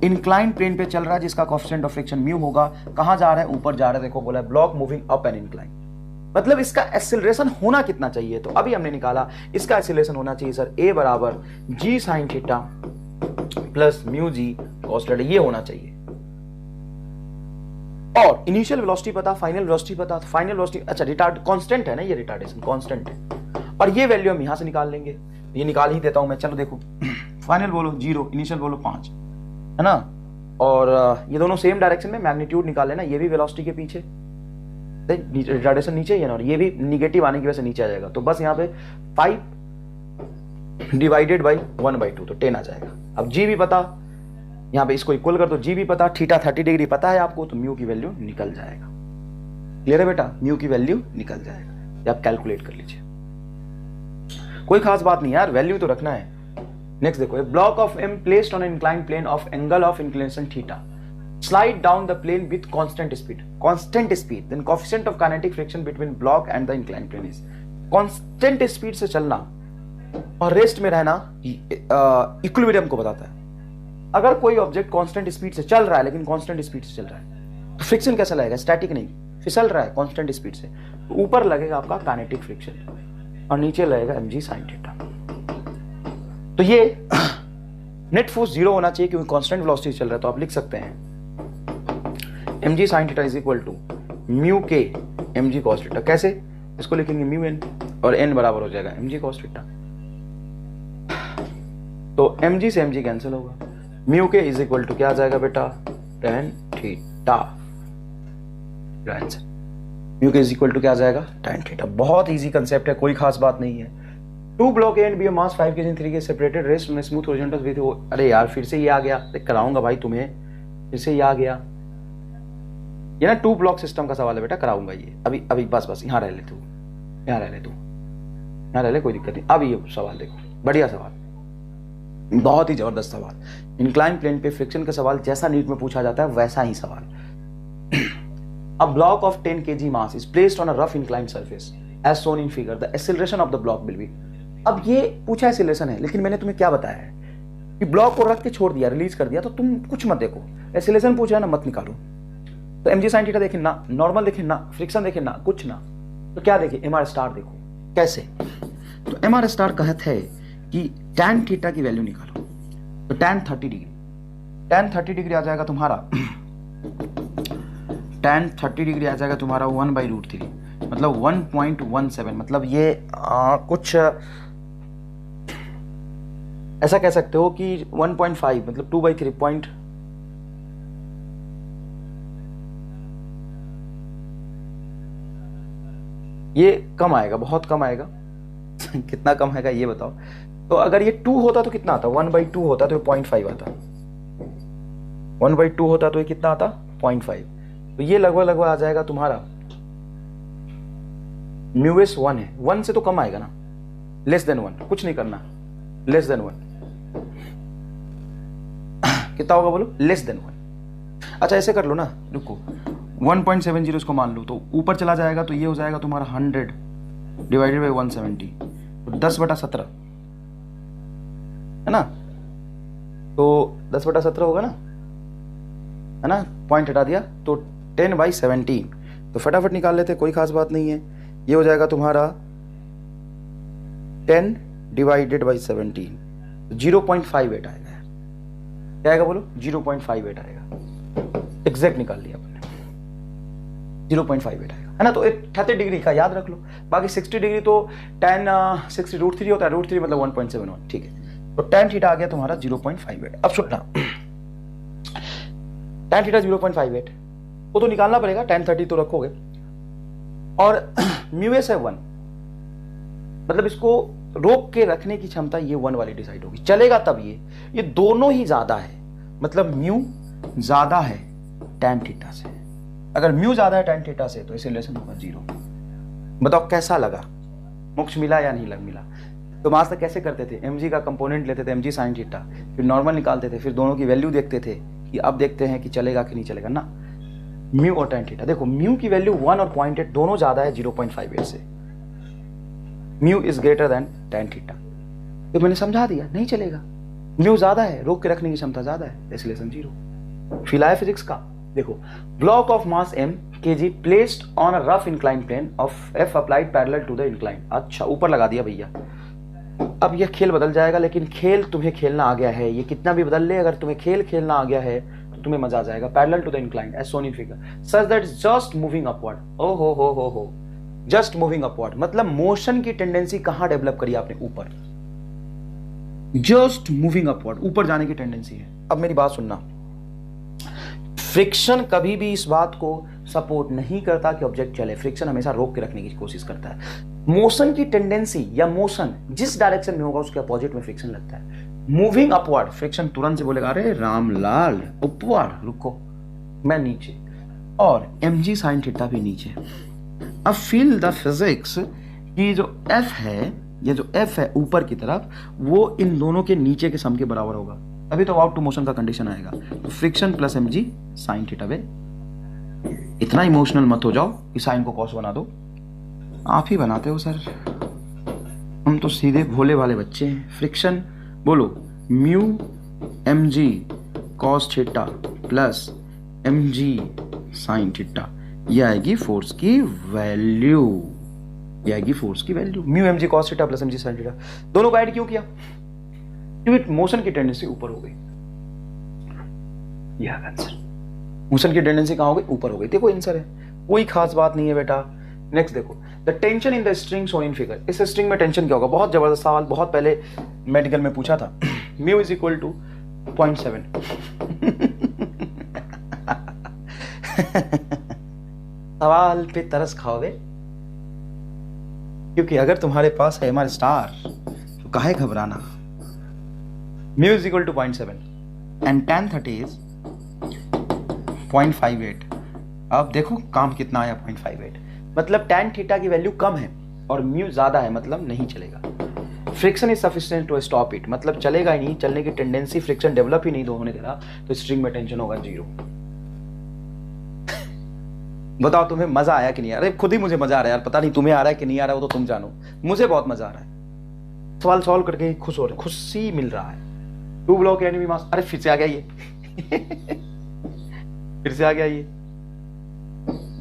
इंक्लाइन प्लेन पे चल रहा है, जिसका कोएफिशिएंट ऑफ फ्रिक्शन म्यू होगा। कहां जा रहा है, ऊपर जा रहा है। देखो बोला है block moving up an incline, मतलब इसका एक्सेलरेशन होना कितना चाहिए, तो अभी हमने निकाला इसका एक्सेलरेशन होना चाहिए सर a बराबर g sin theta plus mu g cos theta, ये होना चाहिए। और इनिशियल वेलोसिटी पता, फाइनल वेलोसिटी पता, फाइनल वेलोसिटी अच्छा रिटार्ड कांस्टेंट है ना, ये रिटार्डेशन कांस्टेंट है, और ये वैल्यू हम यहां से निकाल लेंगे, ये निकाल ही देता हूं मैं। चलो देखो फाइनल बोलो 0, इनिशियल बोलो 5, है ना, और ये दोनों सेम डायरेक्शन में, मैग्नीट्यूड निकाल लेना, ये भी वेलोसिटी के पीछे, रिटार्डेशन नीचे ही है ना, और ये भी निगेटिव आने की वजह से नीचे आ जाएगा, तो बस यहाँ पे 5 डिवाइडेड बाई 1/2 तो 10 आ जाएगा। अब जी भी पता, यहाँ पे इसको इक्वल कर दो, जी भी पता, थीटा 30 डिग्री पता है आपको, तो म्यू की वैल्यू निकल जाएगा। क्लियर है बेटा, म्यू की वैल्यू निकल जाएगा, ये आप कैलकुलेट कर लीजिए, कोई खास बात नहीं यार, वैल्यू तो रखना है। नेक्स्ट देखो, a block of m placed on inclined plane of angle of inclination theta, slide down the plane with constant speed, then coefficient of kinetic friction between block and the inclined plane is constant speed से चलना और rest में रहना equilibrium को बताता है। अगर कोई ऑब्जेक्ट कांस्टेंट स्पीड से चल रहा है, लेकिन कांस्टेंट स्पीड से चल रहा है, तो फ्रिक्शन कैसा लगेगा, स्टैटिक नहीं, फिसल रहा है कांस्टेंट स्पीड से, तो ऊपर लगेगा आपका काइनेटिक फ्रिक्शन और नीचे लगेगा mg sin थीटा। तो ये नेट फोर्स 0 होना चाहिए क्योंकि कांस्टेंट वेलोसिटी चल रहा है, तो आप लिख सकते हैं mg sin theta is equal to mu के mg cos थीटा। कैसे, इसको लिखेंगे म्यू n और n बराबर हो जाएगा mg cos थीटा, तो mg से mg कैंसिल होगा, म्यू के इज इक्वल टू क्या आ जाएगा बेटा, tan थीटा, म्यू के इज इक्वल टू क्या आ जाएगा, tan थीटा। बहुत इजी कंसेप्ट है, कोई खास बात नहीं है। 2 block A and B mass 5 kg 3 kg separated rest on smooth horizontal with, अरे यार फिर से ये आ गया, कराऊंगा भाई तुम्हें, फिर से ये आ गया, ये ना 2 ब्लॉक सिस्टम का सवाल है बेटा, कराऊंगा ये अभी अभी, बस यहाँ रह ले तू, यहाँ रह ले तू, यहाँ रह ले, कोई दिक्कत नहीं। अब ये सवाल देखो, बढ़िया सवाल, बहुत ही जबरदस्त सवाल, इंक्लाइन प्लेन पे फ्रिक्शन का सवाल जैसा नीट में पूछा जाता है वैसा ही सवाल। A block of 10 kg mass is placed on a rough inclined surface as shown in figure. The acceleration of the block will be, अब ये पूछा एक्सेलरेशन है, लेकिन मैंने तुम्हें क्या बताया है कि ब्लॉक को रख के छोड़ दिया, रिलीज कर दिया, तो तुम कुछ मत देखो, एक्सेलरेशन पूछा है ना, मत निकालो। तो mg sin थीटा देखें ना, नॉर्मल देखें ना, फ्रिक्शन देखें ना, कुछ ना, तो क्या देखें, mr स्टार देखो। कैसे, तो mr स्टार कहत है कि tan थीटा की वैल्यू निकालो, तो tan 30 डिग्री, tan 30 डिग्री आ जाएगा तुम्हारा, tan 30 डिग्री आ जाएगा तुम्हारा 1/√3, मतलब 1.17, मतलब ये कुछ ऐसा कह सकते हो कि 1.5, मतलब 2/3 पॉइंट, ये कम आएगा, बहुत कम आएगा। कितना कम आएगा ये बताओ। तो अगर ये 2 होता तो कितना आता, 1/2 होता तो 0.5 आता, 1/2 होता तो ये कितना आता, 0.5, तो ये लगभग आ जाएगा तुम्हारा, म्यूएस 1 है, 1 से तो कम आएगा ना, लेस देन 1, कुछ नहीं करना, लेस देन 1, कितना होगा बोलो, लेस देन 1। अच्छा ऐसे कर लो ना, रुको, 1.70 इसको मान लो, तो ऊपर चला जाएगा, तो ये हो जाएगा तुम्हारा 100 डिवाइडेड बाई 170, तो 10/17 है ना, तो 10/17 होगा ना, है ना, पॉइंट हटा दिया, तो 10/17, तो फटाफट निकाल लेते, कोई खास बात नहीं है, ये हो जाएगा तुम्हारा 10 डिवाइडेड बाई 17, 0.58 आएगा, क्या आएगा बोलो, 0.58 आएगा, एग्जैक्ट निकाल लिया आपने, 0.58 आएगा, है ना। तो 30 डिग्री का याद रख लो, बाकी 60 डिग्री तो tan 60√3 होता है, √3 मतलब 1.71, ठीक है, तो tan थीटा आ गया तुम्हारा 0.58। अब सुनना, tan थीटा 0.58 वो तो निकालना पड़ेगा, tan 30 तो रखोगे, और म्यू एस है 1, मतलब इसको रोक के रखने की क्षमता ये 1 वाली डिसाइड होगी, चलेगा तब ये दोनों ही ज्यादा है, मतलब म्यू ज्यादा है tan थीटा से, अगर म्यू ज्यादा है tan थीटा से तो एक्सेलरेशन होगा 0। बताओ कैसा लगा, मोक्ष मिला या नहीं मिला। तो आज तक कैसे करते थे, mg का कंपोनेंट लेते थे mg sin थीटा, फिर नॉर्मल निकालते थे, फिर दोनों की वैल्यू देखते थे कि अब देखते हैं कि चलेगा कि नहीं चलेगा ना, म्यू और tan थीटा। देखो म्यू की वैल्यू 1 और 0.8 दोनों ज्यादा है 0.58 से, mu is greater than tan theta, तो मैंने समझा दिया नहीं चलेगा, म्यू ज्यादा है, रोक के रखने की क्षमता ज्यादा है, एक्सीलरेशन 0। फिलहाल फिजिक्स का देखो, block of mass m kg placed on a rough incline plane of f applied parallel to the incline. अच्छा ऊपर लगा दिया भैया। अब यह खेल बदल जाएगा, लेकिन खेल तुम्हें खेलना आ गया है, ये कितना भी बदल ले, अगर तुम्हें खेल खेलना आ गया है तो तुम्हें मजा आ जाएगा। Parallel to the incline as shown in figure such that just moving upward. ओ हो जस्ट मूविंग अपवर्ड मतलब मोशन की टेंडेंसी कहां डेवलप करी आपने? ऊपर। जस्ट मूविंग अपवर्ड, ऊपर जाने की टेंडेंसी है। अब मेरी बात सुनना, फ्रिक्शन कभी भी इस बात को सपोर्ट नहीं करता कि ऑब्जेक्ट चले, फ्रिक्शन हमेशा रोक के रखने की कोशिश करता है। मोशन की टेंडेंसी या मोशन जिस डायरेक्शन में होगा उसके अपोजिट में फ्रिक्शन लगता है। मूविंग अपवर्ड, फ्रिक्शन तुरंत से बोलेगा अरे रामलाल उपवर्ड, रुको मैं नीचे, और mg sin थीटा भी नीचे। अब फील द फिजिक्स कि जो f है, ये जो f है ऊपर की तरफ, वो इन दोनों के नीचे के सम के बराबर होगा, अभी तो आउट टू मोशन का कंडीशन आएगा। तो friction plus mg sin theta. वे इतना इमोशनल मत हो जाओ कि साइन को कॉस बना दो, आप ही बनाते हो सर, हम तो सीधे भोले वाले बच्चे हैं। फ्रिक्शन बोलो mu mg cos theta plus mg sin theta, ये आएगी फोर्स की वैल्यू, ये आएगी फोर्स की value. Mu mg cos theta plus mg sin theta, दोनों को ऐड क्यों किया? क्योंकि मोशन की टेंडेंसी ऊपर हो गई। यह आंसर, मोशन की टेंडेंसी कहां हो गई? ऊपर हो गई। देखो आंसर है, कोई खास बात नहीं है बेटा। नेक्स्ट देखो, the tension in the string shown in figure. इस स्ट्रिंग में टेंशन क्या होगा? बहुत जबरदस्त सवाल, बहुत पहले मेडिकल में पूछा था। Mu is equal to 0.7। सवाल पे तरस खाओगे, क्योंकि अगर तुम्हारे पास है हमारे स्टार तो काहे घबराना। Mu is equal to 0.7 and tan 30 is 0.58। अब देखो काम कितना आया, 0.58 मतलब tan थीटा की वैल्यू कम है और म्यू ज्यादा है, मतलब नहीं चलेगा। Friction is sufficient to stop it, मतलब चलेगा ही नहीं, चलने की टेंडेंसी, फ्रिक्शन डेवलप ही नहीं होने दे रहा, तो स्ट्रिंग में टेंशन होगा 0। बताओ तुम्हें मजा आया कि नहीं? अरे खुद ही मुझे मजा आ रहा है यार, पता नहीं तुम्हें आ रहा है कि नहीं आ रहा है, वो तो तुम जानो, मुझे बहुत मजा आ रहा है। सवाल सॉल्व करके खुश हो रहे, खुशी मिल रहा है। 2 ब्लॉक एनिमी मास, अरे फिर से आ गया ये। फिर से आ गया ये,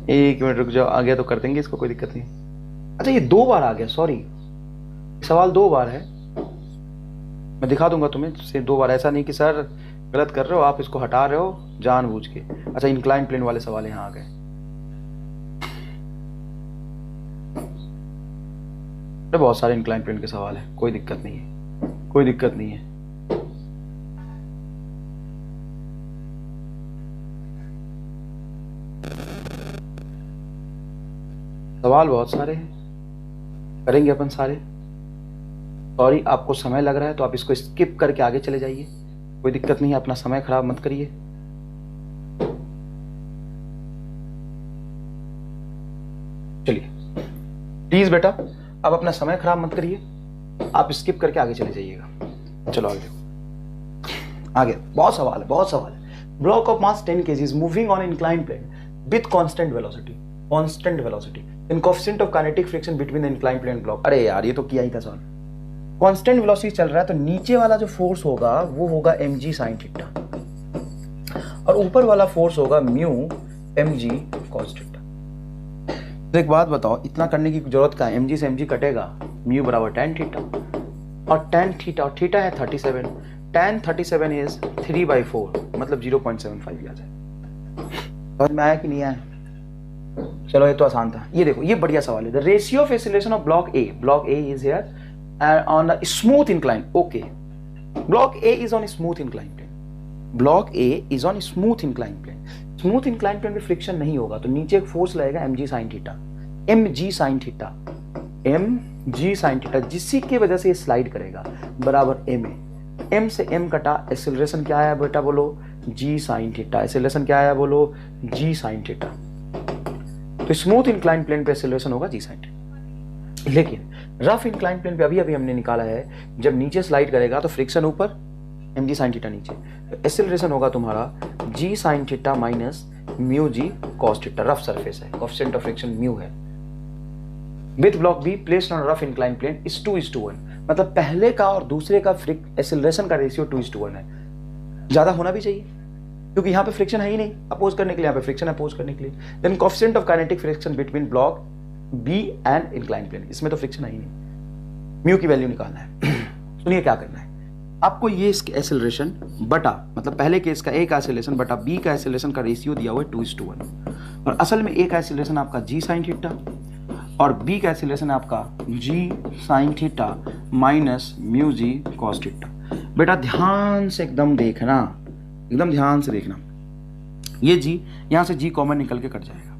एक मिनट रुक जाओ, आ गया तो कर देंगे इसको, कोई दिक्कत नहीं। अच्छा ये 2 बार आ गया, सॉरी, सवाल 2 बार है, मैं दिखा दूंगा तुम्हें से 2 बार। ऐसा नहीं कि सर गलत कर रहे हो, आप इसको हटा रहे हो जानबूझ के। अच्छा इंक्लाइन प्लेन वाले सवाल यहाँ आ गए। बहुत सारे इंक्लाइन प्लेन के सवाल है, कोई दिक्कत नहीं है, कोई दिक्कत नहीं है। सवाल बहुत सारे हैं, करेंगे अपन सारे। सॉरी आपको समय लग रहा है तो आप इसको स्किप करके आगे चले जाइए, कोई दिक्कत नहीं है, अपना समय खराब मत करिए। चलिए प्लीज बेटा, अब अपना समय खराब मत करिए, आप स्किप करके आगे चले जाइएगा। चलो आगे देखो, आगे बहुत सवाल है, बहुत सवाल है। Block of mass 10 kg is moving on inclined plane with constant velocity, constant velocity in coefficient of kinetic friction between the inclined plane block। अरे यार ये तो किया ही था सवाल। कांस्टेंट वेलोसिटी चल रहा है तो नीचे वाला जो फोर्स होगा वो होगा mg sin थीटा, और ऊपर वाला फोर्स होगा म्यू mg cos थीटा। तो एक बात बताओ, इतना करने की जरूरत क्या है? mg से mg कटेगा, म्यू बराबर tan थीटा, और tan थीटा, और थीटा है 37, tan 37 इज 3/4 मतलब 0.75 आ जाए। समझ में आया कि नहीं आया? चलो ये तो आसान था। ये देखो, ये बढ़िया सवाल है। The ratio of acceleration of block A is here on a smooth incline. Okay, block A is on smooth incline plane, block A is on smooth incline plane. Smooth incline plane में friction नहीं होगा तो नीचे एक force लगेगा mg sin theta, mg sin theta, mg sin theta, जिसकी की वजह से ये स्लाइड करेगा, बराबर m। m से m कटा, एक्सेलरेशन क्या आया बेटा बोलो? g sin theta. एक्सेलरेशन क्या आया बोलो? g sin theta. तो स्मूथ इंक्लाइन प्लेन पे एक्सेलरेशन होगा g sin थीटा, लेकिन रफ इंक्लाइन प्लेन पे अभी अभी हमने निकाला है, जब नीचे स्लाइड करेगा तो फ्रिक्शन ऊपर, mg sin थीटा नीचे, तो एक्सेलरेशन होगा तुम्हारा g sin theta minus mu g cos theta. Rough surface है, कोएफिशिएंट ऑफ फ्रिक्शन म्यू है। With block B placed on rough incline plane is 2:1, मतलब पहले का और दूसरे का एक्सेलरेशन का रेशियो 2:1 है। ज्यादा होना भी चाहिए क्योंकि यहाँ पे फ्रिक्शन है ही नहीं अपोज करने के लिए, यहाँ पे फ्रिक्शन अपोज करने के लिए। Then coefficient of kinetic friction between block B and incline plane, इसमें तो फ्रिक्शन है ही नहीं। म्यू की वैल्यू निकालना है। सुनिए क्या करना है आपको, ये इसके एक्सेलरेशन बटा मतलब पहले केस का ए का एक्सेलरेशन बटा बी का एक्सेलरेशन का रेशियो दिया हुआ है 2:1, और असल में ए का एक्सेलरेशन आपका जी साइन थीटा और बी का एक्सेलरेशन आपका जी साइन थीटा माइनस म्यू जी कॉस थीटा। बेटा ध्यान से एकदम देखना, एकदम ध्यान से देखना, ये जी यहां से जी कॉमन निकल के कट जाएगा,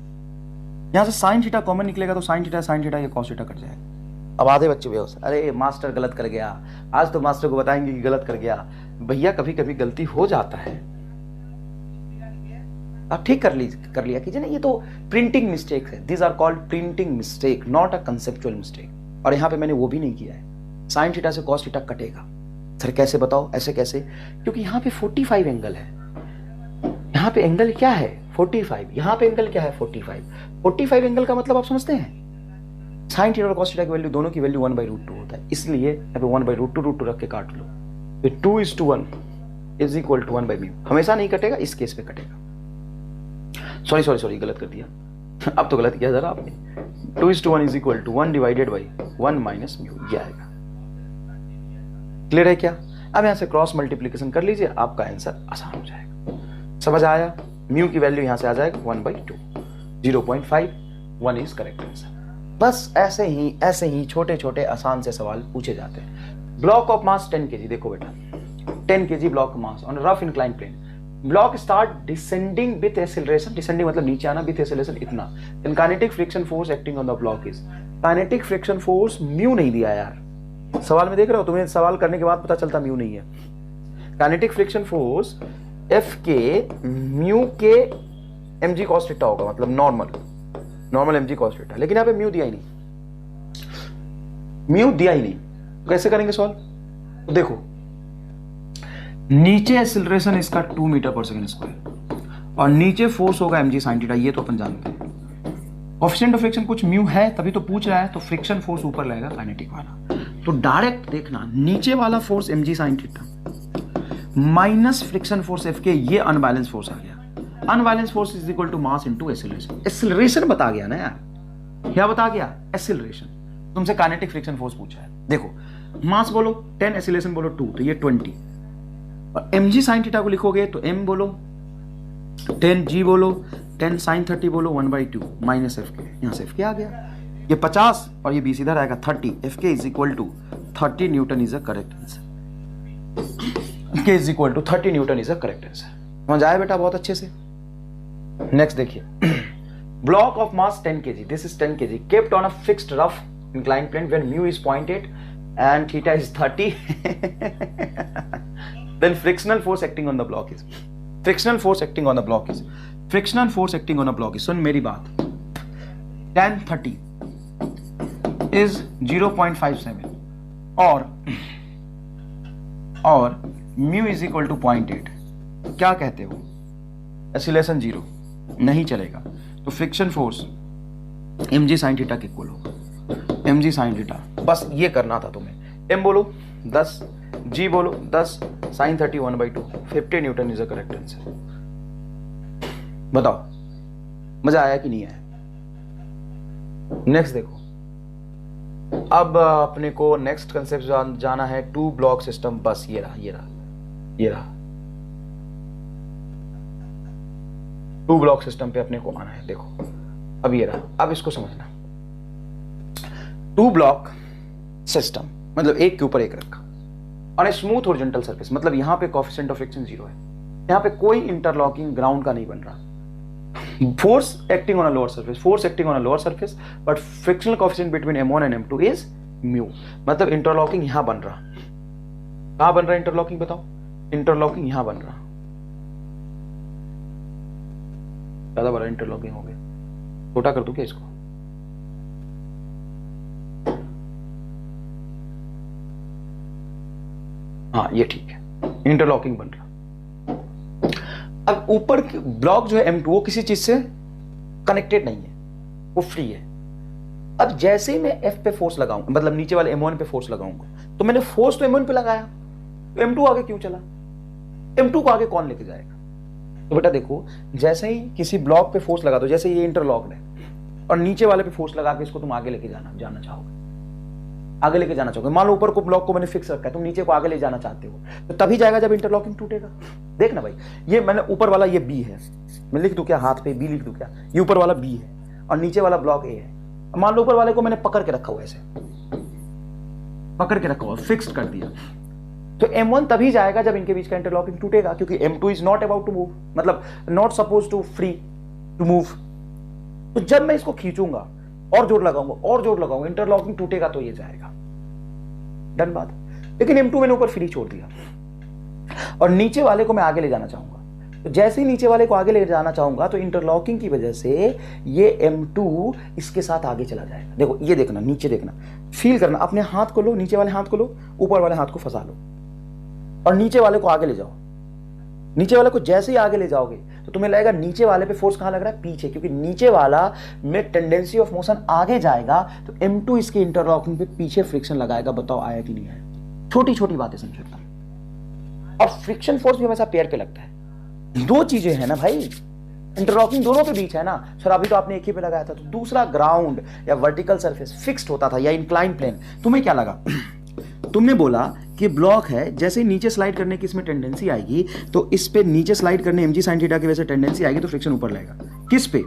यहां से साइन थीटा कॉमन निकलेगा तो साइन थीटा ये कॉस थीटा कट जाएगा। अब आधे बच्चे बेहोश, अरे मास्टर गलत कर गया, आज तो मास्टर को बताएंगे कि गलत कर गया। भैया कभी कभी गलती हो जाता है, आप ठीक कर लिया कीजिए ना, ये तो प्रिंटिंग मिस्टेक है। This are called printing mistake, not a conceptual mistake. और यहाँ पे मैंने वो भी नहीं किया है, साइन थीटा से कॉस थीटा कटेगा। सर कैसे बताओ, ऐसे कैसे? क्योंकि यहाँ पे 45 एंगल है, यहाँ पे एंगल क्या है 45, यहाँ पे एंगल क्या है 45 एंगल का मतलब आप समझते हैं, साइन थीटा और कॉस थीटा की वैल्यू दोनों की वैल्यू 1/√2 होता है, इसलिए यहाँ पे 1/√2 रख के काट लो, तो 2:1 इज इक्वल टू 1/μ। हमेशा नहीं कटेगा, इस केस पे कटेगा। सॉरी गलत कर दिया, अब तो गलत किया जरा आपने। 2:1 is equal to 1/1 minus mu, ये आएगा। क्लियर है क्या? अब यहां से क्रॉस मल्टीप्लीकेशन कर लीजिए, आपका आंसर आसान हो जाएगा। समझ आया? म्यू की वैल्यू यहां से आ जाएगा 1/2, 0.5, 1 इज करेक्ट आंसर। बस ऐसे ही छोटे छोटे आसान से सवाल पूछे जाते हैं। ब्लॉक ऑफ मास 10 kg, देखो बेटा 10 kg block mass on rough incline plane, block start descending with acceleration, descending मतलब नीचे आना, विथ एक्सेलरेशन इतना, then kinetic friction force acting on the block is, kinetic friction force mu नहीं दिया यार, सवाल में देख रहे हो, तुम्हें सवाल करने के बाद पता चलता म्यू नहीं है। काइनेटिक फ्रिक्शन फोर्स एफ के म्यू के mg cos थीटा होगा, मतलब नॉर्मल mg cos थीटा, लेकिन यहाँ पे म्यू दिया ही नहीं, तो कैसे करेंगे सॉल्व? तो देखो नीचे एक्सेलरेशन इसका 2 मीटर पर सेकंड स्क्वायर और नीचे फोर्स होगा mg sin थीटा, ये तो अपन जानते हैं। कोएफिशिएंट ऑफ फ्रिक्शन कुछ म्यू है तभी तो पूछ रहा है, तो फ्रिक्शन फोर्स ऊपर लगेगा काइनेटिक वाला, तो डायरेक्ट देखना नीचे वाला force mg sin theta minus friction force F के, ये अनबैलेंस फोर्स आ गया। Unbalance force is equal to mass into acceleration. Acceleration बता गया ना यार, क्या बता गया? एक्सेलरेशन। तुमसे काइनेटिक फ्रिक्शन फोर्स पूछा है, देखो मास बोलो 10, एक्सेलरेशन बोलो 2, तो ये 20, और mg sin थीटा को लिखोगे तो m बोलो 10, g बोलो 10 sin 30 बोलो 1/2 माइनस एफ के, यहां से एफ के आ गया, ये 50 और ये 20 इधर आएगा 30, F K is equal to 30 newton is a correct answer, K is equal to 30 newton is a correct answer. समझ आया बेटा बहुत अच्छे से? नेक्स्ट देखिए, block of mass 10 kg, this is 10 kg kept on a fixed rough inclined plane when mu is 0.8 and theta is 30 then frictional force acting on the block is, सुन मेरी बात, tan 30 is 0.57 और mu is equal to 0.8, क्या कहते हो? Acceleration 0 नहीं चलेगा, तो friction force mg sin theta के इक्वल होगा, mg sin थीटा, बस ये करना था तुम्हें। m बोलो 10, g बोलो 10, sin 30 1/2, 50 Newton is a correct answer. बताओ मजा आया कि नहीं आया? नेक्स्ट देखो, अब अपने को नेक्स्ट कंसेप्ट जाना है 2 ब्लॉक सिस्टम, बस ये रहा 2 ब्लॉक सिस्टम पे अपने को आना है। देखो अब ये रहा, अब इसको समझना, 2 ब्लॉक सिस्टम मतलब एक के ऊपर एक रखा और ए स्मूथ हॉरिजॉन्टल सरफेस, मतलब यहां पे कोएफिशिएंट ऑफ फ्रिक्शन 0 है, यहां पे कोई इंटरलॉकिंग ग्राउंड का नहीं बन रहा, force acting on a lower surface but frictional coefficient between m1 and m2 is mu, मतलब इंटरलॉकिंग यहां बन रहा। कहां बन रहा है इंटरलॉकिंग? बताओ, इंटरलॉकिंग यहां बन रहा, ज्यादा बड़ा इंटरलॉकिंग हो गया, छोटा कर दूं क्या इसको? हाँ ये ठीक है, इंटरलॉकिंग बन रहा। अब ऊपर ब्लॉक जो है M2 वो किसी चीज से कनेक्टेड नहीं है, वो फ्री है। अब जैसे ही मैं F पे फोर्स लगाऊंगा, मतलब नीचे वाले M1 पे फोर्स लगाऊंगा, तो मैंने फोर्स तो M1 पे लगाया, तो M2 आगे क्यों चला? M2 को आगे कौन लेके जाएगा? तो बेटा देखो, जैसे ही किसी ब्लॉक पे फोर्स लगा दो, जैसे ये इंटरलॉक्ड है और नीचे वाले पे फोर्स लगा के इसको तुम आगे लेके जाना चाहोगे, आगे लेके जाना चाहोगे। मान लो ऊपर को ब्लॉक को मैंने फिक्स रखा है, तुम नीचे को आगे ले जाना चाहते हो, तो तभी जाएगा जब इंटरलॉकिंग टूटेगा। देखना भाई, ये मैंने ऊपर वाला ये बी है, मैं लिख दूं क्या हाथ पे? बी लिख दूं क्या? ये ऊपर वाला बी है और नीचे वाला ब्लॉक ए है। मान लो ऊपर वाले को मैंने पकड़ के रखा हुआ, ऐसे पकड़ के रखा हुआ, फिक्स्ड कर दिया, तो M1 तभी जाएगा जब इनके बीच का इंटरलॉकिंग टूटेगा, क्योंकि M2 is not about to move, मतलब not suppose to free to move. तो जब मैं इसको खींचूंगा और जोर लगाऊंगा, इंटरलॉकिंग टूटेगा तो ये जाएगा। डन बात। लेकिन M2 मैंने ऊपर फ्री छोड़ दिया और नीचे वाले को मैं आगे ले जाना चाहूंगा, तो जैसे ही नीचे वाले को आगे ले जाना चाहूंगा तो इंटरलॉकिंग की वजह से ये M2 इसके साथ आगे चला जाएगा। देखो ये देखना, नीचे देखना, फील करना, अपने हाथ को लो, नीचे वाले हाथ को लो, ऊपर वाले हाथ को फंसा लो और नीचे वाले को आगे ले जाओ। नीचे वाले को जैसे ही आगे ले जाओगे तो तुम्हें लगेगा नीचे वाले पे फोर्स कहां लग रहा है? पीछे, क्योंकि नीचे वाला में टेंडेंसी ऑफ मोशन आगे जाएगा, तो M2 इसके इंटरलॉकिंग पे पीछे फ्रिक्शन लगाएगा। बताओ आया कि नहीं आया? छोटी छोटी बातें समझता हूं। और फ्रिक्शन फोर्स भी हमेशा पेयर पे लगता है। दो चीजें हैं ना भाई, इंटरलॉकिंग दोनों के बीच है ना सर। अभी तो आपने एक ही पे लगाया था, तो दूसरा ग्राउंड या वर्टिकल सरफेस फिक्स्ड होता था या इंक्लाइन प्लेन। तुम्हें क्या लगा? तुमने बोला कि ब्लॉक है, जैसे ही नीचे स्लाइड करने की इसमें टेंडेंसी आएगी, तो इस पे नीचे स्लाइड करने mg sin थीटा की वजह से टेंडेंसी आएगी, तो फ्रिक्शन ऊपर लगेगा। किस पे?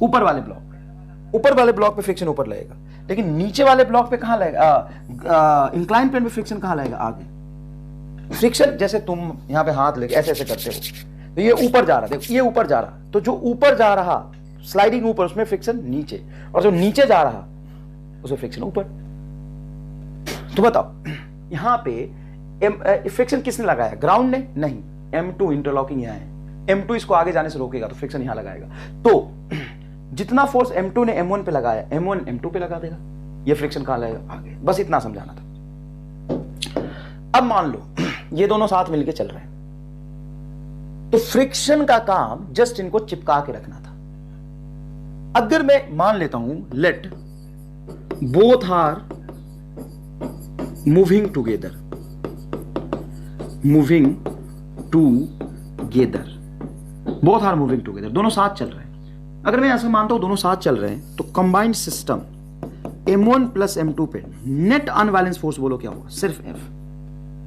ऊपर वाले ब्लॉक पे। ऊपर वाले ब्लॉक पे फ्रिक्शन ऊपर लगेगा, लेकिन नीचे वाले ब्लॉक पे कहां लगेगा? इंक्लाइन प्लेन पे फ्रिक्शन कहां लगेगा? आगे। फ्रिक्शन जैसे तुम यहां पे हाथ लेके ऐसे ऐसे करते हो, तो ये ऊपर जा रहा, देखो ये ऊपर जा रहा, तो जो ऊपर जा रहा स्लाइडिंग ऊपर, उसमें फ्रिक्शन नीचे, और जो नीचे जा रहा उसमें फ्रिक्शन ऊपर। तो बताओ यहां पे फ्रिक्शन किसने लगाया? ग्राउंड ने? नहीं, M2 इंटरलॉकिंग यहां है, M2 इसको आगे जाने से रोकेगा, तो फ्रिक्शन यहां लगाएगा। तो जितना फोर्स M2 ने M1 पे लगाया, M1 M2 पे लगा देगा, ये फ्रिक्शन कहां लगेगा? आगे। बस इतना समझाना था। अब मान लो ये दोनों साथ मिलके चल रहे हैं, तो फ्रिक्शन का काम जस्ट इनको चिपका के रखना था। अगर मैं मान लेता हूं let both are moving together, both are moving together, दोनों साथ चल रहे हैं। अगर मैं ऐसा मानता हूं दोनों साथ चल रहे हैं, तो combined system M1 plus M2 पे नेट अनबैलेंस फोर्स बोलो क्या होगा? सिर्फ F।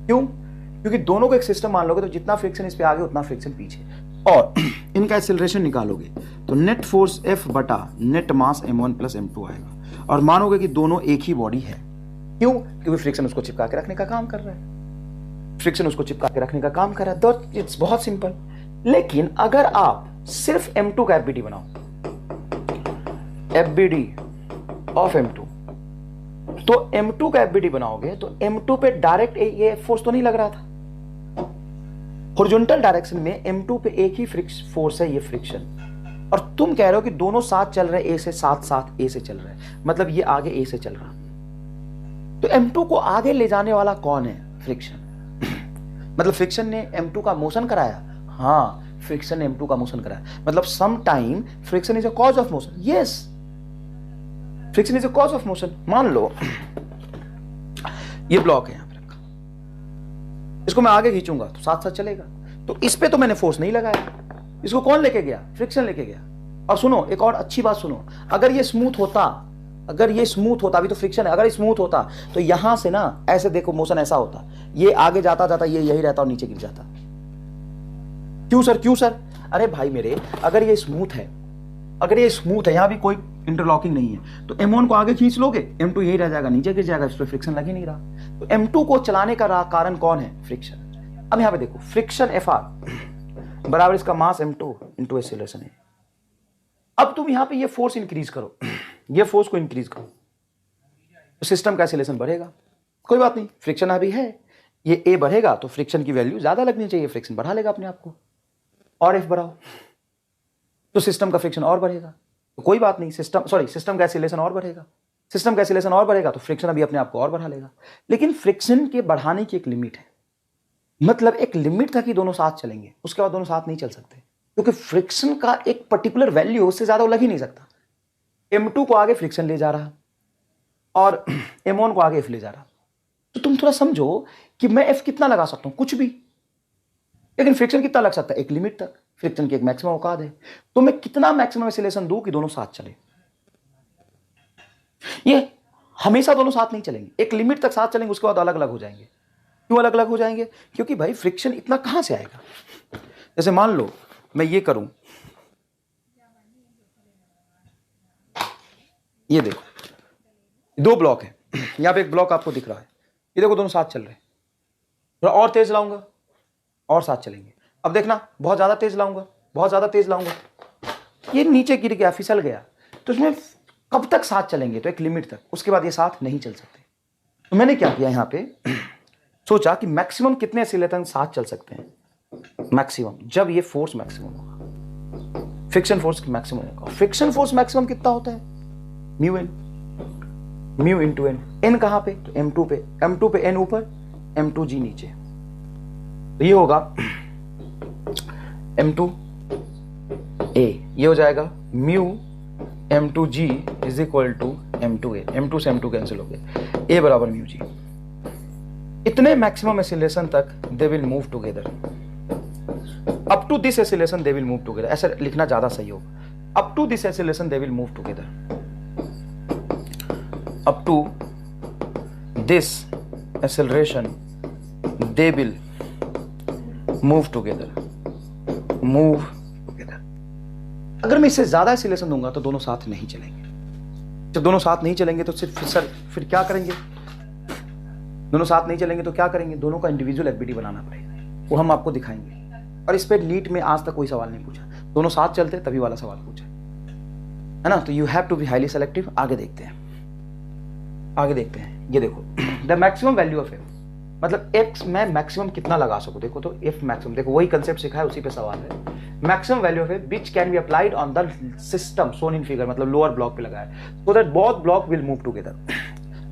क्यों? क्योंकि दोनों को एक सिस्टम मान लोगे तो जितना फ्रिक्शन इस पे आगे उतना फ्रिक्शन पीछे, और इनका एक्सेलरेशन निकालोगे तो नेट फोर्स F बटा net mass M1 plus M2 आएगा, और मानोगे कि दोनों एक ही बॉडी है। क्यों? क्योंकि फ्रिक्शन उसको चिपका के रखने का काम कर रहा है, फ्रिक्शन उसको चिपका के रखने का काम कर रहा है। तो इट्स बहुत सिंपल। लेकिन अगर आप सिर्फ M2 का FBD बनाओ, FBD ऑफ M2, तो M2 का FBD बनाओगे तो M2 पे डायरेक्ट ये फोर्स तो नहीं लग रहा था। हॉरिजॉन्टल डायरेक्शन में M2 पे एक ही फोर्स है, ये फ्रिक्शन, और तुम कह रहे हो कि दोनों साथ चल रहे, ए से साथ ए से चल रहे हैं, मतलब ये आगे ए से चल रहा। तो M2 को आगे ले जाने वाला कौन है? फ्रिक्शन। मतलब फ्रिक्शन ने M2 का मोशन कराया? हाँ, फ्रिक्शन ने M2 का मोशन कराया। मतलब some time friction is a cause of motion. Yes, friction is a cause of motion. मान लो ये ब्लॉक है यहां पे रखा, इसको मैं आगे खींचूंगा तो साथ साथ चलेगा, तो इस पे तो मैंने फोर्स नहीं लगाया, इसको कौन लेके गया? फ्रिक्शन लेके गया। और सुनो एक और अच्छी बात सुनो, अगर ये स्मूथ होता, अभी तो फ्रिक्शन है, अगर स्मूथ होता तो यहां से ना ऐसे देखो मोशन ऐसा होता, ये आगे जाता जाता ये यही रहता और नीचे गिर जाता। क्यों सर? अरे भाई मेरे, अगर ये स्मूथ है, यहां भी कोई इंटरलॉकिंग नहीं है, तो M1 को आगे खींच लोगे, M2 यही रह जाएगा, नीचे गिर जाएगा, इस पर फ्रिक्शन लग ही नहीं रहा। तो M2 को चलाने का कारण कौन है? फ्रिक्शन। अब यहां पे देखो, फ्रिक्शन Fr बराबर इसका मास M2 इंटू एक्सेलरेशन है। अब तुम यहां पे ये फोर्स इंक्रीज करो, ये फोर्स को इंक्रीज करो, तो सिस्टम का एक्सेलरेशन बढ़ेगा। कोई बात नहीं, फ्रिक्शन अभी है, ये A बढ़ेगा तो फ्रिक्शन की वैल्यू ज्यादा लगनी चाहिए, फ्रिक्शन बढ़ा लेगा अपने आप को, और F बढ़ाओ तो सिस्टम का फ्रिक्शन और बढ़ेगा। तो कोई बात नहीं, सिस्टम का एक्सेलरेशन और बढ़ेगा, तो फ्रिक्शन अभी अपने आप को और बढ़ा लेगा। लेकिन फ्रिक्शन के बढ़ाने की एक लिमिट है, मतलब एक लिमिट था कि दोनों साथ चलेंगे, उसके बाद दोनों साथ नहीं चल सकते, क्योंकि फ्रिक्शन का एक पर्टिकुलर वैल्यू, उससे ज्यादा लग ही नहीं सकता। M2 को आगे फ्रिक्शन ले जा रहा और M1 को आगे F ले जा रहा, तो तुम थोड़ा समझो कि मैं एफ कितना लगा सकता हूं, कुछ भी, लेकिन फ्रिक्शन कितना लग सकता है, एक लिमिट तक। फ्रिक्शन की एक मैक्सिमम औकात है, तो मैं कितना मैक्सिमम एक्सीलरेशन दूं कि दोनों साथ चले। ये हमेशा दोनों साथ नहीं चलेंगे, एक लिमिट तक साथ चलेंगे, उसके बाद अलग अलग हो जाएंगे। क्यों अलग अलग हो जाएंगे? क्योंकि भाई फ्रिक्शन इतना कहां से आएगा। जैसे मान लो मैं ये करूं, ये देखो दो ब्लॉक है, यहां पे एक ब्लॉक आपको दिख रहा है, ये देखो दोनों साथ चल रहे हैं। थोड़ा और तेज लाऊंगा और साथ चलेंगे। अब देखना बहुत ज्यादा तेज लाऊंगा, बहुत ज्यादा तेज लाऊंगा, ये नीचे गिर गया, फिसल गया। तो इसमें कब तक साथ चलेंगे? तो एक लिमिट तक, उसके बाद ये साथ नहीं चल सकते। तो मैंने क्या किया यहां पे, सोचा कि मैक्सिमम कितने एक्सीलरेशन साथ चल सकते हैं। मैक्सिमम जब ये फोर्स मैक्सिमम होगा, फ्रिक्शन फोर्स मैक्सिमम होगा। फ्रिक्शन फोर्स मैक्सिमम कितना होता है? Mu N, mu into N. N कहां पे? तो M2 पे, M2 पे एन ऊपर, M2G नीचे। तो ये होगा M2 A, ये हो जाएगा mu M2G is equal to M2A। M2 से M2 कैंसिल हो गया, A बराबर म्यू जी। इतने मैक्सिमम एक्सीलरेशन तक they will move together, up to this acceleration they will move together. ऐसा लिखना ज्यादा सही होगा, up to this acceleration they will move together, up to this acceleration they will move together, move together। अगर मैं इससे ज्यादा एक्सीलरेशन दूंगा तो दोनों साथ नहीं चलेंगे। जब दोनों साथ नहीं चलेंगे तो फिर क्या करेंगे? दोनों साथ नहीं चलेंगे तो क्या करेंगे? दोनों का इंडिविजुअल एफबीडी बनाना पड़ेगा, वो हम आपको दिखाएंगे। और इस पे नीट में आज तक कोई सवाल नहीं पूछा, दोनों साथ चलते तभी वाला सवाल पूछा है ना। तो you have to be highly selective. आगे देखते हैं, आगे देखते हैं। ये देखो the maximum value of F, मतलब एक्स मैं मैक्सिमम कितना लगा सकूं। देखो तो एफ मैक्सिमम, देखो वही कंसेप्ट सिखा है, उसी पे सवाल है। Maximum value of F which can be applied on the system shown in figure, मतलब लोअर ब्लॉक पे लगाया है, so that both block will move together.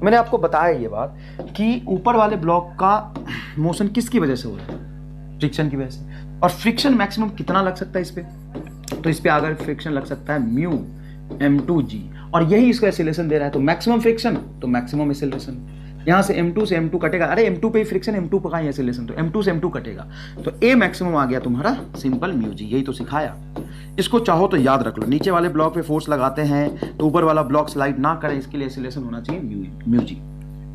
मैंने आपको बताया ये बात कि ऊपर वाले ब्लॉक का मोशन किसकी वजह से हो रहा है? फ्रिक्शन की वजह से। और फ्रिक्शन मैक्सिमम कितना लग सकता है इस पे? तो इस पे अगर फ्रिक्शन लग सकता है म्यू M2G, और यही इसको एक्सीलरेशन दे रहा है। तो मैक्सिमम फ्रिक्शन तो मैक्सिमम एक्सीलरेशन। यहां से M2 से M2 कटेगा, अरे M2 पे ही फ्रिक्शन, M2 पे कहां एक्सीलरेशन, तो M2 से M2 कटेगा, तो A मैक्सिमम आ गया तुम्हारा सिंपल म्यू जी। यही तो सिखाया। इसको चाहो तो याद रख लो, नीचे वाले ब्लॉक पे फोर्स लगाते हैं तो ऊपर वाला ब्लॉक स्लाइड ना करे, इसके लिए एक्सीलरेशन होना चाहिए म्यू जी।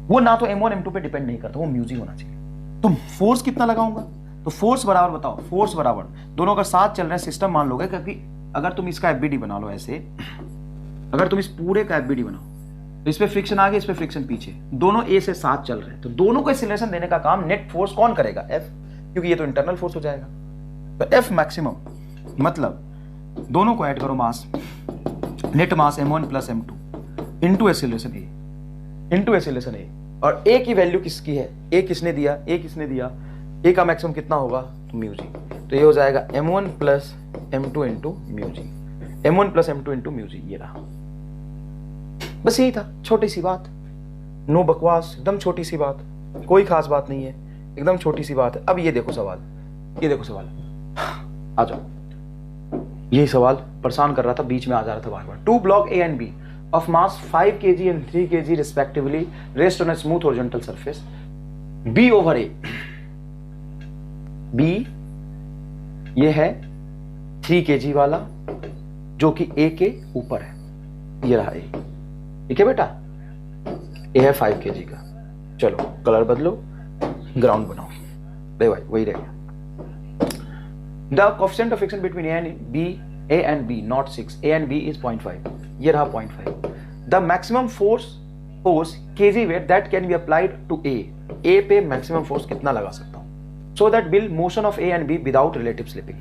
वो ना तो M1 M2 पे डिपेंड नहीं करता, वो म्यू जी होना चाहिए। तो फोर्स कितना लगाऊंगा? तो फोर्स बराबर बताओ, फोर्स बराबर दोनों का साथ चल रहे हैं सिस्टम मान लोगे, क्योंकि अगर तुम इसका एफबीडी बना लो ऐसे, अगर तुम इस पूरे का एफबीडी बनाओ तो इस पे फ्रिक्शन आगे, इस पे फ्रिक्शन पीछे, दोनों ए से साथ चल रहे हैं, तो दोनों को एक्सीलरेशन देने का काम नेट फोर्स कौन करेगा? एफ, क्योंकि ये तो इंटरनल फोर्स हो जाएगा। तो एफ मैक्सिमम मतलब दोनों को ऐड करो mass, net mass M1 plus M2 into acceleration A, into acceleration A. और ए की वैल्यू किसकी है? ए किसने दिया? ए किसने दिया? ए का मैक्सिमम कितना होगा? तो म्यू जी। तो ये हो जाएगा M1 plus M2 into mu g, M1 plus M2 into mu g. ये रहा, बस यही था, छोटी सी बात, नो बकवास, एकदम छोटी सी बात, कोई खास बात नहीं है, एकदम छोटी सी बात है। अब ये देखो सवाल, ये देखो सवाल, आ जाओ। यही सवाल परेशान कर रहा था, बीच में आ जा रहा था बार बार। Two block A and B of mass 5 kg and 3 kg respectively rest on a smooth horizontal surface B over A। B ये है 3 kg वाला जो कि A के ऊपर है, ये रहा A, ठीक है बेटा। A है 5 kg का। चलो कलर बदलो, ग्राउंड बनाओ, ले भाई वही रहेगा। The coefficient of friction between A and B not 6, A and B is 0.5, ये रहा 0.5। The maximum force kg weight that can be applied to A, A पे maximum force कितना लगा सकता हूं, so that will motion of A and B without relative slipping।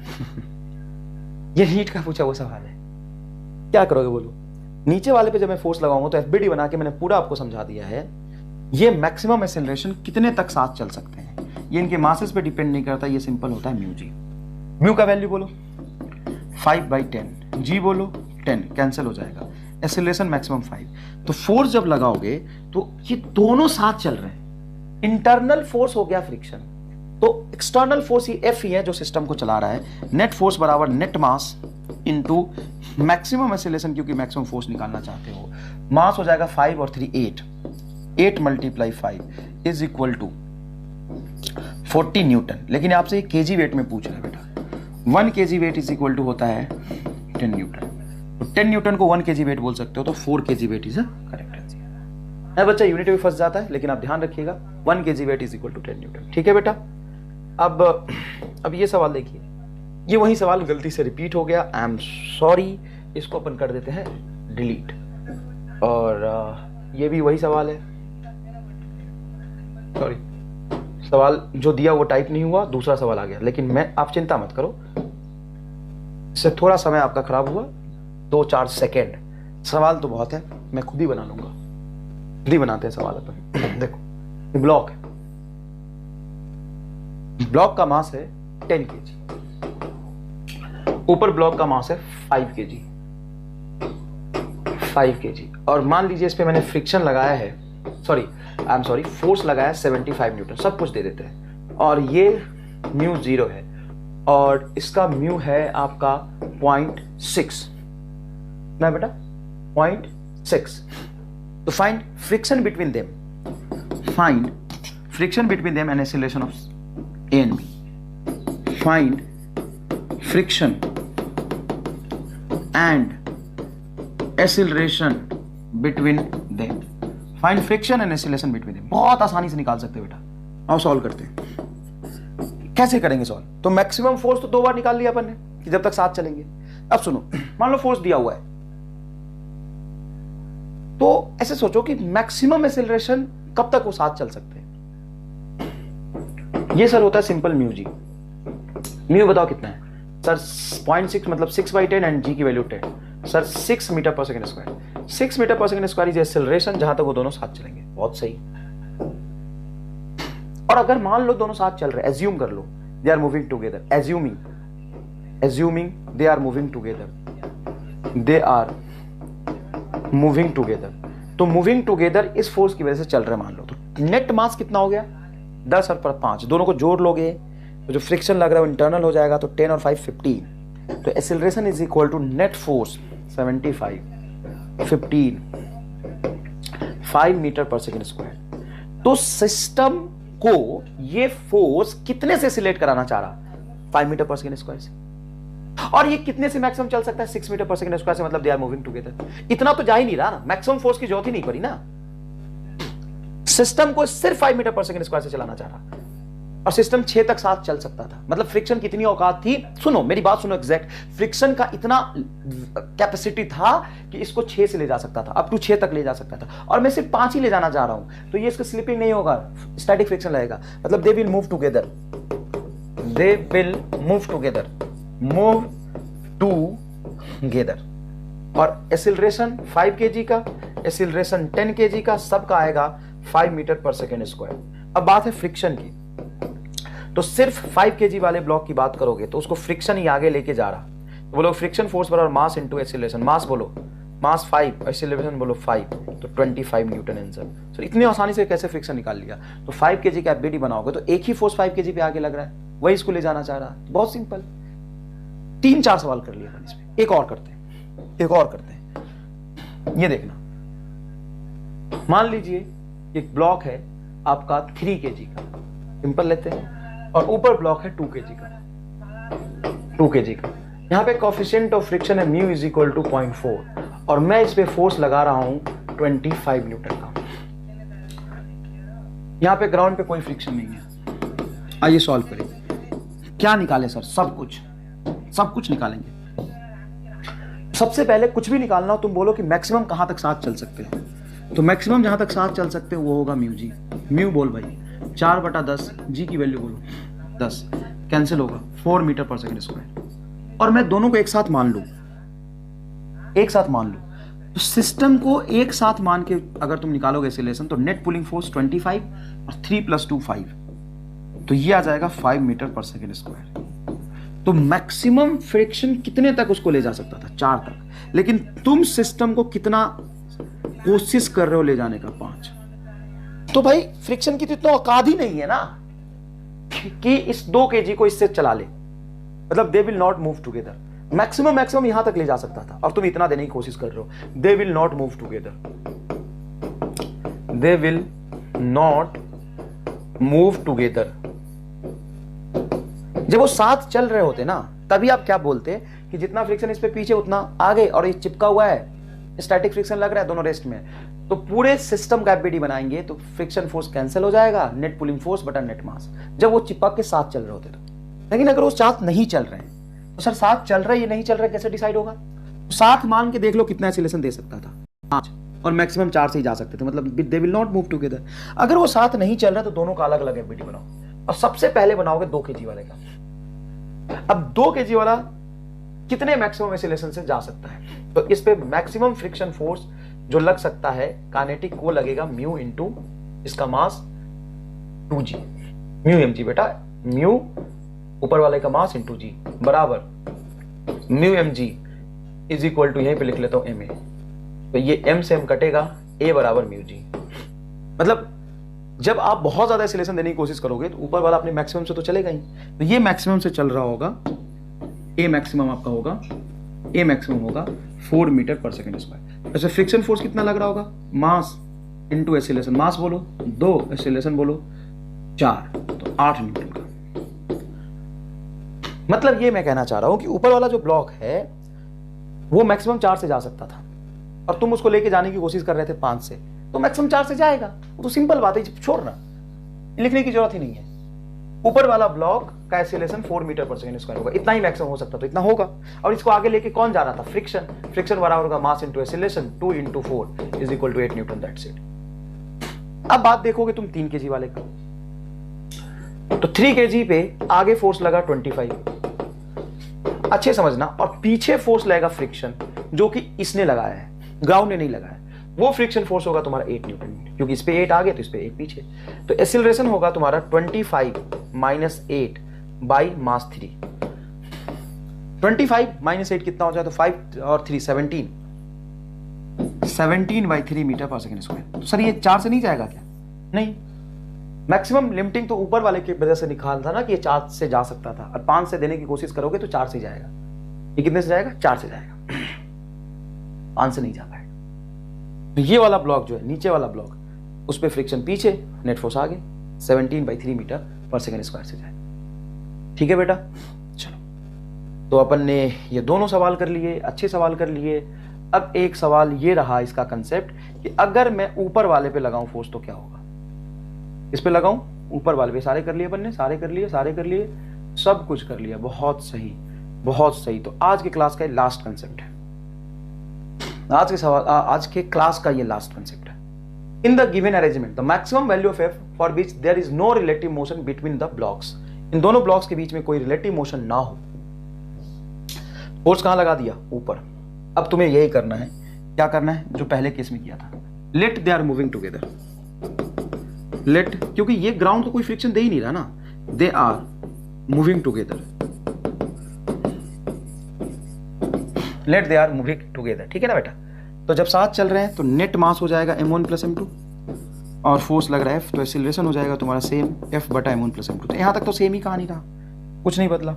ये NEET का पूछा वो सवाल है, क्या करोगे बोलो? नीचे वाले पे जब मैं फोर्स लगाऊंगा तो एफबीडी बना के मैंने पूरा आपको समझा दिया है। ये मैक्सिमम एक्सेलरेशन कितने तक साथ चल सकते हैं, ये इनके मासेस पे डिपेंड नहीं करता, ये सिंपल होता है म्यू जी। म्यू का वैल्यू बोलो 5/10, जी बोलो 10, कैंसिल हो जाएगा, एक्सेलरेशन मैक्सिमम 5। तो फोर्स जब लगाओगे तो ये दोनों साथ चल रहे हैं, इंटरनल फोर्स हो गया फ्रिक्शन, तो एक्सटर्नल फोर्स ही एफ ही है जो सिस्टम को चला रहा है। नेट फोर्स बराबर net mass into maximum acceleration, क्योंकि मैक्सिमम फोर्स निकालना चाहते हो। मास हो जाएगा 5 और 3 8, 8 × 5 इज इक्वल टू 40 न्यूटन। लेकिन आपसे ये केजी वेट में पूछ रहा है बेटा। 1 kg weight is equal to होता है 10 न्यूटन। तो 10 न्यूटन को 1 kg वेट बोल सकते हो, तो 4 kg weight is a correct answer. बच्चा यूनिट में फंस जाता है, लेकिन आप ध्यान रखिएगा 1 kg weight is equal to 10 newton. ठीक है बेटा। अब ये सवाल देखिए, ये वही सवाल गलती से रिपीट हो गया, आई एम सॉरी। इसको अपन कर देते हैं डिलीट। और ये भी वही सवाल है, सॉरी सवाल जो दिया वो टाइप नहीं हुआ, दूसरा सवाल आ गया। लेकिन मैं, आप चिंता मत करो, इससे थोड़ा समय आपका खराब हुआ, 2-4 सेकेंड। सवाल तो बहुत है, मैं खुद ही बना लूंगा, खुद ही बनाते हैं सवाल अपन। देखो ब्लॉक है, ब्लॉक का मास है 10 kg, ऊपर ब्लॉक का मास है 5 kg। और मान लीजिए इस पे मैंने फ्रिक्शन लगाया है, फोर्स लगाया है 75 न्यूटन, सब कुछ दे देते हैं। और ये म्यू 0 है और इसका म्यू है आपका 0.6 ना बेटा, 0.6। तो find friction between them, find friction between them and acceleration of A and B. Find friction and acceleration between them. Find friction and acceleration between them. बहुत आसानी से निकाल सकते हैं बेटा। आओ सॉल्व करते हैं। कैसे करेंगे सॉल्व? तो मैक्सिमम फोर्स तो 2 बार निकाल लिया अपन ने कि जब तक साथ चलेंगे। अब सुनो, मान लो फोर्स दिया हुआ है, तो ऐसे सोचो कि मैक्सिमम एक्सेलरेशन कब तक वो साथ चल सकते हैं। ये सर होता है सिंपल म्यू जी। म्यू बताओ कितना है सर? 0.6 मतलब 6/10 एंड जी की value 10। Sir 6 metre per second square. 6 metre per second square is acceleration जहां तक वो दोनों साथ चलेंगे। बहुत सही। और अगर मान लो दोनों साथ चल रहे, एज्यूम कर लो they are moving together, assuming they are moving together, they are moving together. तो मूविंग टुगेदर इस फोर्स की वजह से चल रहे मान लो, तो नेट मास कितना हो गया? 10 और 5, दोनों को जोड़ लोगे तो जो फ्रिक्शन लग रहा है वो इंटरनल हो जाएगा, तो 10 और 5 15। तो acceleration is equal to net force 75 15 5 metre per second square. तो सिस्टम को ये फोर्स कितने से सिलेक्ट कराना चाह रहा? 5 मीटर पर सेकंड स्क्वायर से। और ये कितने से मैक्सिमम चल सकता है? 6 मीटर पर सेकंड स्क्वायर से, मतलब दे आर मूविंग टुगेदर। इतना तो जा ही नहीं रहा ना, मैक्सिमम फोर्स की जरूरत ही नहीं पड़ी ना। सिस्टम को सिर्फ 5 मीटर पर सेकंड स्क्वायर से चलाना चाह रहा, और सिस्टम 6 तक साथ चल सकता था। मतलब फ्रिक्शन कितनी औकात थी? सुनो मेरी बात सुनो एग्जैक्ट। फ्रिक्शन का इतना कैपेसिटी था कि इसको 6 से ले जा सकता था, अप टू 6 तक ले जा सकता था। और मैं सिर्फ 5 ही ले जाना चाह रहा हूं, तो ये इसका स्लिपिंग नहीं होगा, स्टैटिक फ्रिक्शन लगेगा। मतलब दे will move together, they will move together, move together. और एक्सीलरेशन 5 kg का, एक्सीलरेशन 10 kg का, सबका आएगा 5 मीटर पर सेकेंड स्क्वायर। अब बात है फ्रिक्शन की, तो सिर्फ 5 kg वाले ब्लॉक की बात करोगे तो उसको फ्रिक्शन ही आगे लेके जा रहा। तो बोलो फ्रिक्शन फोर्स बराबर मास इनटू एक्सीलरेशन। मास बोलो, मास 5, एक्सीलरेशन बोलो 5, तो 25 न्यूटन आंसर। सर इतनी आसानी से कैसे फ्रिक्शन निकाल लिया? तो 5 kg का एफबीडी बनाओगे तो एक ही फोर्स 5 kg पे आगे लग रहा है, वही इसको ले जाना चाह रहा है। बहुत सिंपल। 3-4 सवाल कर लिया इसमें। एक और करते हैं, ये देखना। मान लीजिए एक ब्लॉक है आपका 3 kg का, सिंपल लेते हैं, और ऊपर ब्लॉक है 2 kg का, 2 kg का। यहां पे कोएफिशिएंट ऑफ फ्रिक्शन है म्यू इज इक्वल टू 0.4, और मैं इस पे फोर्स लगा रहा हूं 25 न्यूटन का। यहां पे ग्राउंड पे कोई फ्रिक्शन नहीं है। आइए सॉल्व करें। क्या निकालें सर? सब कुछ निकालेंगे। सबसे पहले कुछ भी निकालना हो तुम बोलो कि मैक्सिमम कहां तक साथ चल सकते हैं। तो मैक्सिमम जहां तक साथ चल सकते हैं वो होगा म्यू जी। म्यू बोल भाई 4/10, जी की वैल्यू बोलो 10, कैंसिल होगा 4 मीटर पर सेकंड स्क्वायर। और मैं दोनों को एक साथ मान लूं, तो सिस्टम को एक साथ मान के अगर तुम निकालोगे एक्सीलरेशन, तो नेट पुलिंग फोर्स 25 और 3 + 2 5, तो ये आ जाएगा 5 मीटर पर सेकंड स्क्वायर। तो मैक्सिमम फ्रिक्शन कितने तक उसको ले जा सकता था? 4 तक। लेकिन तुम सिस्टम को कितना कोशिश कर रहे हो ले जाने का? 5। तो भाई फ्रिक्शन की तो इतना औकात ही नहीं है ना कि इस 2 kg को इससे चला ले। मतलब they will not move together. Maximum यहां तक ले जा सकता था, और तुम इतना देने की कोशिश कर रहे हो। They will not move together, they will not move together. जब वो साथ चल रहे होते ना, तभी आप क्या बोलते कि जितना फ्रिक्शन इस पे पीछे उतना आगे, और ये चिपका हुआ है, स्टैटिक फ्रिक्शन लग रहा है, दोनों रेस्ट में, तो पूरे सिस्टम का एफबीडी बनाएंगे तो फ्रिक्शन फोर्स कैंसिल हो जाएगा, नेट पुलिंग फोर्स बटा नेट मास, जब वो चिपक के साथ चल रहे होते तो। लेकिन अगर वो साथ नहीं चल रहे हैं तो सर साथ चल रहा है ये नहीं चल रहा है, कैसे डिसाइड होगा? साथ मान के देख लो कितना एक्सीलरेशन दे सकता था, 5, और मैक्सिमम 4 से ही जा सकते थे, मतलब they will not move together. अगर वो साथ नहीं चल रहा तो दोनों का अलग अलग एफबीडी बनाओ, और सबसे पहले बनाओगे 2 kg वाले का। अब 2 kg वाला कितने मैक्सिमम एक्सीलरेशन से जा सकता है? तो इस पे मैक्सिमम फ्रिक्शन फोर्स जो लग सकता है काइनेटिक को लगेगा म्यू इंटू इसका मास 2g, म्यू mg बेटा, म्यू ऊपर वाले का मास इंटू जी बराबर mu mg is equal to, यहीं पे लिख लेता हूं ma, तो ये m से m कटेगा, a बराबर म्यू जी। मतलब जब आप बहुत ज्यादा एक्सीलरेशन देने की कोशिश करोगे तो ऊपर वाला अपने मैक्सिमम से तो चलेगा ही, तो ये मैक्सिमम से चल रहा होगा, ए मैक्सिमम आपका होगा, ए मैक्सिमम होगा 4 मीटर पर सेकंड स्क्वायर। ऐसे फ्रिक्शन फोर्स कितना लग रहा होगा? मास इंटू एक्सीलरेशन, मास बोलो 2, एक्सीलरेशन बोलो 4, तो 8 न्यूटन का। मतलब ये मैं कहना चाह रहा हूं कि ऊपर वाला जो ब्लॉक है वो मैक्सिमम 4 से जा सकता था, और तुम उसको लेके जाने की कोशिश कर रहे थे 5 से, तो मैक्सिमम 4 से जाएगा। वो तो सिंपल बात है, छोड़ना, लिखने की जरूरत ही नहीं है। ऊपर वाला ब्लॉक का acceleration 4 metre per second square होगा, इतना ही मैक्सिमम हो सकता, तो इतना होगा। और इसको आगे लेके कौन जा रहा था? फ्रिक्शन। फ्रिक्शन बराबर होगा mass into acceleration, 2 into 4 is equal to 8 newton, that's it. अब बात देखोगे तुम 3 kg वाले का, तो 3 kg पे आगे फोर्स लगा 25, अच्छे समझना, और पीछे फोर्स लगेगा फ्रिक्शन जो कि इसने लगाया है, ग्राउंड ने नहीं लगाया। वो फ्रिक्शन फोर्स होगा तुम्हारा 8 न्यूटन, क्योंकि इस पे 8 आगे तो इस पे 8 पीछे, तो एक्सीलरेशन होगा तुम्हारा 25 माइनस 8 बाई मास 3। 25 माइनस 8 कितना हो जाए? तो 5 और 3 17 by 3 metre per second square. तो सर ये 4 से नहीं जाएगा क्या? नहीं, मैक्सिमम लिमिटिंग तो ऊपर वाले की वजह से निकाल था ना कि ये 4 से जा सकता था, और 5 से देने की कोशिश करोगे तो 4 से जाएगा। ये कितने से जाएगा? 4 से जाएगा, 5 से नहीं जा पाएगा। तो ये वाला ब्लॉक जो है, नीचे वाला ब्लॉक, उस पर फ्रिक्शन पीछे, नेट फोर्स आगे, 17 by 3 metre per second square से जाए। ठीक है बेटा, चलो, तो अपन ने ये दोनों सवाल कर लिए, अच्छे सवाल कर लिए। अब एक सवाल ये रहा इसका कंसेप्ट कि अगर मैं ऊपर वाले पे लगाऊं फोर्स तो क्या होगा? इस पे लगाऊं, ऊपर वाले पे। सारे कर लिए अपन ने, सारे कर लिए, सब कुछ कर लिया, बहुत सही, बहुत सही। तो आज के क्लास का लास्ट कंसेप्ट है, आज के सवाल, आज के क्लास का ये लास्ट कंसेप्ट है। In the given arrangement the maximum value of F for which there is no relative motion between the blocks, इन दोनों ब्लॉक्स के बीच में कोई रिलेटिव मोशन ना हो, फोर्स कहां लगा दिया? ऊपर। अब तुम्हें यही करना है, क्या करना है जो पहले केस में किया था, let they are moving together. Let, क्योंकि ये ग्राउंड तो कोई फ्रिक्शन दे ही नहीं रहा ना, they are moving together, let they are moving together. ठीक है ना बेटा? तो जब साथ चल रहे हैं तो नेट मास हो जाएगा m1 प्लस m2, और फोर्स लग रहा है F, तो एक्सीलरेशन हो जाएगा तुम्हारा सेम F बटा m1 प्लस m2। तो यहां तक तो सेम ही कहानी रहा, कुछ नहीं बदला।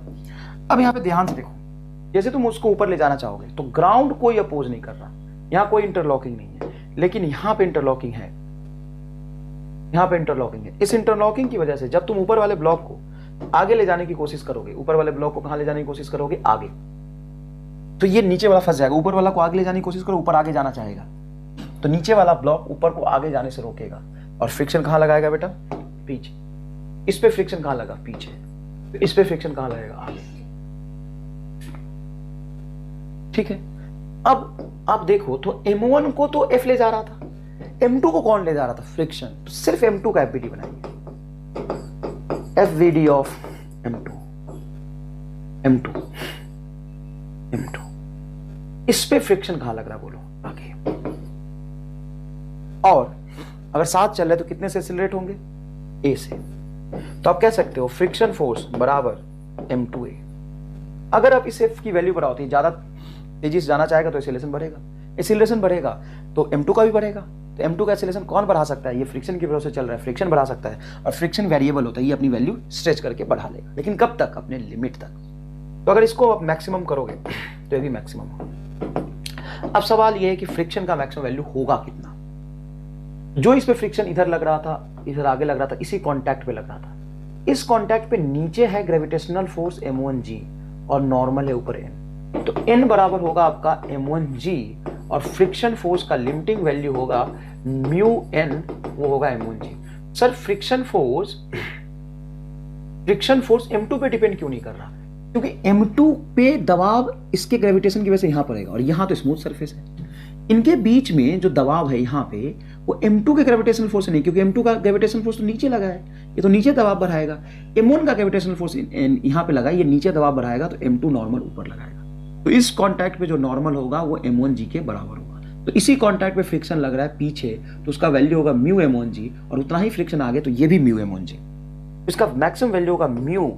अब यहां पे ध्यान से देखो, जैसे तुम उसको ऊपर ले जाना चाहोगे तो ग्राउंड कोई अपोज नहीं कर रहा, यहां कोई इंटरलॉकिंग नहीं है, लेकिन यहां पे इंटरलॉकिंग है, यहां पे इंटरलॉकिंग है। इस इंटरलॉकिंग की वजह से जब तुम ऊपर वाले ब्लॉक को आगे ले जाने की कोशिश करोगे, ऊपर वाले ब्लॉक को कहां ले जाने की कोशिश करोगे? आगे, तो ये नीचे वाला फंस जाएगा। ऊपर वाला को आगे ले जाने की कोशिश करो, ऊपर आगे जाना चाहेगा, तो नीचे वाला ब्लॉक ऊपर को आगे जाने से रोकेगा, और फ्रिक्शन कहां लगाएगा बेटा? पीछे। इस पे फ्रिक्शन कहां लगा? पीछे। तो इस पे फ्रिक्शन कहां लगेगा? आगे। ठीक है, अब देखो, तो m1 को तो F ले जा रहा था, m2 को कौन ले जा रहा था? फ्रिक्शन। तो सिर्फ m2 का एफबीडी बनाएंगे, एफबीडी ऑफ m2, इस पे फ्रिक्शन कहां लग रहा है? बोलो, आगे। और अगर साथ चल रहे तो कितने से एक्सीलरेट होंगे? ए से। तो आप कह सकते हो फ्रिक्शन फोर्स बराबर m2a। अगर आप इस F की वैल्यू बढ़ाओ, ज्यादा तेजी से जाना चाहेगा तो एक्सीलरेशन बढ़ेगा, एक्सीलरेशन बढ़ेगा तो m2 का भी बढ़ेगा। तो m2 का एक्सीलरेशन कौन बढ़ा सकता है? ये फ्रिक्शन की वजह से चल रहा है, फ्रिक्शन बढ़ा सकता है, और फ्रिक्शन वेरिएबल होता है, ये अपनी वैल्यू स्ट्रेच करके बढ़ा लेगा, लेकिन कब तक? अपने लिमिट तक। तो अगर इसको आप मैक्सिमम करोगे तो ये भी मैक्सिमम होगा। अब सवाल ये है कि फ्रिक्शन का मैक्सिमम वैल्यू होगा कितना? जो इस पे फ्रिक्शन इधर लग रहा था, इधर आगे लग रहा था, इसी कांटेक्ट पे लग रहा था। इस कांटेक्ट पे नीचे है ग्रेविटेशनल फोर्स m1g और नॉर्मल है ऊपर n, तो n बराबर होगा आपका m1g और फ्रिक्शन फोर्स का लिमिटिंग वैल्यू होगा म्यू n, वो होगा m1g। Sir friction force m2 पे डिपेंड क्यों नहीं कर रहा? क्योंकि m2 पे दबाव इसके ग्रेविटेशन की वजह से यहां पड़ेगा और यहां तो स्मूथ सरफेस है। इनके बीच में जो दबाव है यहां पे वो m2 के ग्रेविटेशनल फोर्स नहीं, क्योंकि m2 का ग्रेविटेशनल फोर्स तो नीचे लगा है, ये तो नीचे दबाव बढ़ाएगा। m1 का ग्रेविटेशनल फोर्स यहां पे लगा, ये नीचे दबाव बढ़ाएगा, तो m2 नॉर्मल ऊपर लगाएगा। तो इस कांटेक्ट पे जो नॉर्मल होगा वो m1g के बराबर होगा। तो इसी कांटेक्ट पे फ्रिक्शन लग रहा है पीछे, तो उसका वैल्यू होगा म्यू m1g और उतना ही फ्रिक्शन आगे, तो ये भी म्यू m1g। इसका मैक्सिमम वैल्यू होगा mu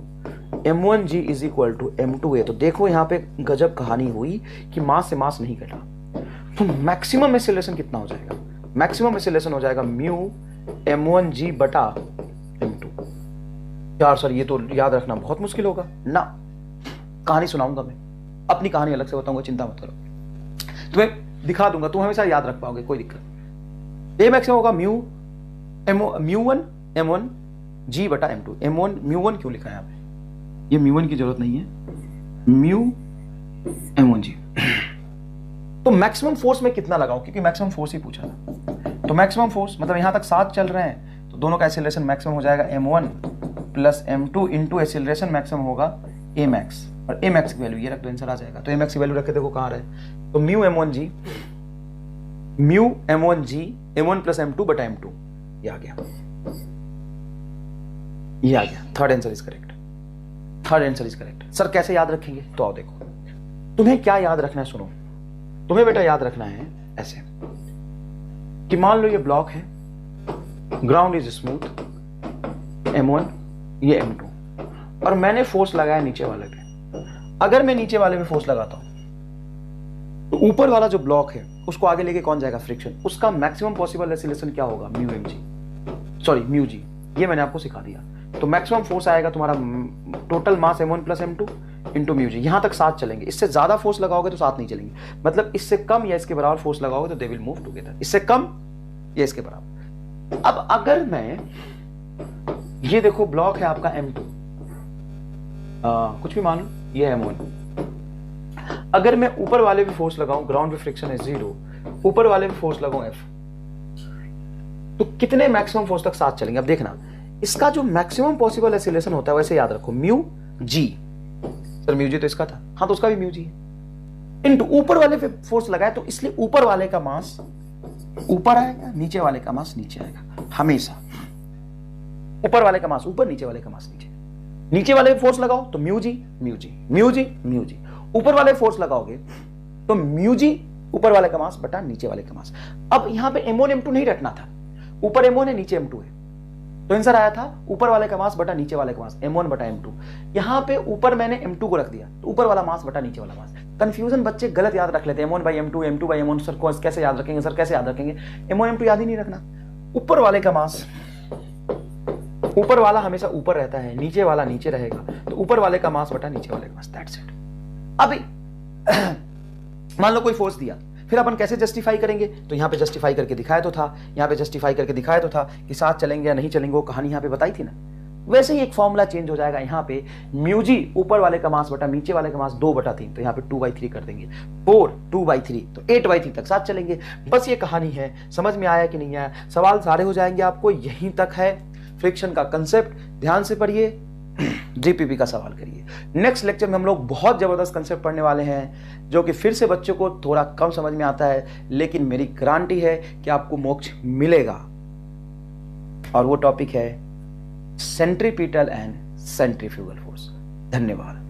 m1g is equal to m2a। तो देखो यहाँ पे गजब कहानी हुई कि मास से मास नहीं घटा, तो मैक्सिमम एक्सेलरेशन कितना हो जाएगा? मैक्सिमम एक्सेलरेशन हो जाएगा म्यू m1g बटा m2। यार सर ये तो याद रखना बहुत मुश्किल होगा ना, कहानी सुनाऊंगा मैं, अपनी कहानी अलग से बताऊंगा, चिंता मत करो, तुम्हें दिखा दूंगा, तुम हमेशा याद रख पाओगे, कोई दिक्कत नहीं। ये मैक्सिमम होगा म्यू1 m1 g बटा m2। म्यू1 क्यों लिखा है यहाँ पे? ये म्यू1 की जरूरत नहीं है, म्यू m1g। तो मैक्सिमम फोर्स में कितना लगाऊं, क्योंकि मैक्सिमम फोर्स ही पूछा था। तो मैक्सिमम फोर्स मतलब यहां तक 7 चल रहे हैं, तो दोनों का एक्सेलरेशन मैक्सिमम हो जाएगा m1 plus m2 into acceleration maximum होगा a max, और a max की वैल्यू ये रख दो, आंसर आ जाएगा। तो a max की वैल्यू रख के देखो कहां रहे, तो mu m1g m1 plus m2 बटा m2, ये आ गया, ये आ गया। Third answer is correct, third answer is correct. Sir कैसे याद रखेंगे? तो आओ देखो, तुम्हें क्या याद रखना है, सुनो। तुम्हें बेटा याद रखना है ऐसे कि मान लो ये ब्लॉक है, ग्राउंड इज स्मूथ, m1 ये m2, और मैंने फोर्स लगाया नीचे वाले पे। अगर मैं नीचे वाले पे फोर्स लगाता हूं तो ऊपर वाला जो ब्लॉक है उसको आगे लेके कौन जाएगा? फ्रिक्शन। उसका मैक्सिमम पॉसिबल एक्सीलरेशन क्या होगा? Mu g. ये मैंने आपको सिखा दिया। तो मैक्सिमम फोर्स आएगा तुम्हारा total mass m1 plus m2 into mu g. यहां तक 7 चलेंगे, इससे ज्यादा फोर्स लगाओगे तो 7 नहीं चलेंगे, मतलब इससे कम या इसके बराबर फोर्स लगाओगे तो दे विल मूव टुगेदर, इससे कम या इसके बराबर। अब अगर मैं ये देखो ब्लॉक है आपका m2, कुछ भी मान लो, ये m1। अगर मैं ऊपर वाले पे फोर्स लगाऊं, ग्राउंड पे फ्रिक्शन है 0, ऊपर वाले पे फोर्स लगाऊं f, तो कितने मैक्सिमम फोर्स तक 7 चलेंगे? अब देखना, इसका जो मैक्सिमम पॉसिबल एक्सीलरेशन होता है वैसे याद रखो, mu G. Sir mu G तो इसका था, हाँ तो उसका भी म्यू जी है, इनटू ऊपर वाले पे फोर्स लगाए, तो इसलिए ऊपर वाले का मास ऊपर आएगा, नीचे वाले का मास नीचे आएगा हमेशा। ऊपर वाले का मास ऊपर, नीचे वाले का मास नीचे। नीचे वाले पे फोर्स लगाओ तो mu G mu G mu G mu G. ऊपर वाले फोर्स लगाओगे तो म्यू जी ऊपर वाले का मास बटा नीचे वाले का मास। अब यहां पे m1 m2 नहीं रखना था, ऊपर m1 है नीचे m2 है, तो आंसर आया था ऊपर वाले का मास बटा नीचे वाले का मास, m1 बटा m2। यहां पे ऊपर मैंने m2 को रख दिया, तो ऊपर वाला मास बटा नीचे वाला मास। कंफ्यूजन बच्चे गलत याद रख लेते हैं, m1 by m2, m2 by m1। Sir कैसे याद रखेंगे? सर कैसे याद रखेंगे? m1 m2 याद ही नहीं रखना। ऊपर वाले का मास, ऊपर वाला हमेशा ऊपर रहता है, नीचे वाला नीचे रहेगा, तो ऊपर वाले का मास बटा नीचे वाले का मास, दैट्स इट। अभी मान लो कोई फोर्स दिया, फिर अपन कैसे जस्टिफाई करेंगे? तो यहां पे जस्टिफाई करके दिखाया तो था, यहां पे जस्टिफाई करके दिखाया तो था कि 7 चलेंगे या नहीं चलेंगे, वो कहानी यहां पे बताई थी ना। वैसे ही एक फॉर्मूला चेंज हो जाएगा, यहां पे म्यू जी ऊपर वाले का मास बटा नीचे वाले का मास 2/3, तो यहां पे 2/3 कर देंगे, 4 2/3, तो 8/3 तक 7 चलेंगे। बस ये कहानी है। समझ में आया कि नहीं आया? सवाल सारे हो जाएंगे आपको, यहीं तक है फ्रिक्शन का कंसेप्ट। ध्यान से पढ़िए, जीपीपी का सवाल करिए। नेक्स्ट लेक्चर में हम लोग बहुत जबरदस्त कंसेप्ट पढ़ने वाले हैं, जो कि फिर से बच्चों को थोड़ा कम समझ में आता है, लेकिन मेरी गारंटी है कि आपको मोक्ष मिलेगा। और वो टॉपिक है सेंट्रीपिटल एंड सेंट्रीफ्यूगल फोर्स। धन्यवाद।